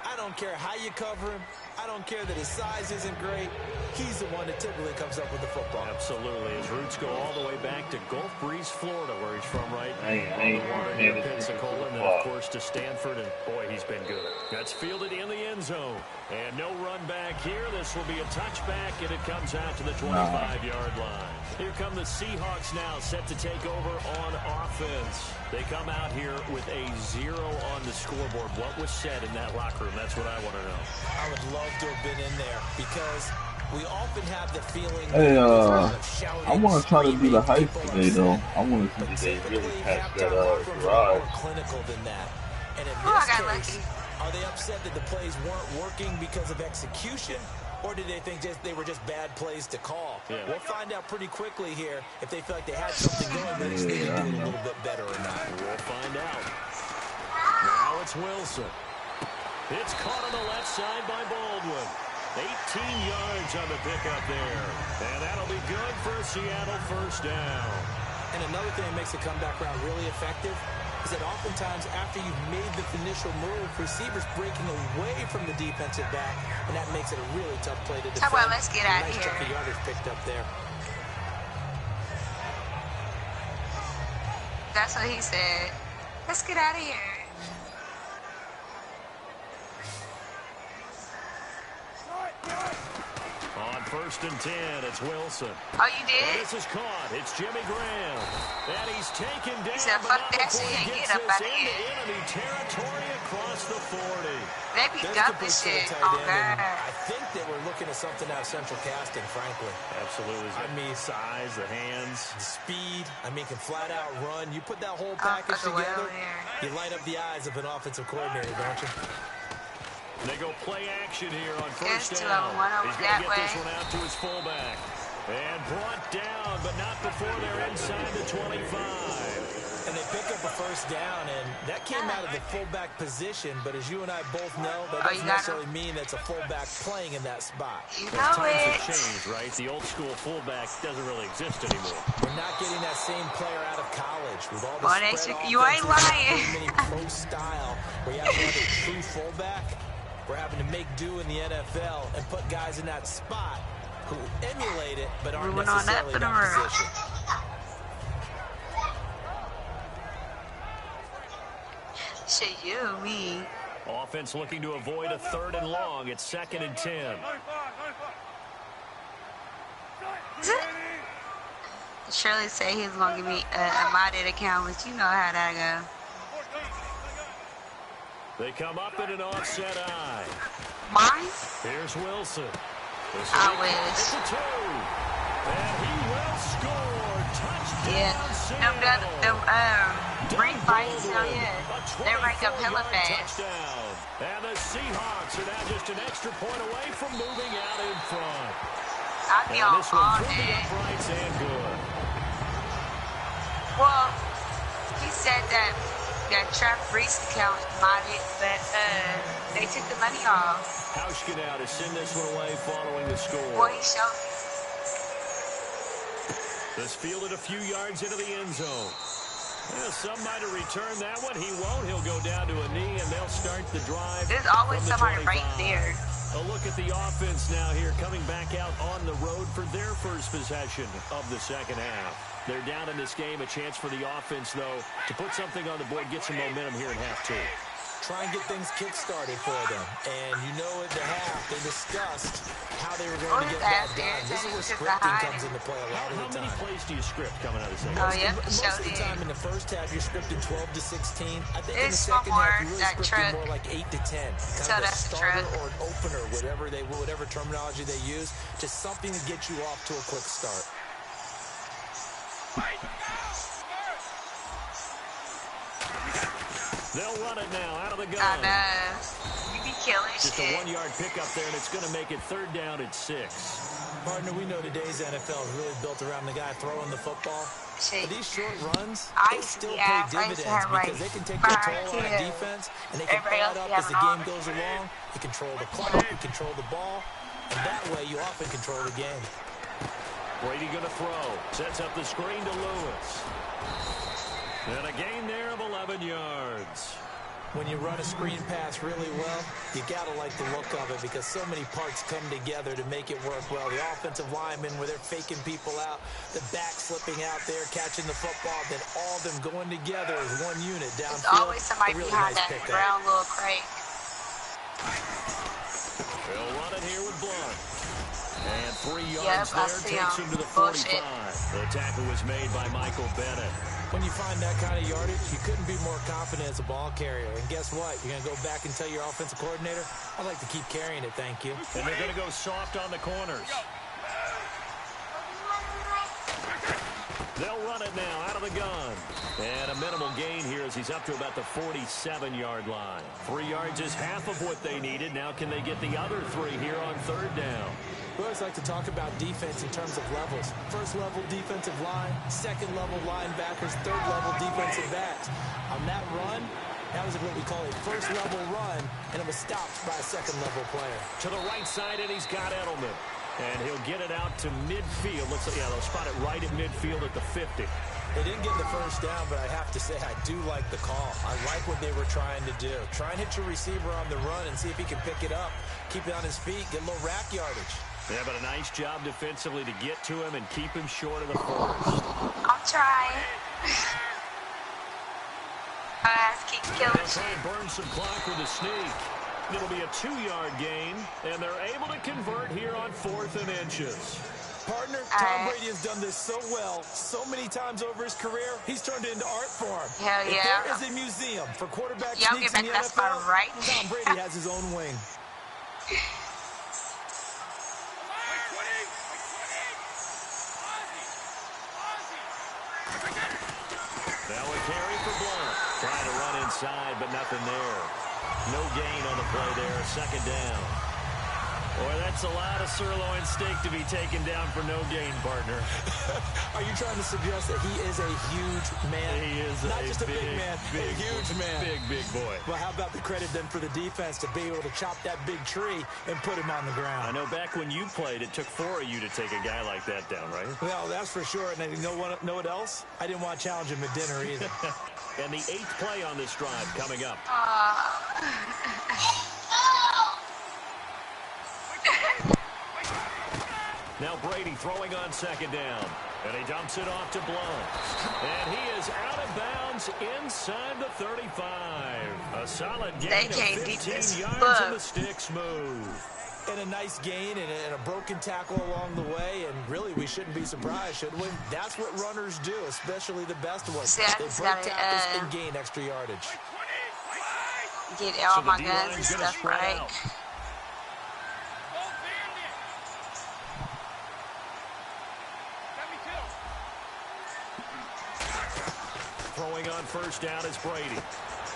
C: I don't care how you cover him. I don't care that his size isn't great. He's the one that typically comes up with the football.
B: Absolutely. His roots go all the way back to Gulf Breeze, Florida, where he's from, right?
F: I ain't
B: on the water near Pensacola, and then, of course, to Stanford. And, boy, he's been good. That's fielded in the end zone. And no run back here. This will be a touchback, and it comes out to the 25-yard line. Here come the Seahawks now, set to take over on offense. They come out here with a 0 on the scoreboard. What was said in that locker room? That's what I want to know.
C: I would love to have been in there because we often have the feeling.
F: Hey, I want to try to do the heist today, though. I want to see if they really catch that garage.
C: Clinical than that. And in
H: I
C: this
H: got
C: case,
H: lucky.
C: are they upset that the plays weren't working because of execution? Or did they think they were just bad plays to call?
B: Yeah.
C: We'll find out pretty quickly here if they feel like they had something going, but they just need to do it a little bit better or not.
B: We'll find out. Now it's Wilson. It's caught on the left side by Baldwin. 18 yards on the pickup there. And that'll be good for a Seattle first down.
C: And another thing that makes the comeback route really effective is that oftentimes after you've made the initial move, receivers breaking away from the defensive back, and that makes it a really tough play to defend.
H: How about let's get out of
C: nice
H: here.
C: chunk of yardage picked up there.
H: That's what he said. Let's get out of here.
B: On 1st and 10, it's Wilson.
H: Oh, you
B: And
H: did?
B: this is caught. It's Jimmy Graham. And he's taken down.
H: He said,
B: but
H: fuck
B: not
H: that
B: before
H: shit.
B: he
H: Get
B: gets
H: up
B: this
H: out of
B: into
H: here.
B: enemy territory across the 40.
H: They be
C: There's
H: dumb
C: the
H: as
C: push to the
H: shit.
C: tight
H: Oh,
C: end, and
H: God.
C: I think that we're looking at something out of central casting, frankly.
B: Absolutely.
C: I mean,
B: size, the hands.
C: speed, I mean, can flat out run. You put that whole
H: Oh,
C: package
H: fucking well
C: together,
H: there.
C: you light up the eyes of an offensive coordinator, don't you?
B: They go play action here on
H: Yes,
B: first
H: to
B: down.
H: one over
B: He's going
H: that
B: to get this
H: way.
B: one out to his fullback. And brought down, but not before they're inside the 25.
C: And they pick up a first down, and that came out of the fullback position, but as you and I both know, that doesn't necessarily mean that's a fullback playing in that spot.
H: You
B: Well,
H: know
B: times
H: it.
B: have changed, right? The old school fullback doesn't really exist anymore.
C: We're not getting that same player out of college with all the
H: Boy,
C: spread
H: you ain't
C: offenses,
H: lying.
C: mini pro style, where you have to have a true fullback. We're having to make do in the NFL and put guys in that spot who emulate it but aren't
H: Moving on
C: necessarily
H: up
C: in
H: in the
C: that
H: room.
C: position.
H: Shit, you, me.
B: Offense looking to avoid a 3rd and long. It's 2nd and 10.
H: Shirley said he was going to give me a modded account, but you know how that go.
B: They come up in an offset eye.
H: Mine?
B: Here's Wilson.
H: I wish.
B: It's a 2. And he will score. Touchdown,
H: Yeah.
B: Seattle.
H: Ring fights, hell yeah. They rank up hella
B: 24-yard
H: fast.
B: touchdown. And the Seahawks are now just an extra point away from moving out in front.
H: I'll be
B: And
H: on
B: this one
H: all
B: through the
H: day.
B: uprights and good.
H: Well, he said that Trap Reese account was modded, but they took the money off.
B: Hauschka now to send this one away following the score.
H: Boy, he showed me.
B: This fielded a few yards into the end zone. Well, some might have returned that one. He won't. He'll go down to a knee, and they'll start the drive.
H: There's always
B: from the
H: somebody
B: 25.
H: right there.
B: A look at the offense now here, coming back out on the road for their first possession of the second half. They're down in this game. A chance for the offense, though, to put something on the board, get some momentum here in half 2.
C: Try and get things kick-started for them. And you know at the half, they discussed how they were going to get that done. This is where scripting comes into play a lot of the
B: How many
C: time.
B: plays do you script coming out of the second
H: Oh,
B: half?
H: yeah,
C: Most
H: showed
C: of the
H: it.
C: time in the first half, you're scripting 12 to 16. I think in the
H: It's
C: second
H: one
C: half,
H: more,
C: you're really
H: that
C: scripting
H: truck.
C: more like 8 to 10.
H: So
C: Kind of a
H: that's the
C: starter
H: truck.
C: or an opener, whatever terminology they use. Just something to get you off to a quick start.
B: They'll run it now out of the gun.
H: I know. You be killing
B: Just a
H: shit.
B: 1-yard pickup there, and it's going to make it 3rd down at 6.
C: Partner, we know today's NFL is really built around the guy throwing the football.
H: Shit.
C: But these short runs,
H: I
C: they
H: used to
C: still
H: be
C: pay
H: ass. I used
C: dividends
H: to have, like,
C: because they can take their
H: 5
C: toll on
H: kids.
C: defense, and they can
H: Everybody
C: add
H: else
C: up
H: be
C: as the
H: having
C: game
H: all
C: goes along. You control the clock, you control the ball, and that way you often control the game.
B: Brady going to throw. Sets up the screen to Lewis. And a gain there of 11 yards.
C: When you run a screen pass really well, you got to like the look of it because so many parts come together to make it work well. The offensive linemen, where they're faking people out, the back slipping out there, catching the football, then all of them going together as one unit downfield.
H: There's always somebody
C: really
H: behind
C: nice
H: that
C: pickup.
H: brown little crate.
B: They'll run it here with Blunt. And 3 yards
H: Yep, I
B: there
H: see
B: takes
H: him.
B: him to the
H: Bullshit.
B: 45. The tackle was made by Michael Bennett.
C: When you find that kind of yardage, you couldn't be more confident as a ball carrier. And guess what? You're going to go back and tell your offensive coordinator, I'd like to keep carrying it, thank you.
B: And they're going to go soft on the corners. They'll run it now out of the gun. And a minimal gain here as he's up to about the 47-yard line. 3 yards is half of what they needed. Now can they get the other 3 here on 3rd down?
C: We always like to talk about defense in terms of levels. First level defensive line, second level linebackers, third level defensive backs. On that run, that was what we call a first level run, and it was stopped by a second level player.
B: To the right side, and he's got Edelman. And he'll get it out to midfield. Looks like, yeah, they'll spot it right at midfield at the 50.
C: They didn't get the first down, but I have to say I do like the call. I like what they were trying to do. Try and hit your receiver on the run and see if he can pick it up. Keep it on his feet, get a little rack yardage.
B: Yeah, but a nice job defensively to get to him and keep him short of the first.
H: I'm trying. My ass keeps killing
B: They'll try and burn some clock with a sneak. It'll be a 2-yard gain, and they're able to convert here on 4th and inches.
C: Partner, Tom Brady has done this so well, so many times over his career, he's turned it into art form.
H: Hell yeah.
C: If there is a museum for quarterback
H: Y'all
C: sneaks
H: get
C: in the
H: back to that spot
C: NFL,
H: right
C: Tom Brady has his own wing.
B: Now a carry for Blunt. Trying to run inside, but nothing there. No gain on the play there. 2nd down. Boy, that's a lot of sirloin steak to be taken down for no gain, partner.
C: Are you trying to suggest that he is a huge man?
B: He is
C: not just a big man, a huge man.
B: Big boy.
C: Well, how about the credit then for the defense to be able to chop that big tree and put him on the ground?
B: I know back when you played, it took 4 of you to take a guy like that down, right?
C: Well, that's for sure. And you know what else? I didn't want to challenge him at dinner either.
B: And the 8th play on this drive coming up. Now Brady throwing on 2nd down. And he dumps it off to Blunt. And he is out of bounds inside the 35. A solid gain of 15 yards and the sticks move.
C: And a nice gain and a broken tackle along the way. And really, we shouldn't be surprised, should we? That's what runners do, especially the best ones.
H: See,
C: they break tackles and gain extra yardage.
H: Get all my guns and stuff right.
B: Throwing on 1st down is Brady.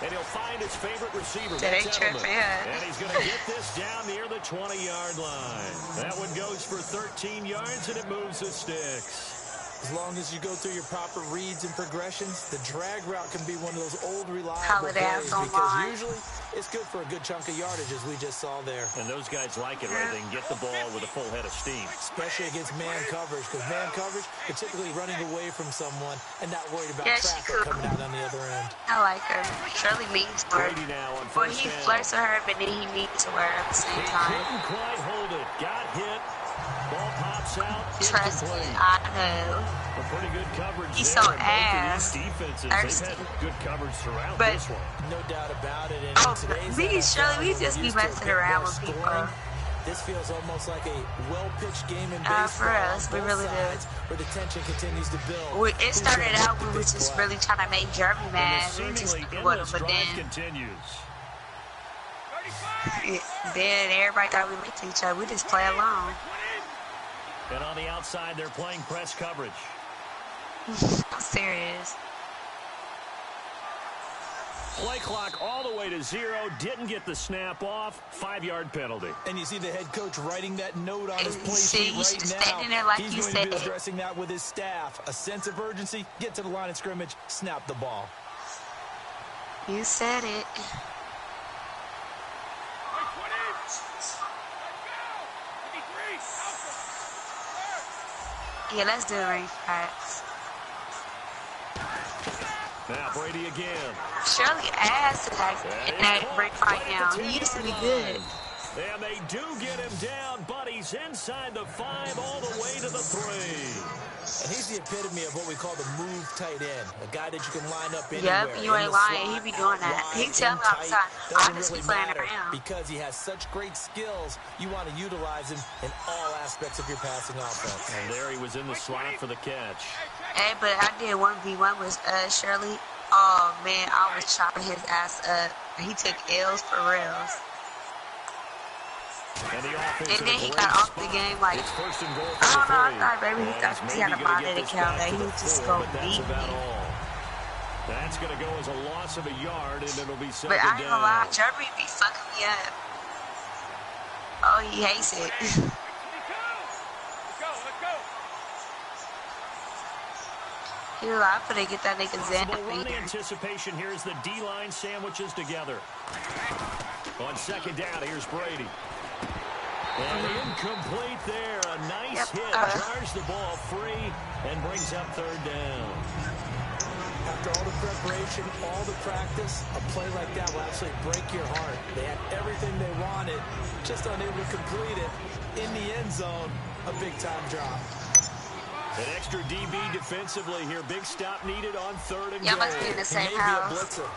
B: And he'll find his favorite receiver.
H: That's Edelman.
B: And he's going to get this down near the 20-yard line. That one goes for 13 yards, and it moves the sticks.
C: As long as you go through your proper reads and progressions, the drag route can be one of those old reliable
H: Holiday
C: plays because
H: online.
C: usually it's good for a good chunk of yardage, as we just saw there.
B: And those guys like it, right? They can get the ball with a full head of steam.
C: Especially against man coverage, because man coverage, they're typically running away from someone and not worried about
H: Yeah,
C: traffic coming out on the other end.
H: I like her. Shirley means to her.
B: Brady now on
H: Well,
B: 1st
H: he
B: down.
H: flirts with her, but then he means to her at the same
B: He
H: time.
B: couldn't quite hold it. Got hit. Ball pops out.
H: Trust me,
B: Incomplete.
H: I know.
B: A pretty good coverage
H: He's
B: there.
H: so
B: And
H: ass.
B: both of these defenses,
H: Thirsty.
B: they've had good coverage throughout
H: But-
B: this one.
C: No doubt about it. And
H: Oh,
C: in today's
H: me and
C: NFL,
H: Shirley, we
C: we're
H: just be
C: used to a
H: messing
C: bit
H: around
C: more
H: with people.
C: scoring. This feels almost like a well-pitched game in baseball.
H: For us,
C: on
H: we
C: both
H: really do.
C: sides, where the tension continues to build.
H: It started
C: Who's gonna
H: out,
C: make
H: we
C: the
H: was
C: big
H: just
C: play?
H: really trying to make Jeremy
B: And
H: mad.
B: the
H: We just
B: seemingly
H: but
B: endless drive
H: then,
B: continues.
H: then everybody thought we licked each other. We just play along.
B: And on the outside, they're playing press coverage.
H: I'm serious.
B: Play clock all the way to 0. Didn't get the snap off. 5-yard penalty.
C: And you see the head coach writing that note on his
H: And
C: play
H: see,
C: sheet
H: he's
C: right
H: just
C: now.
H: standing there like
C: He's
H: you
C: going to be
H: said.
C: addressing that with his staff. A sense of urgency, get to the line of scrimmage, snap the ball.
H: You said it. Yeah, let's do the ring facts.
B: Now Brady again.
H: Shirley ass in that break right now. He used to be good.
B: And they do get him down, but he's inside the 5 all the way to the 3.
C: And he's the epitome of what we call the move tight end. A guy that you can line up anywhere.
H: Yep, you ain't lying. He be doing that. He tell me all the time, I just be playing around.
C: Because he has such great skills, you want to utilize him in all aspects of your passing offense.
B: And there he was in the slot for the catch.
H: Hey, but I did 1v1 with Shirley. Oh, man, I was chopping his ass up. He took L's for reals.
B: And
H: then he got off the game like, I don't know, I thought maybe he thought he had a modded account that he would just go beat me.
B: That's going to go as a loss of a yard, and it'll be second
H: But
B: down.
H: I ain't gonna lie, Jeremy be fucking me up. Oh, he hates it.
G: Let's go.
H: He was like, I'm gonna get that nigga Zen up
B: Run
H: here.
B: anticipation here as the D-line sandwiches together. On second down, here's Brady. And incomplete there. A nice hit. Jars the ball free and brings up third down.
C: After all the preparation, all the practice, a play like that will absolutely break your heart. They had everything they wanted, just unable to complete it. In the end zone, a big-time drop.
B: An extra DB defensively here. Big stop needed on third and
H: Y'all
B: goal.
H: must be in the same
C: Maybe
H: house.
C: a blitzer.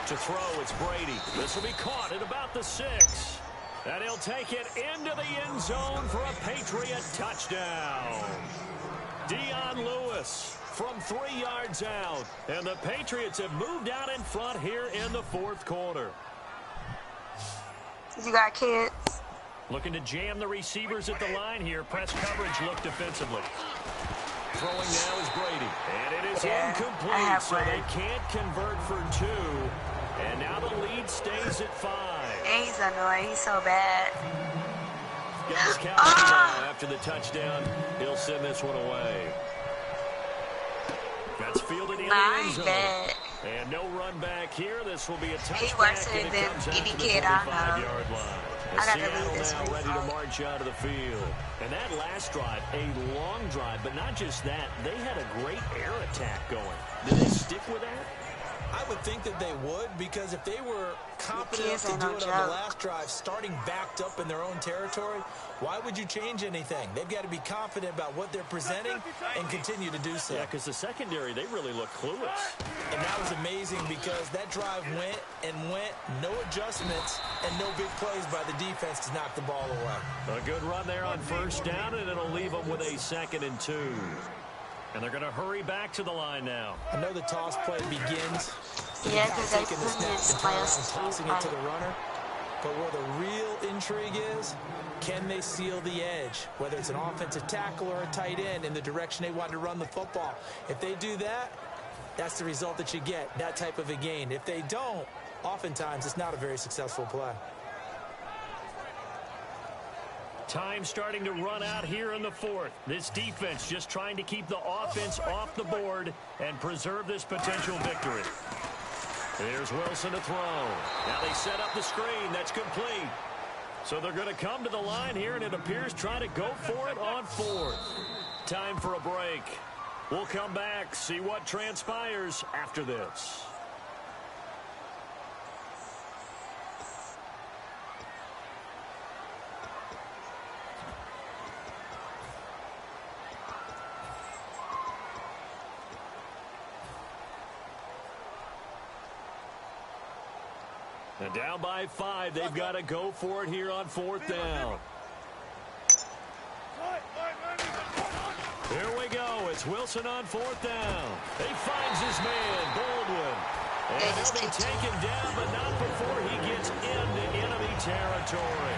B: To throw, it's Brady. This will be caught at about the 6. And he'll take it into the end zone for a Patriot touchdown. Dion Lewis from 3 yards out. And the Patriots have moved out in front here in the fourth quarter.
H: You got kids?
B: Looking to jam the receivers at the line here. Press coverage look defensively. Throwing now is Brady. And it is incomplete, so they can't convert for 2. And now the lead stays at 5.
H: He's annoying. He's so bad.
B: Gostkowski now after the touchdown. He'll send this one away. That's fielded in the end zone.
H: Bad.
B: And no run back here. This will be a touchback.
H: He worse
B: and it
H: than
B: comes
H: any
B: after
H: kid
B: the
H: I know.
B: 25-yard line.
H: I got to
B: Seattle
H: leave this
B: now
H: week.
B: ready to march out of the field. And that last drive, a long drive, but not just that. They had a great air attack going. Did they stick with that?
C: I would think that they would, because if they were competent enough to do it on the last drive, starting backed up in their own territory, why would you change anything? They've got to be confident about what they're presenting and continue to do so.
B: Yeah, because the secondary, they really look clueless.
C: And that was amazing because that drive went and went, no adjustments, and no big plays by the defense to knock the ball away.
B: A good run there on first down, and it'll leave them with a 2nd and 2. And they're going to hurry back to the line now.
C: I know the toss play begins.
H: Yeah, because they're
C: taking the snap and turn around and tossing it to the runner. But where the real intrigue is, can they seal the edge? Whether it's an offensive tackle or a tight end in the direction they want to run the football. If they do that, that's the result that you get, that type of a gain. If they don't, oftentimes it's not a very successful play.
B: Time starting to run out here in the fourth. This defense just trying to keep the offense off the board and preserve this potential victory. Here's Wilson to throw. Now they set up the screen. That's complete. So they're going to come to the line here, and it appears trying to go for it on 4th. Time for a break. We'll come back, see what transpires after this. And down by 5, they've got to go for it here on 4th down. Here we go. It's Wilson on 4th down. He finds his man, Baldwin. And he'll be taken down, but not before he gets into enemy territory.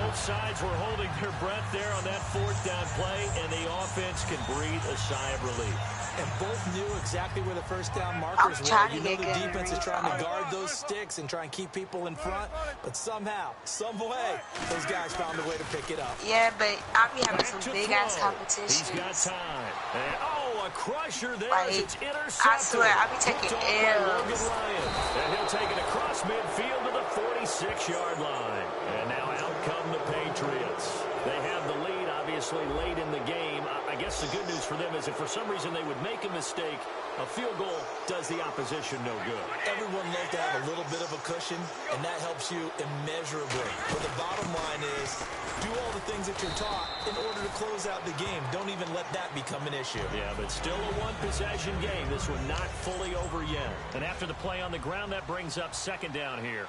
B: Both sides were holding their breath there on that 4th down play, and the offense can breathe a sigh of relief.
C: And both knew exactly where the first down markers were. You know the defense is trying to guard those sticks and try and keep people in front. But somehow, some way, those guys found a way to pick it up.
H: Yeah, but I'll be having some big-ass competition.
B: He's got time. And, a crusher there as it's intercepted.
H: I swear, I'll be taking L's.
B: And he'll take it across midfield to the 46-yard line. And now out come the Patriots. They have the lead, obviously, late in the game. I guess the good news for them is if for some reason they would make a mistake, A field goal does the opposition no good.
C: Everyone loves to have a little bit of a cushion, and that helps you immeasurably. But the bottom line is, do all the things that you're taught in order to close out the game. Don't even let that become an issue.
B: Yeah, but still a one-possession game. This one not fully over yet. And after the play on the ground, that brings up second down here.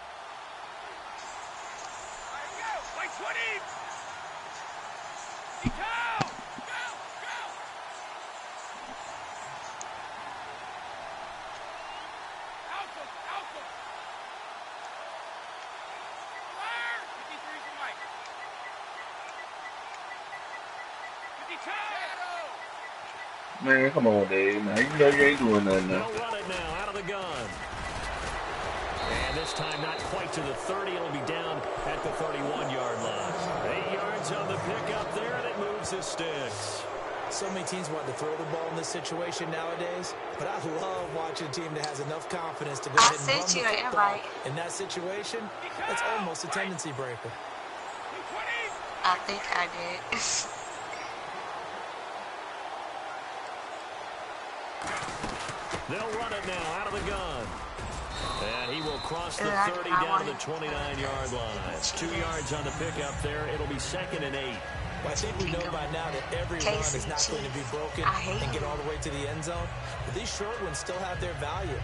G: By 20. Go! Go! Go! Out them! Out them! Fire! 53's the mic. 52!
F: Man, come on, Dave. Now, you know you ain't doing nothing now.
B: They'll run it now out of the gun. And this time not quite to the 30. It'll be down at the 31-yard line. 8 yards on the pickup there, and it moves the sticks.
C: So many teams want to throw the ball in this situation nowadays, but I love watching a team that has enough confidence to go ahead and run the football. In that situation, that's almost a tendency breaker.
H: I think I did.
B: They'll run it now out of the gun. And he will cross the 30 down to the 29-yard line. 2 yards on the pickup there. It'll be 2nd and 8.
C: Well, I think we know by now that every run is not going to be broken and get all the way to the end zone. But these short ones still have their value.